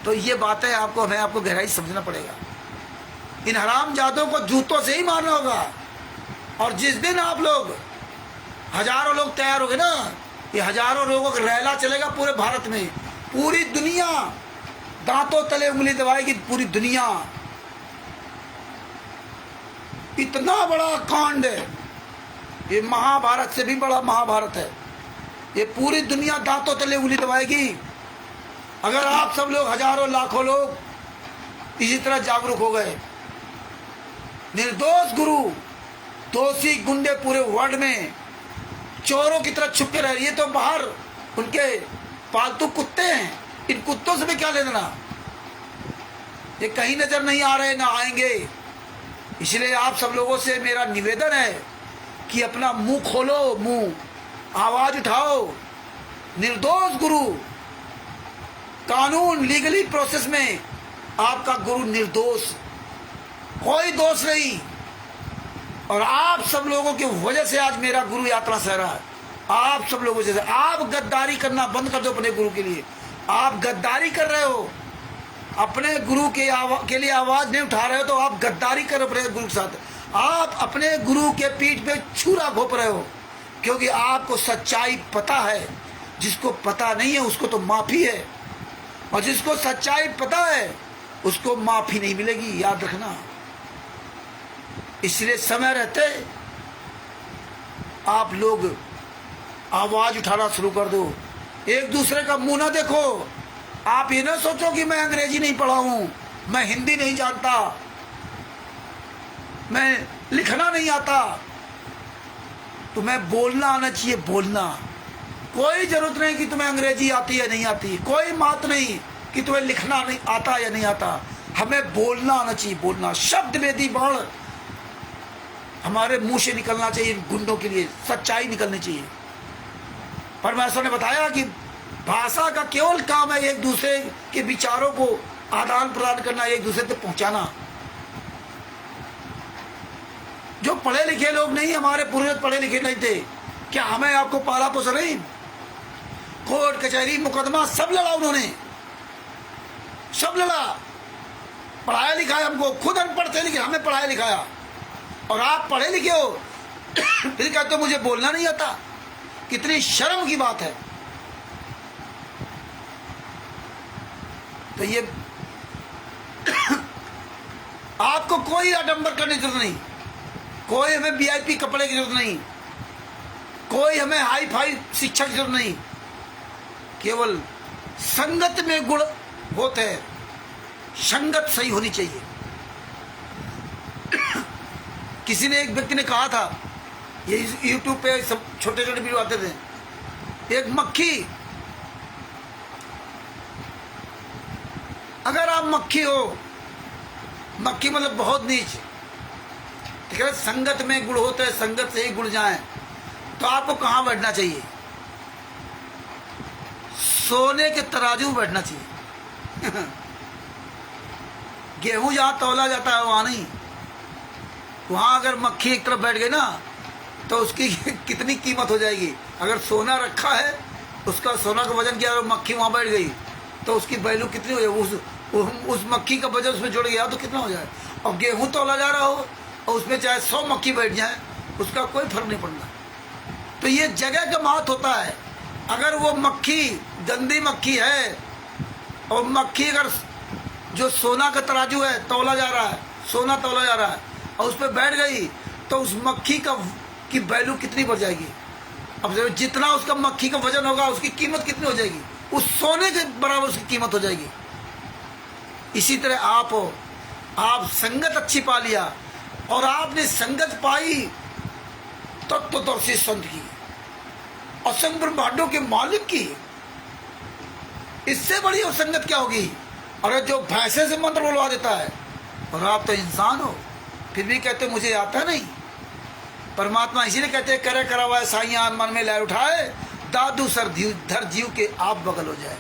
तो ये बातें हमें आपको गहराई समझना पड़ेगा। इन हरामजादों को जूतों से ही मारना होगा। और जिस दिन आप लोग हजारों लोग तैयार हो गए ना, ये हजारों लोगों का रैला चलेगा पूरे भारत में, पूरी दुनिया दांतों तले उंगली दबाएगी, पूरी दुनिया। इतना बड़ा कांड है ये, महाभारत से भी बड़ा महाभारत है ये। पूरी दुनिया दांतों तले उंगली दबाएगी। अगर आप सब लोग हजारों लाखों लोग इसी तरह जागरूक हो गए। निर्दोष गुरु, दोषी गुंडे पूरे वर्ल्ड में चोरों की तरह छुप के रह रही है। तो बाहर उनके पालतू कुत्ते हैं, इन कुत्तों से भी क्या लेना, ये कहीं नजर नहीं आ रहे, ना आएंगे। इसलिए आप सब लोगों से मेरा निवेदन है कि अपना मुंह खोलो, मुंह आवाज उठाओ। निर्दोष गुरु, कानून लीगली प्रोसेस में आपका गुरु निर्दोष, कोई दोष नहीं। और आप सब लोगों की वजह से आज मेरा गुरु यात्रा सह रहा है। आप सब लोगों से, आप गद्दारी करना बंद कर दो अपने गुरु के लिए। आप गद्दारी कर रहे हो, अपने गुरु के लिए आवाज नहीं उठा रहे हो, तो आप गद्दारी कर रहे हो अपने गुरु के साथ। आप अपने गुरु के पीठ पे छुरा घोप रहे हो, क्योंकि आपको सच्चाई पता है। जिसको पता नहीं है उसको तो माफी है, और जिसको सच्चाई पता है उसको माफी नहीं मिलेगी, याद रखना। इसलिए समय रहते आप लोग आवाज उठाना शुरू कर दो। एक दूसरे का मुंह ना देखो। आप ये ना सोचो कि मैं अंग्रेजी नहीं पढ़ा हूं, मैं हिंदी नहीं जानता, मैं लिखना नहीं आता। तुम्हें बोलना आना चाहिए, बोलना। कोई जरूरत नहीं कि तुम्हें अंग्रेजी आती है नहीं आती, कोई बात नहीं कि तुम्हें लिखना नहीं आता या नहीं आता। हमें बोलना आना चाहिए, बोलना। शब्द वेदी बाण हमारे मुंह से निकलना चाहिए। गुंडों के लिए सच्चाई निकलनी चाहिए। परमेश्वर ने बताया कि भाषा का केवल काम है एक दूसरे के विचारों को आदान प्रदान करना, एक दूसरे तक पहुंचाना। जो पढ़े लिखे लोग नहीं, हमारे पूर्वज पढ़े लिखे नहीं थे, क्या हमें आपको पाला पोसा नहीं? कोर्ट कचहरी मुकदमा सब लड़ा उन्होंने, सब लड़ा। पढ़ाया लिखाया हमको, खुद अनपढ़ थे लेकिन हमें पढ़ाया लिखाया। और आप पढ़े लिखे हो फिर कहते हो मुझे बोलना नहीं आता। कितनी शर्म की बात है। तो ये आपको कोई आडंबर करने की जरूरत नहीं, कोई हमें वीआईपी कपड़े की जरूरत नहीं, कोई हमें हाई फाई शिक्षा की जरूरत नहीं। केवल संगत में गुण होते हैं, संगत सही होनी चाहिए। किसी ने, एक व्यक्ति ने कहा था, ये यूट्यूब पे सब छोटे छोटे वीडियो आते थे, एक मक्खी, अगर आप मक्खी हो, मक्खी मतलब बहुत नीच, ठीक है, संगत में गुण होते हैं, संगत से ही गुण जाए, तो आपको कहां बैठना चाहिए? सोने के तराजू में बैठना चाहिए। गेहूं जहां तौला जाता है वहां नहीं। वहां अगर मक्खी एक तरफ बैठ गई ना तो उसकी कितनी कीमत हो जाएगी। अगर सोना रखा है, उसका सोना का वजन किया, और मक्खी वहां बैठ गई तो उसकी वैल्यू कितनी हो जाएगी। उस मक्खी का वजन उसमें जुड़ गया तो कितना हो जाए। और गेहूं तौला जा रहा हो और उसमें चाहे 100 मक्खी बैठ जाए, उसका कोई फर्क नहीं पड़ना। तो ये जगह का महत्व होता है। अगर वो मक्खी गंदी मक्खी है, और मक्खी अगर जो सोना का तराजू है, तौला जा रहा है, सोना तौला जा रहा है, और उस पर बैठ गई, तो उस मक्खी की वैल्यू कितनी बढ़ जाएगी। अब जितना उसका मक्खी का वजन होगा, उसकी कीमत कितनी हो जाएगी, उस सोने के बराबर उसकी कीमत हो जाएगी। इसी तरह आप संगत अच्छी पा लिया, और आपने संगत पाई तत्वदर्शी संत की, असंग ब्रह्मांडों के मालिक की, इससे बड़ी और संगत क्या होगी। और जो भैंसे से मंत्र बोलवा देता है, और आप तो इंसान हो, फिर भी कहते मुझे आता नहीं। परमात्मा इसीलिए कहते करे करावा साइया मन में लहर उठाए, दादू सर धर जीव के आप बगल हो जाए।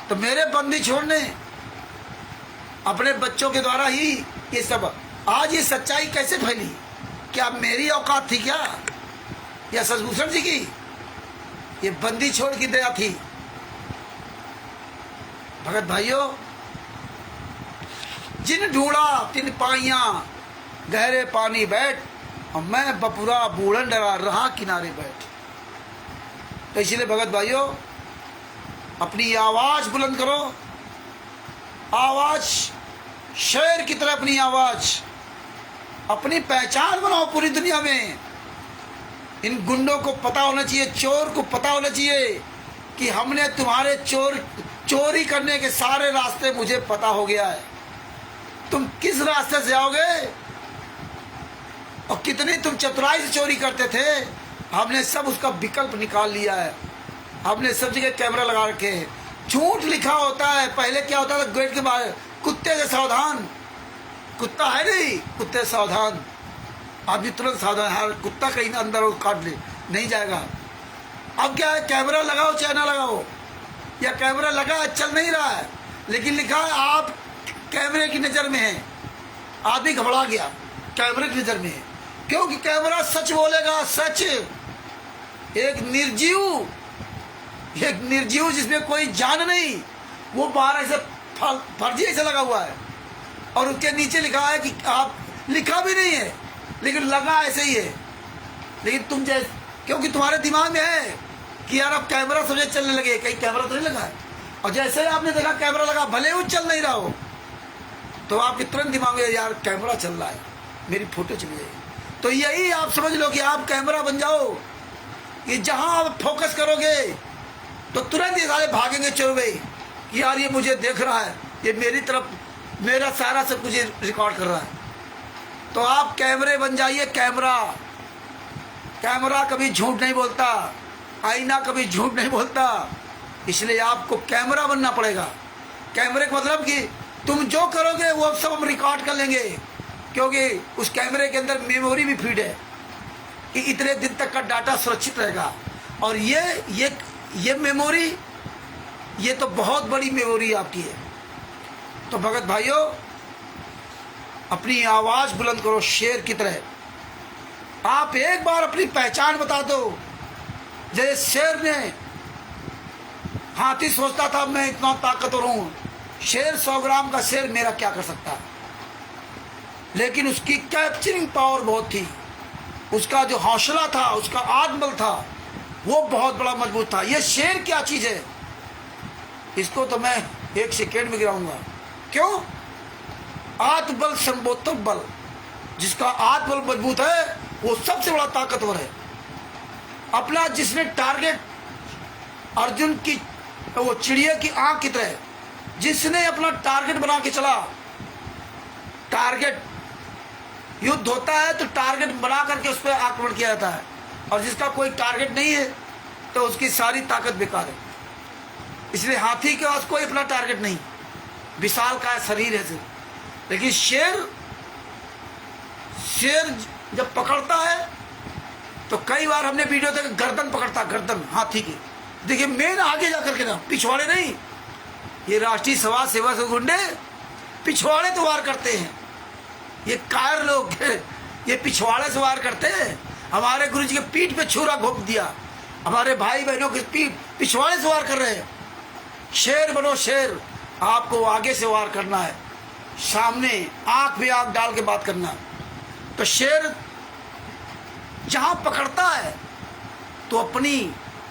तो मेरे बंदी छोड़ने अपने बच्चों के द्वारा ही ये सब, आज ये सच्चाई कैसे फैली? क्या मेरी औकात थी क्या, या सतभूषण जी की? ये बंदी छोड़ की दया थी। भगत भाइयों, जिन ढूंढा तिन पाइया गहरे पानी बैठ, और मैं बपुरा बूढ़न डरा रहा किनारे बैठ। तो इसलिए भगत भाइयों, अपनी आवाज बुलंद करो, आवाज शेर की तरह, अपनी आवाज, अपनी पहचान बनाओ पूरी दुनिया में। इन गुंडों को पता होना चाहिए, चोर को पता होना चाहिए कि हमने तुम्हारे चोर चोरी करने के सारे रास्ते मुझे पता हो गया है। तुम किस रास्ते से आओगे और कितनी तुम चतुराई से चोरी करते थे, हमने सब उसका विकल्प निकाल लिया है। हमने सब जगह कैमरा लगा रखे हैं। झूठ लिखा होता है। पहले क्या होता था, गेट के बाहर कुत्ते से सावधान, कुत्ता है नहीं, कुत्ते से सावधान, आदमी तुरंत सावधान, हर कुत्ता कहीं ना अंदर हो काट ले, नहीं जाएगा। अब क्या है, कैमरा लगाओ चाहे ना लगाओ, या कैमरा लगा है चल नहीं रहा है, लेकिन लिखा है आप कैमरे की नज़र में हैं। आदमी घबरा गया, कैमरे की नज़र में है, क्योंकि कैमरा सच बोलेगा, सच। एक निर्जीव जिसमें कोई जान नहीं, वो बाहर ऐसे फर्जी ऐसे लगा हुआ है, और उसके नीचे लिखा है कि आप, लिखा भी नहीं है लेकिन लगा ऐसे ही है। लेकिन तुम जैसे, क्योंकि तुम्हारे दिमाग में है कि यार अब कैमरा समझे चलने लगे, कहीं कैमरा तो नहीं लगा है, और जैसे ही आपने देखा कैमरा लगा, भले वो चल नहीं रहा हो, तो आपके तुरंत दिमाग में यार कैमरा चल रहा है, मेरी फोटो चली जाएगी। तो यही आप समझ लो कि आप कैमरा बन जाओ, कि जहां आप फोकस करोगे तो तुरंत ये सारे भागेंगे चोरवे कि यार ये मुझे देख रहा है, ये मेरी तरफ, मेरा सारा सब कुछ रिकॉर्ड कर रहा है। तो आप कैमरे बन जाइए। कैमरा कभी झूठ नहीं बोलता, आईना कभी झूठ नहीं बोलता, इसलिए आपको कैमरा बनना पड़ेगा। कैमरे का मतलब कि तुम जो करोगे वो सब हम रिकॉर्ड कर लेंगे, क्योंकि उस कैमरे के अंदर मेमोरी भी फीड है कि इतने दिन तक का डाटा सुरक्षित रहेगा। और ये मेमोरी, ये तो बहुत बड़ी मेमोरी आपकी है। तो भगत भाइयों, अपनी आवाज बुलंद करो शेर की तरह। आप एक बार अपनी पहचान बता दो। जैसे शेर ने, हाथी सोचता था मैं इतना ताकतवर हूं, शेर 100 ग्राम का शेर मेरा क्या कर सकता है, लेकिन उसकी कैप्चरिंग पावर बहुत थी, उसका जो हौसला था, उसका आत्मबल था, वो बहुत बड़ा मजबूत था। ये शेर क्या चीज है, इसको तो मैं 1 सेकेंड में गिराऊंगा। क्यों? आत्मबल सर्वोत्तम बल। जिसका आत्मबल मजबूत है वो सबसे बड़ा ताकतवर है। अपना जिसने टारगेट, अर्जुन की वो चिड़िया की आंख की तरह, जिसने अपना टारगेट बना के चला, टारगेट, युद्ध होता है तो टारगेट बना करके उस पर आक्रमण किया जाता है, और जिसका कोई टारगेट नहीं है तो उसकी सारी ताकत बेकार है। इसलिए हाथी के पास कोई अपना टारगेट नहीं, विशाल का शरीर है सिर्फ। लेकिन शेर जब पकड़ता है तो कई बार हमने वीडियो देखा, गर्दन पकड़ता, गर्दन हाथी की। देखिए मेन आगे जाकर के ना, पिछवाड़े नहीं। ये राष्ट्रीय समाज सेवा से गुंडे पिछवाड़े तो वार करते हैं, ये कायर लोग ये पिछवाड़े से वार करते हैं। हमारे गुरु जी के पीठ पे छुरा घोंप दिया, हमारे भाई बहनों के पीठ पिछवाड़े से वार कर रहे हैं। शेर बनो शेर, आपको आगे से वार करना है, सामने आंख में आंख डाल के बात करना है। तो शेर जहां पकड़ता है तो अपनी,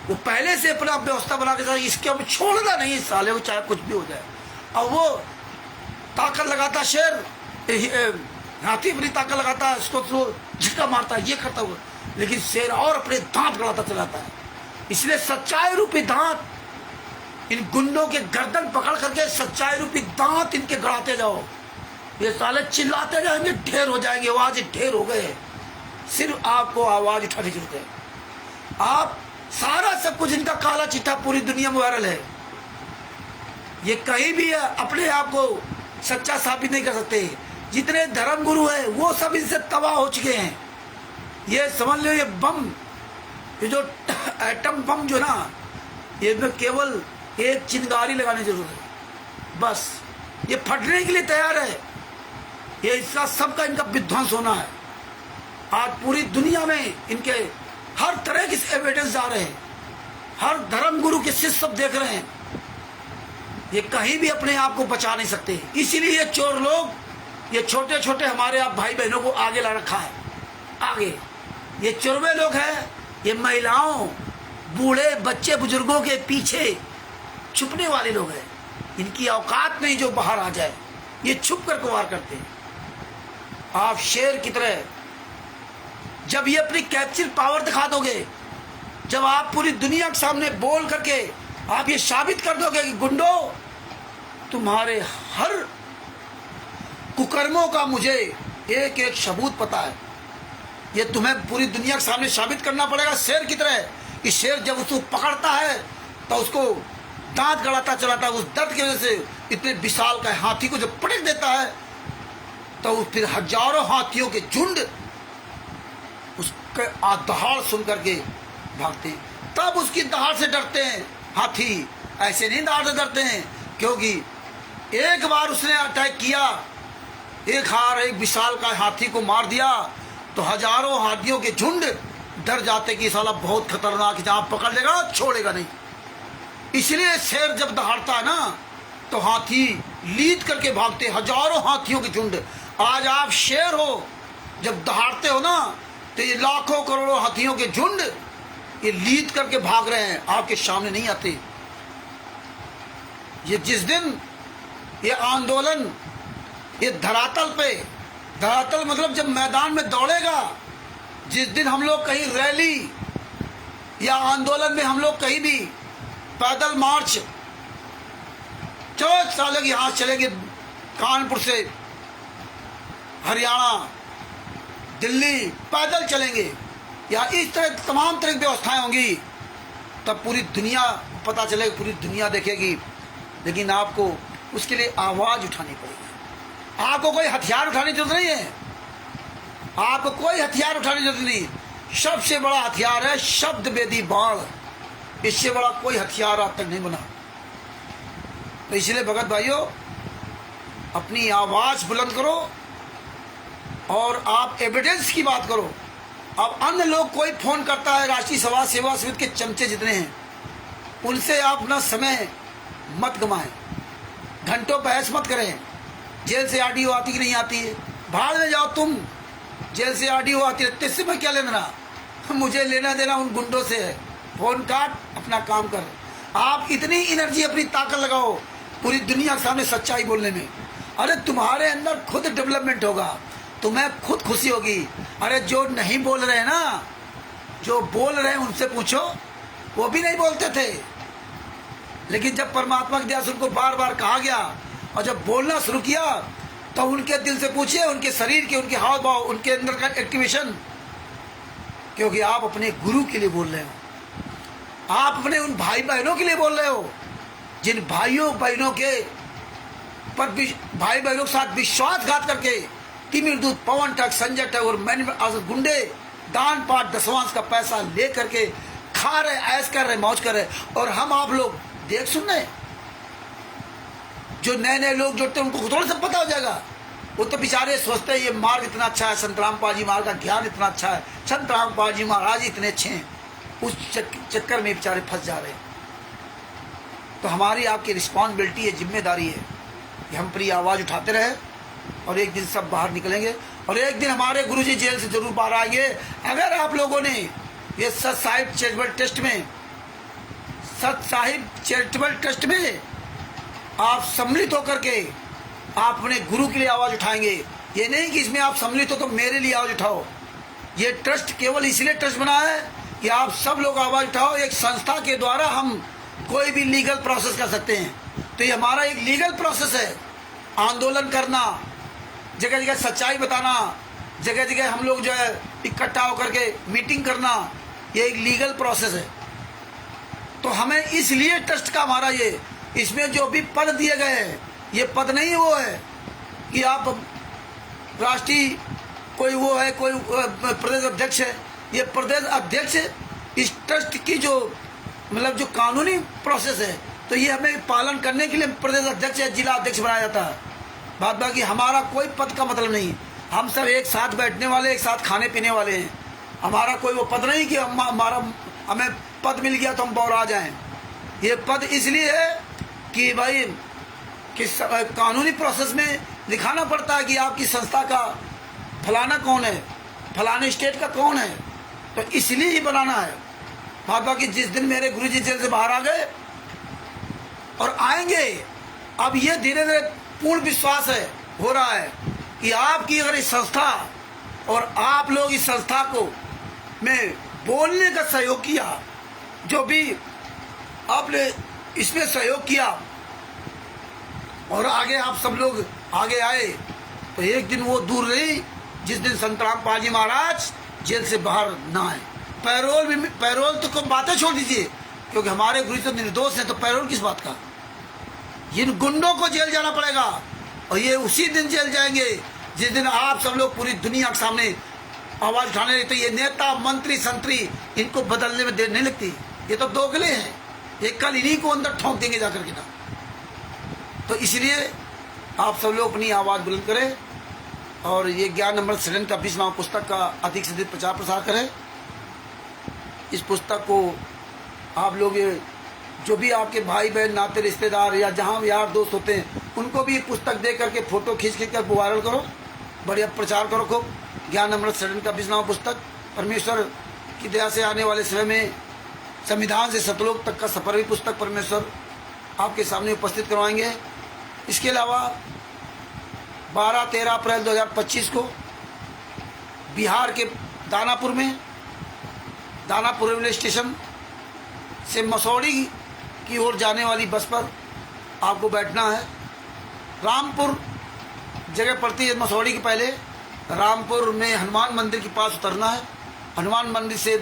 वो पहले से अपना व्यवस्था बना के, इसके अब छोड़ना नहीं साले को, चाहे कुछ भी हो जाए। और वो ताकत लगाता शेर, हाथी अपनी ताकत लगाता है, उसको तो झटका मारता है, ये करता हुआ, लेकिन शेर और अपने दांत गड़ाता चलाता है। इसलिए सच्चाई रूपी दांत, इन गुंडों के गर्दन पकड़ करके सच्चाई रूपी दांत इनके गड़ाते जाओ। ये साले चिल्लाते जाएंगे, ढेर हो जाएंगे, आवाज ढेर हो गए, सिर्फ आपको आवाज उठानी जरूरत है। आप सारा सब कुछ इनका काला चिट्ठा पूरी दुनिया में वायरल है। ये कहीं भी अपने आप को सच्चा साबित नहीं कर सकते। जितने धर्म गुरु है वो सब इनसे तबाह हो चुके हैं। ये समझ लो, ये बम, ये जो एटम बम जो ना, ये में केवल एक चिंगारी लगाने की जरूरत है, बस ये फटने के लिए तैयार है। ये इसका सबका इनका विध्वंस होना है। आज पूरी दुनिया में इनके हर तरह के एविडेंस जा रहे हैं, हर धर्म गुरु के शिष्य सब देख रहे हैं। ये कहीं भी अपने आप को बचा नहीं सकते। इसीलिए ये चोर लोग, ये छोटे छोटे हमारे आप भाई बहनों को आगे ला रखा है। आगे ये चोरवे लोग हैं, ये महिलाओं, बूढ़े, बच्चे, बुजुर्गों के पीछे छुपने वाले लोग हैं। इनकी औकात नहीं जो बाहर आ जाए, ये छुप कर वार करते हैं। आप शेर की तरह जब ये अपनी कैप्चर पावर दिखा दोगे, जब आप पूरी दुनिया के सामने बोल करके आप ये साबित कर दोगे कि गुंडों, तुम्हारे हर कुकर्मों का मुझे एक एक सबूत पता है। ये तुम्हें पूरी दुनिया के सामने साबित करना पड़ेगा शेर की तरह। कि शेर जब उसको पकड़ता है तो उसको दांत गड़ाता चलाता है, उस दर्द की वजह से इतने विशाल का हाथी को जब पटक देता है तो फिर हजारों हाथियों के झुंड उसके दहाड़ सुन करके भागते हैं। तब उसकी दहाड़ से डरते हैं हाथी, ऐसे नहीं दहाड़ से डरते हैं। क्योंकि एक बार उसने अटैक किया, एक विशाल का हाथी को मार दिया तो हजारों हाथियों के झुंड डर जाते कि साला बहुत खतरनाक, जहां पकड़ लेगा छोड़ेगा नहीं। इसलिए शेर जब दहाड़ता है ना तो हाथी लीद करके भागते, हजारों हाथियों के झुंड। आज आप शेर हो, जब दहाड़ते हो ना तो ये लाखों करोड़ों हाथियों के झुंड ये लीद करके भाग रहे हैं, आपके सामने नहीं आते। ये जिस दिन ये आंदोलन ये धरातल मतलब जब मैदान में दौड़ेगा, जिस दिन हम लोग कहीं रैली या आंदोलन में हम लोग कहीं भी पैदल मार्च, चलो साले यहाँ चलेंगे कानपुर से हरियाणा दिल्ली पैदल चलेंगे या इस तरह तमाम तरह की व्यवस्थाएं होंगी, तब पूरी दुनिया पता चलेगी, पूरी दुनिया देखेगी। लेकिन आपको उसके लिए आवाज उठानी पड़ेगी। आपको कोई हथियार उठाने की जरूरत नहीं है, आपको कोई हथियार उठाने की जरूरत नहीं। सबसे बड़ा हथियार है शब्द वेदी बाण, इससे बड़ा कोई हथियार आज तक नहीं बना। तो इसलिए भगत भाइयों, अपनी आवाज बुलंद करो और आप एविडेंस की बात करो। अब अन्य लोग कोई फोन करता है, राष्ट्रीय समाज सेवा समिति के चमचे जितने हैं, उनसे आप अपना समय मत गंवाएं, घंटों बहस मत करें। जेल से ऑडियो आती कि नहीं आती है, भाड़ में जाओ तुम। जेल से ऑडियो आती है, तिससे मैं क्या लेना, मुझे लेना देना उन गुंडों से है। फोन काट, अपना काम कर। आप इतनी एनर्जी अपनी ताकत लगाओ पूरी दुनिया के सामने सच्चाई बोलने में। अरे तुम्हारे अंदर खुद डेवलपमेंट होगा, तुम्हें खुद खुशी होगी। अरे जो नहीं बोल रहे हैं ना, जो बोल रहे हैं उनसे पूछो, वो भी नहीं बोलते थे। लेकिन जब परमात्मा की दया से उनको बार बार कहा गया और जब बोलना शुरू किया तो उनके दिल से पूछिए, उनके शरीर के, उनके हाव भाव, उनके अंदर का एक्टिवेशन। क्योंकि आप अपने गुरु के लिए बोल रहे हो, आप अपने उन भाई बहनों के लिए बोल रहे हो जिन भाइयों बहनों के पर भाई बहनों के साथ विश्वासघात करके तिमिर दूत, पवन ठग, संजय ठग और गुंडे दान पाठ दसवांश का पैसा ले करके खा रहे, ऐश कर रहे, मौज कर रहे। और हम आप लोग देख सुन रहे। जो नए नए लोग जुड़ते हैं उनको थोड़ा सा पता हो जाएगा। वो तो बेचारे सोचते हैं ये मार्ग इतना अच्छा है, संत रामपाल जी महाराज का ज्ञान इतना अच्छा है, संत रामपाल जी महाराज इतने अच्छे हैं, उस चक्कर में बेचारे फंस जा रहे हैं। तो हमारी आपकी रिस्पॉन्सिबिलिटी है, जिम्मेदारी है कि हम अपनी आवाज़ उठाते रहे और एक दिन सब बाहर निकलेंगे और एक दिन हमारे गुरुजी जेल से जरूर बाहर आएंगे। अगर आप लोगों ने ये सत साहिब चैरिटेबल ट्रस्ट में आप सम्मिलित होकर के आप अपने गुरु के लिए आवाज़ उठाएंगे। ये नहीं कि इसमें आप सम्मिलित हो तो मेरे लिए आवाज़ उठाओ। ये ट्रस्ट केवल इसलिए ट्रस्ट बना है कि आप सब लोग आवाज़ उठाओ। एक संस्था के द्वारा हम कोई भी लीगल प्रोसेस कर सकते हैं। तो ये हमारा एक लीगल प्रोसेस है, आंदोलन करना, जगह जगह सच्चाई बताना, जगह जगह हम लोग जो है इकट्ठा होकर के मीटिंग करना, ये एक लीगल प्रोसेस है। तो हमें इसलिए ट्रस्ट का हमारा ये, इसमें जो भी पद दिए गए हैं ये पद नहीं वो है कि आप राष्ट्रीय कोई वो है, कोई प्रदेश अध्यक्ष है। ये प्रदेश अध्यक्ष इस ट्रस्ट की जो मतलब जो कानूनी प्रोसेस है, तो ये हमें पालन करने के लिए प्रदेश अध्यक्ष या जिला अध्यक्ष बनाया जाता है। बात बाकी हमारा कोई पद का मतलब नहीं, हम सब एक साथ बैठने वाले, एक साथ खाने पीने वाले हैं। हमारा कोई वो पद नहीं कि हमें पद मिल गया तो हम बौरा जाएं। ये पद इसलिए है कि भाई कि कानूनी प्रोसेस में दिखाना पड़ता है कि आपकी संस्था का फलाना कौन है, फलाने स्टेट का कौन है, तो इसलिए ही बनाना है। बाबा कि जिस दिन मेरे गुरुजी जेल से बाहर आ गए और आएंगे, अब ये धीरे धीरे पूर्ण विश्वास है हो रहा है कि आपकी अगर इस संस्था और आप लोग इस संस्था को में बोलने का सहयोग किया, जो भी आपने इसमें सहयोग किया और आगे आप सब लोग आगे आए, तो एक दिन वो दूर रही जिस दिन संतराम पाल जी महाराज जेल से बाहर ना आए। पैरोल तो कम बातें छोड़ दीजिए, क्योंकि हमारे गुरु तो निर्दोष हैं, तो पैरोल किस बात का। इन गुंडों को जेल जाना पड़ेगा और ये उसी दिन जेल जाएंगे जिस दिन आप सब लोग पूरी दुनिया के सामने आवाज उठाने लगते। ये नेता मंत्री संतरी इनको बदलने में देर नहीं लगती, ये तो दोगले हैं, ये कल इन्हीं को अंदर ठोंक देंगे जाकर के ना। तो इसलिए आप सब लोग अपनी आवाज बुलंद करें और ये ज्ञान अमृत सदन का 20वां पुस्तक का अधिक से अधिक प्रचार प्रसार करें। इस पुस्तक को आप लोग जो भी आपके भाई बहन नाते रिश्तेदार या जहाँ भी यार दोस्त होते हैं उनको भी पुस्तक दे करके फोटो खींच कर वायरल करो, बढ़िया प्रचार करो खूब। ज्ञान अमृत सदन का 20वां पुस्तक परमेश्वर की दया से आने वाले समय में संविधान से सतलोक तक का सफर भी पुस्तक परमेश्वर आपके सामने उपस्थित करवाएंगे। इसके अलावा 12-13 अप्रैल 2025 को बिहार के दानापुर रेलवे स्टेशन से मसौड़ी की ओर जाने वाली बस पर आपको बैठना है। रामपुर जगह पड़ती है मसौड़ी के पहले, रामपुर में हनुमान मंदिर के पास उतरना है। हनुमान मंदिर से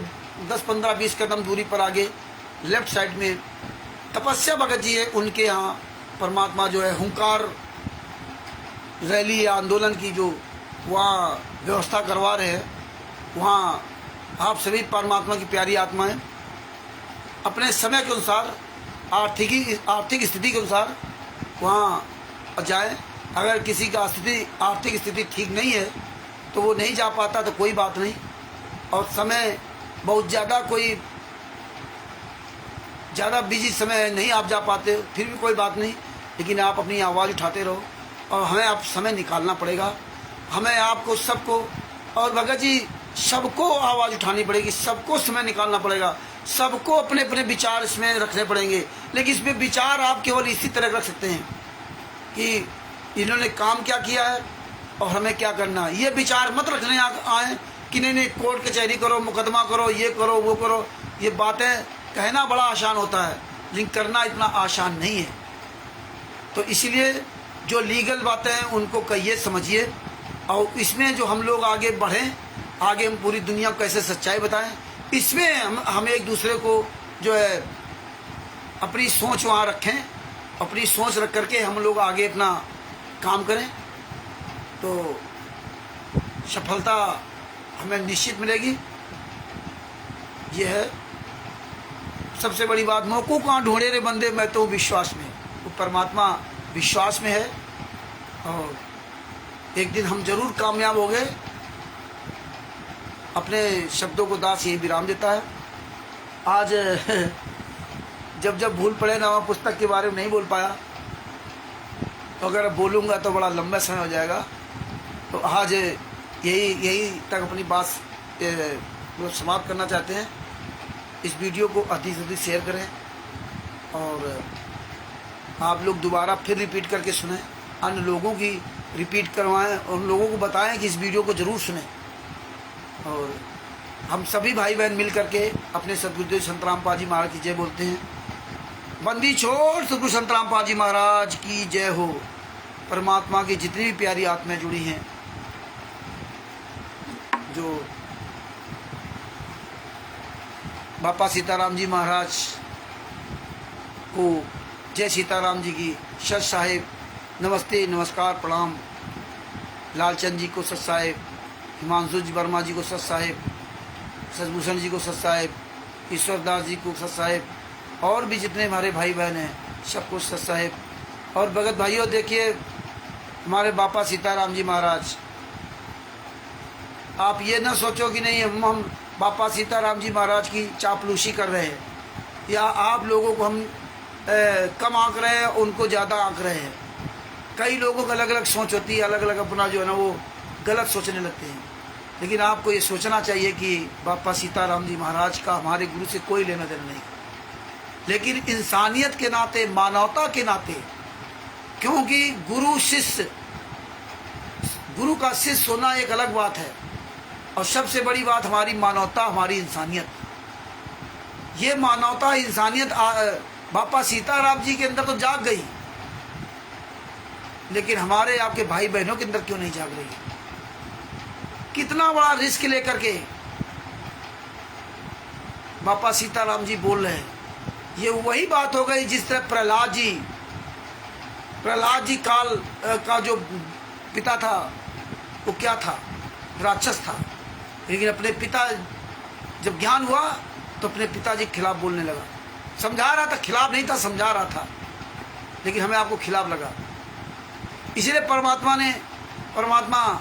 10-15-20 कदम दूरी पर आगे लेफ्ट साइड में तपस्या भगत जी है, उनके यहाँ परमात्मा जो है हुंकार रैली या आंदोलन की जो वहाँ व्यवस्था करवा रहे हैं, वहाँ आप सभी परमात्मा की प्यारी आत्माएं अपने समय के अनुसार आर्थिक स्थिति के अनुसार वहाँ जाएं। अगर किसी का आर्थिक स्थिति ठीक नहीं है तो वो नहीं जा पाता, तो कोई बात नहीं, और समय बहुत ज़्यादा बिजी समय है, नहीं आप जा पाते फिर भी कोई बात नहीं, लेकिन आप अपनी आवाज़ उठाते रहो और हमें आप समय निकालना पड़ेगा। हमें आपको सबको, और भगत जी सबको आवाज़ उठानी पड़ेगी, सबको समय निकालना पड़ेगा, सबको अपने अपने विचार इसमें रखने पड़ेंगे। लेकिन इसमें विचार आप केवल इसी तरह रख सकते हैं कि इन्होंने काम क्या किया है और हमें क्या करना है। ये विचार मत रखने आए कि नहीं कोर्ट कचहरी करो, मुकदमा करो, ये करो, वो करो। ये बातें कहना बड़ा आसान होता है लेकिन करना इतना आसान नहीं है। तो इसीलिए जो लीगल बातें हैं उनको कहिए, समझिए, और इसमें जो हम लोग आगे बढ़ें, आगे हम पूरी दुनिया को कैसे सच्चाई बताएं, इसमें हम एक दूसरे को जो है अपनी सोच वहाँ रखें, अपनी सोच रख करके हम लोग आगे अपना काम करें तो सफलता हमें निश्चित मिलेगी। ये है सबसे बड़ी बात। मौकों कहाँ ढूंढे रे बंदे, मैं तो विश्वास में, वो परमात्मा विश्वास में है और एक दिन हम जरूर कामयाब हो गए। अपने शब्दों को दास यही विराम देता है। आज जब भूल पड़े ना, वहाँ पुस्तक के बारे में नहीं बोल पाया, तो अगर बोलूँगा तो बड़ा लंबा समय हो जाएगा। तो आज यही तक अपनी बात समाप्त करना चाहते हैं। इस वीडियो को अधिक से अधिक शेयर करें और आप लोग दोबारा फिर रिपीट करके सुनें, अन्य लोगों की रिपीट करवाएं, उन लोगों को बताएं कि इस वीडियो को ज़रूर सुनें। और हम सभी भाई बहन मिल करके अपने सदगुरुदेव संत रामपाल जी महाराज की जय बोलते हैं। बंदी छोड़ सदगुरु संत रामपाल जी महाराज की जय हो। परमात्मा की जितनी भी प्यारी आत्माएं जुड़ी हैं, जो बापा सीताराम जी महाराज को जय सीताराम जी की, सत साहेब नमस्ते नमस्कार प्रणाम, लालचंद जी को सत साहेब, हिमांशु जी वर्मा जी को सत साहेब, सतभूषण जी को सत साहेब, ईश्वरदास जी को सत साहेब, और भी जितने हमारे भाई बहन हैं सबको सत साहेब। और भगत भाइयों देखिए, हमारे बापा सीताराम जी महाराज, आप ये ना सोचो कि नहीं हम बापा सीताराम जी महाराज की चापलूसी कर रहे हैं या आप लोगों को हम कम आंक रहे हैं, उनको ज़्यादा आंक रहे हैं। कई लोगों को अलग अलग सोच होती है, अलग अलग अपना जो है ना वो गलत सोचने लगते हैं। लेकिन आपको ये सोचना चाहिए कि बापा सीताराम जी महाराज का हमारे गुरु से कोई लेना देना नहीं, लेकिन इंसानियत के नाते, मानवता के नाते, क्योंकि गुरु का शिष्य होना एक अलग बात है और सबसे बड़ी बात हमारी मानवता, हमारी इंसानियत। ये मानवता इंसानियत बापा सीताराम जी के अंदर तो जाग गई, लेकिन हमारे आपके भाई बहनों के अंदर क्यों नहीं जाग रही? कितना बड़ा रिस्क लेकर के बापा सीताराम जी बोल रहे हैं। ये वही बात हो गई जिस तरह प्रहलाद जी काल का जो पिता था वो क्या था? राक्षस था। लेकिन अपने पिता जब ज्ञान हुआ तो अपने पिताजी के खिलाफ बोलने लगा। समझा रहा था, खिलाफ नहीं था, समझा रहा था, लेकिन हमें आपको खिलाफ लगा। इसलिए परमात्मा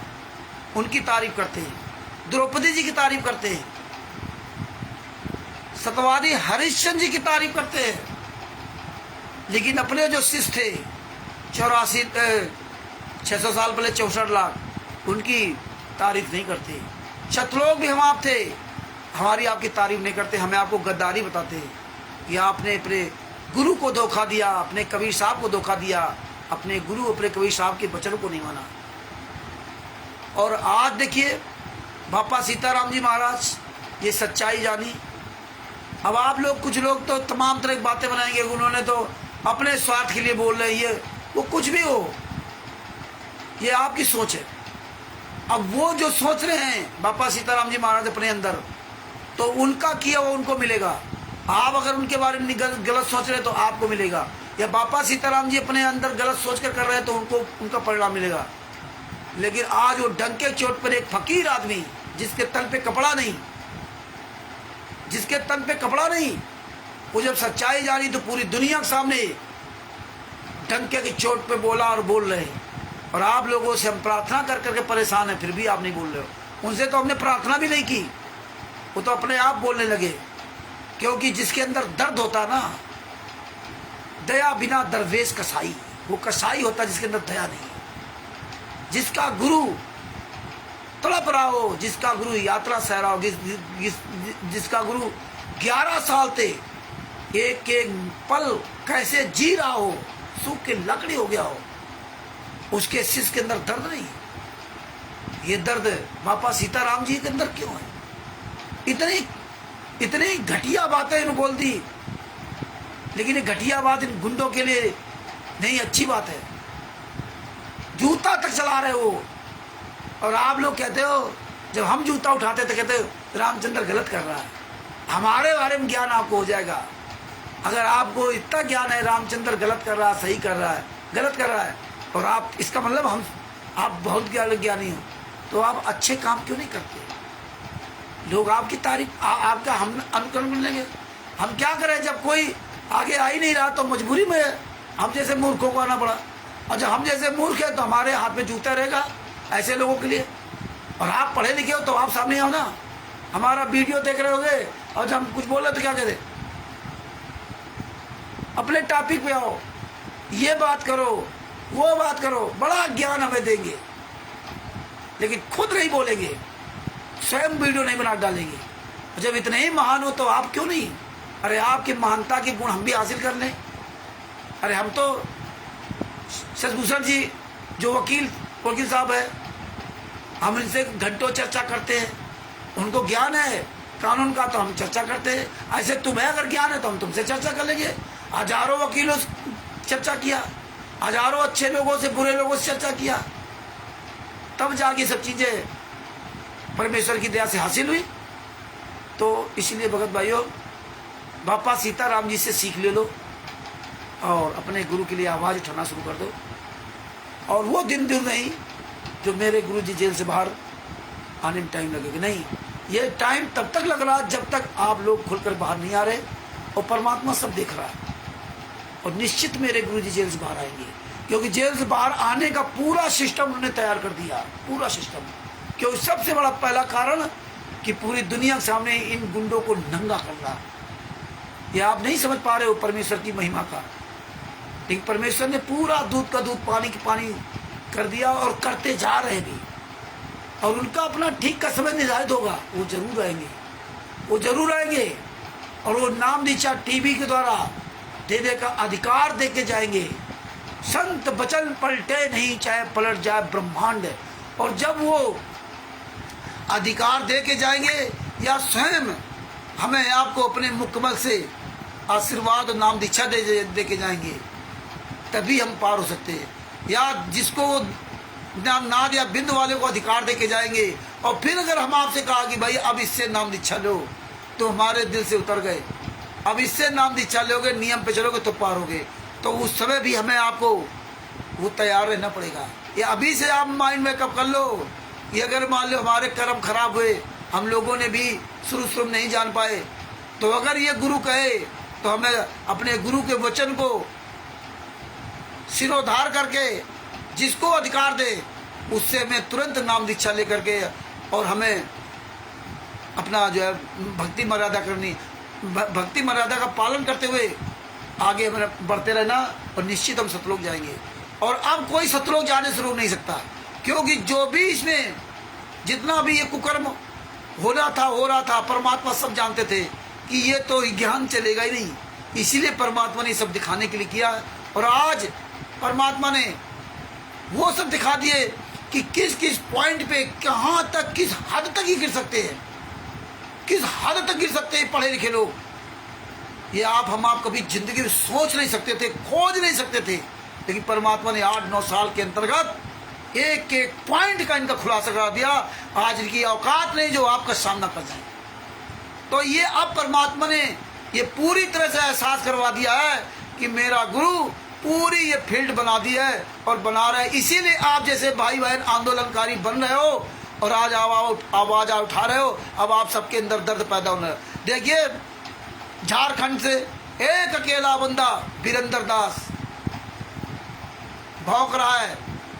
उनकी तारीफ करते हैं, द्रौपदी जी की तारीफ करते हैं, सत्यवादी हरिश्चंद्र जी की तारीफ करते हैं, लेकिन अपने जो शिष्य थे 600 साल पहले 64 लाख, उनकी तारीफ नहीं करते। शतलोक भी हम आप थे, हमारी आपकी तारीफ नहीं करते, हमें आपको गद्दारी बताते हैं कि आपने अपने गुरु को धोखा दिया, अपने कबीर साहब को धोखा दिया, अपने गुरु अपने कबीर साहब के वचनों को नहीं माना। और आज देखिए बापा सीताराम जी महाराज ये सच्चाई जानी। अब आप लोग, कुछ लोग तो तमाम तरह की बातें बनाएंगे, उन्होंने तो अपने स्वार्थ के लिए बोल रहे हैं, ये वो कुछ भी हो, ये आपकी सोच है। अब वो जो सोच रहे हैं बापा सीताराम जी महाराज अपने अंदर, तो उनका किया वो उनको मिलेगा। आप अगर उनके बारे में गलत सोच रहे हैं तो आपको मिलेगा, या बापा सीताराम जी अपने अंदर गलत सोच कर रहे हैं तो उनको उनका परिणाम मिलेगा। लेकिन आज वो डंके चोट पर एक फकीर आदमी जिसके तन पे कपड़ा नहीं, वो जब सच्चाई जानी तो पूरी दुनिया के सामने डंके की चोट पे बोला और बोल रहे हैं। और आप लोगों से हम प्रार्थना कर करके परेशान हैं, फिर भी आप नहीं बोल रहे हो। उनसे तो हमने प्रार्थना भी नहीं की, वो तो अपने आप बोलने लगे। क्योंकि जिसके अंदर दर्द होता ना, दया बिना दरवेश कसाई, वो कसाई होता जिसके अंदर दया नहीं। जिसका गुरु तड़प रहा हो, जिसका गुरु यात्रा सह रहा हो, जिसका गुरु 11 साल थे एक एक पल कैसे जी रहा हो, सूख के लकड़ी हो गया हो, उसके शिष्य के अंदर दर्द नहीं। ये दर्द बापा सीताराम जी के अंदर क्यों है? इतनी घटिया बातें इन्होंने बोल दी, लेकिन ये घटिया बात इन गुंडों के लिए नहीं, अच्छी बात है। जूता तक चला रहे हो और आप लोग कहते हो, जब हम जूता उठाते तो कहते हो रामचंद्र गलत कर रहा है। हमारे बारे में ज्ञान आपको हो जाएगा। अगर आपको इतना ज्ञान है रामचंद्र गलत कर रहा है, सही कर रहा है, गलत कर रहा है, और आप, इसका मतलब आप बहुत ज्ञानी हो, तो आप अच्छे काम क्यों नहीं करते? लोग आपकी तारीफ, आपका हम अनुकरण लेंगे। हम क्या करें? जब कोई आगे आ ही नहीं रहा तो मजबूरी में हम जैसे मूर्खों को आना पड़ा। और जब हम जैसे मूर्ख है तो हमारे हाथ में जूता रहेगा ऐसे लोगों के लिए। और आप पढ़े लिखे हो तो आप सामने आओ ना, हमारा वीडियो देख रहे होगे और जब हम कुछ बोल रहे तो क्या कहते? अपने टॉपिक पे आओ, ये बात करो, वो बात करो, बड़ा ज्ञान हमें देंगे, लेकिन खुद नहीं बोलेंगे, स्वयं वीडियो नहीं बना डालेंगे। जब इतने ही महान हो तो आप क्यों नहीं? अरे आपकी महानता के गुण हम भी हासिल कर लें। अरे हम तो शशभूषण जी जो वकील साहब है, हम इनसे घंटों चर्चा करते हैं, उनको ज्ञान है कानून का तो हम चर्चा करते हैं। ऐसे तुम्हें अगर ज्ञान है तो हम तुमसे चर्चा कर लेंगे। हजारों वकीलों से चर्चा किया, हजारों अच्छे लोगों से, बुरे लोगों से चर्चा किया, तब जाके सब चीजें परमेश्वर की दया से हासिल हुई। तो इसलिए भगत भाइयों, बापा सीताराम जी से सीख ले लो और अपने गुरु के लिए आवाज उठाना शुरू कर दो। और वो दिन दूर नहीं जो मेरे गुरु जी जेल से बाहर आने में टाइम लगेगा, नहीं, ये टाइम तब तक लग रहा जब तक आप लोग खुलकर बाहर नहीं आ रहे, और परमात्मा सब देख रहा है। और निश्चित मेरे गुरु जी जेल से बाहर आएंगे, क्योंकि जेल से बाहर आने का पूरा सिस्टम उन्होंने तैयार कर दिया, पूरा सिस्टम। क्योंकि सबसे बड़ा पहला कारण कि पूरी दुनिया के सामने इन गुंडों को नंगा करना। ये आप नहीं समझ पा रहे हो परमेश्वर की महिमा का, लेकिन परमेश्वर ने पूरा दूध का दूध, पानी की पानी कर दिया, और करते जा रहे भी। और उनका अपना ठीक का समय निर्धारित होगा, वो जरूर आएंगे, वो जरूर आएंगे। और वो नाम नीचा टीवी के द्वारा देने का अधिकार दे के जाएंगे। संत बचन पलटे नहीं, चाहे पलट जाए ब्रह्मांड। और जब वो अधिकार दे के जाएंगे, या स्वयं हमें आपको अपने मुकम्मल से आशीर्वाद और नाम दीक्षा दे के जाएंगे, तभी हम पार हो सकते हैं। या जिसको नाद या बिंद वाले को अधिकार दे के जाएंगे, और फिर अगर हम आपसे कहा कि भाई अब इससे नाम दीक्षा लो, तो हमारे दिल से उतर गए, अब इससे नाम दीक्षा लोगे, नियम पे चलोगे तो पार होगे। तो उस समय भी हमें आपको वो तैयार रहना पड़ेगा। ये अभी से आप माइंड मेकअप कर लो। ये अगर मान लो हमारे कर्म खराब हुए, हम लोगों ने भी शुरू नहीं जान पाए, तो अगर ये गुरु कहे तो हमें अपने गुरु के वचन को सिरोधार करके जिसको अधिकार दे उससे हमें तुरंत नाम दीक्षा लेकर के और हमें अपना जो है भक्ति मर्यादा करनी, भक्ति मर्यादा का पालन करते हुए आगे हमें बढ़ते रहना, और निश्चित हम सतलोक जाएंगे। और अब कोई सतलोक जाने से रोक नहीं सकता, क्योंकि जो भी इसमें जितना भी ये कुकर्म हो रहा था परमात्मा सब जानते थे कि ये तो ज्ञान चलेगा ही नहीं, इसीलिए परमात्मा ने सब दिखाने के लिए किया। और आज परमात्मा ने वो सब दिखा दिए कि किस किस पॉइंट पे कहाँ तक, किस हद तक ही गिर सकते हैं, किस हद तक गिर सकते हैं पढ़े लिखे लोग। ये आप कभी जिंदगी में सोच नहीं सकते थे, खोज नहीं सकते थे, लेकिन परमात्मा ने 8-9 साल के अंतर्गत एक एक पॉइंट का इनका खुलासा करा दिया। आज इनकी औकात नहीं जो आपका सामना कर जाए। तो ये अब परमात्मा ने ये पूरी तरह से एहसास करवा दिया है कि मेरा गुरु पूरी ये फील्ड बना दी है और बना रहे। इसीलिए आप जैसे भाई बहन आंदोलनकारी बन रहे हो और आज आवाज उठा रहे हो। अब आप सबके अंदर दर्द पैदा होना है। देखिए झारखंड से एक अकेला बंदा वीरेंद्र दास भौंक रहा है,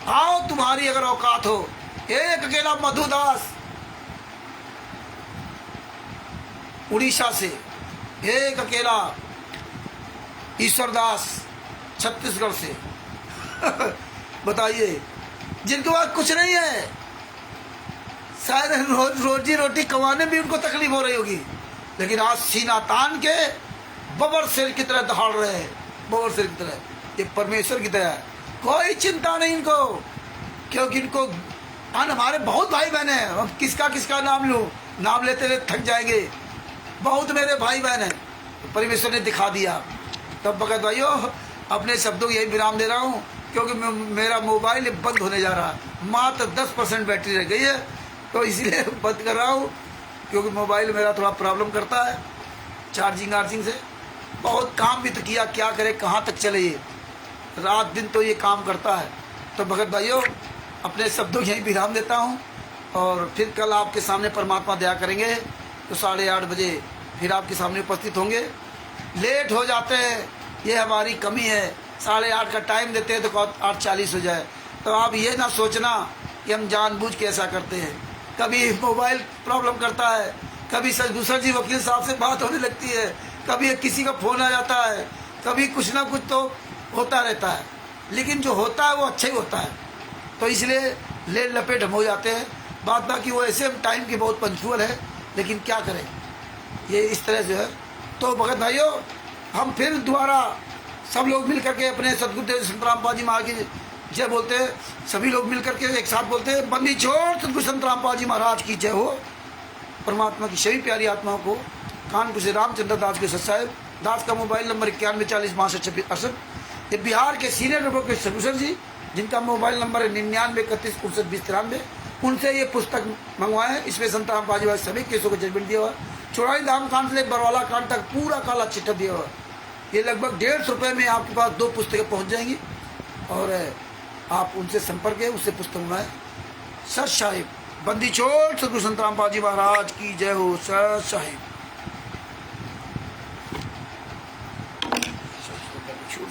आओ तुम्हारी अगर औकात हो। एक अकेला मधु दास उड़ीसा से, एक अकेला ईश्वर दास छत्तीसगढ़ से बताइए, जिनके पास कुछ नहीं है, शायद रोजी रोटी कमाने भी उनको तकलीफ हो रही होगी, लेकिन आज सीना तान के बबर सिर की तरह दहाड़ रहे हैं, बबर सिर की तरह। ये परमेश्वर की तरह है, कोई चिंता नहीं इनको, क्योंकि इनको हमारे बहुत भाई बहन हैं। अब किसका नाम लूं, नाम लेते हुए थक जाएंगे। बहुत मेरे भाई बहन हैं, परमेश्वर ने दिखा दिया। तब भगत भाइयों अपने शब्दों को यही विराम दे रहा हूँ, क्योंकि मेरा मोबाइल बंद होने जा रहा है। मात्र 10% बैटरी रह गई है, तो इसलिए बंद कर रहा हूँ, क्योंकि मोबाइल मेरा थोड़ा प्रॉब्लम करता है चार्जिंग से। बहुत काम भी तो किया, क्या करे, कहाँ तक चले, ये रात दिन तो ये काम करता है। तो भगत भाइयों अपने शब्दों यही विराम देता हूँ, और फिर कल आपके सामने परमात्मा दया करेंगे तो 8:30 बजे फिर आपके सामने उपस्थित होंगे। लेट हो जाते हैं, ये हमारी कमी है। 8:30 का टाइम देते हैं तो 8:40 हो जाए। तो आप ये ना सोचना कि हम जानबूझ के ऐसा करते हैं। कभी मोबाइल प्रॉब्लम करता है, कभी दूसरा जी वकील साहब से बात होने लगती है, कभी किसी का फ़ोन आ जाता है, कभी कुछ ना कुछ तो होता रहता है, लेकिन जो होता है वो अच्छा ही होता है। तो इसलिए लेट लपेट हम हो जाते हैं। बात बाकी वो ऐसे टाइम की बहुत पंचुअल है, लेकिन क्या करें, ये इस तरह से है। तो भगत भाइयों हम फिर दोबारा सब लोग मिल करके अपने सदगुरुदेव संत रामपाल जी महाराज की जय बोलते हैं। सभी लोग मिल करके एक साथ बोलते हैं, बंदी छोड़ सदगुरु संत रामपाल जी महाराज की जय हो। परमात्मा की सभी प्यारी आत्माओं को कानपुर से रामचंद्र दास के सत्साहेब दास का मोबाइल नंबर 9140 ये बिहार के सीनियर एडवोकेट सलूशन जी, जिनका मोबाइल नंबर है 9931612093, उनसे ये पुस्तक मंगवाए हैं। इसमें संत रामपाल जी महाराज सभी केसों को जजमेंट दिया हुआ है। चौड़ाई धाम कांड से बरवाला कांड तक पूरा काला चिट्ठा दिया हुआ है। ये लगभग 150 रुपये में आपके पास 2 पुस्तकें पहुंच जाएंगी, और आप उनसे संपर्क है, उससे पुस्तक मंगाए। सत साहिब बंदी छोड़ सदगुरु संत रामपाल जी महाराज की जय हो। सत साहिब छोड़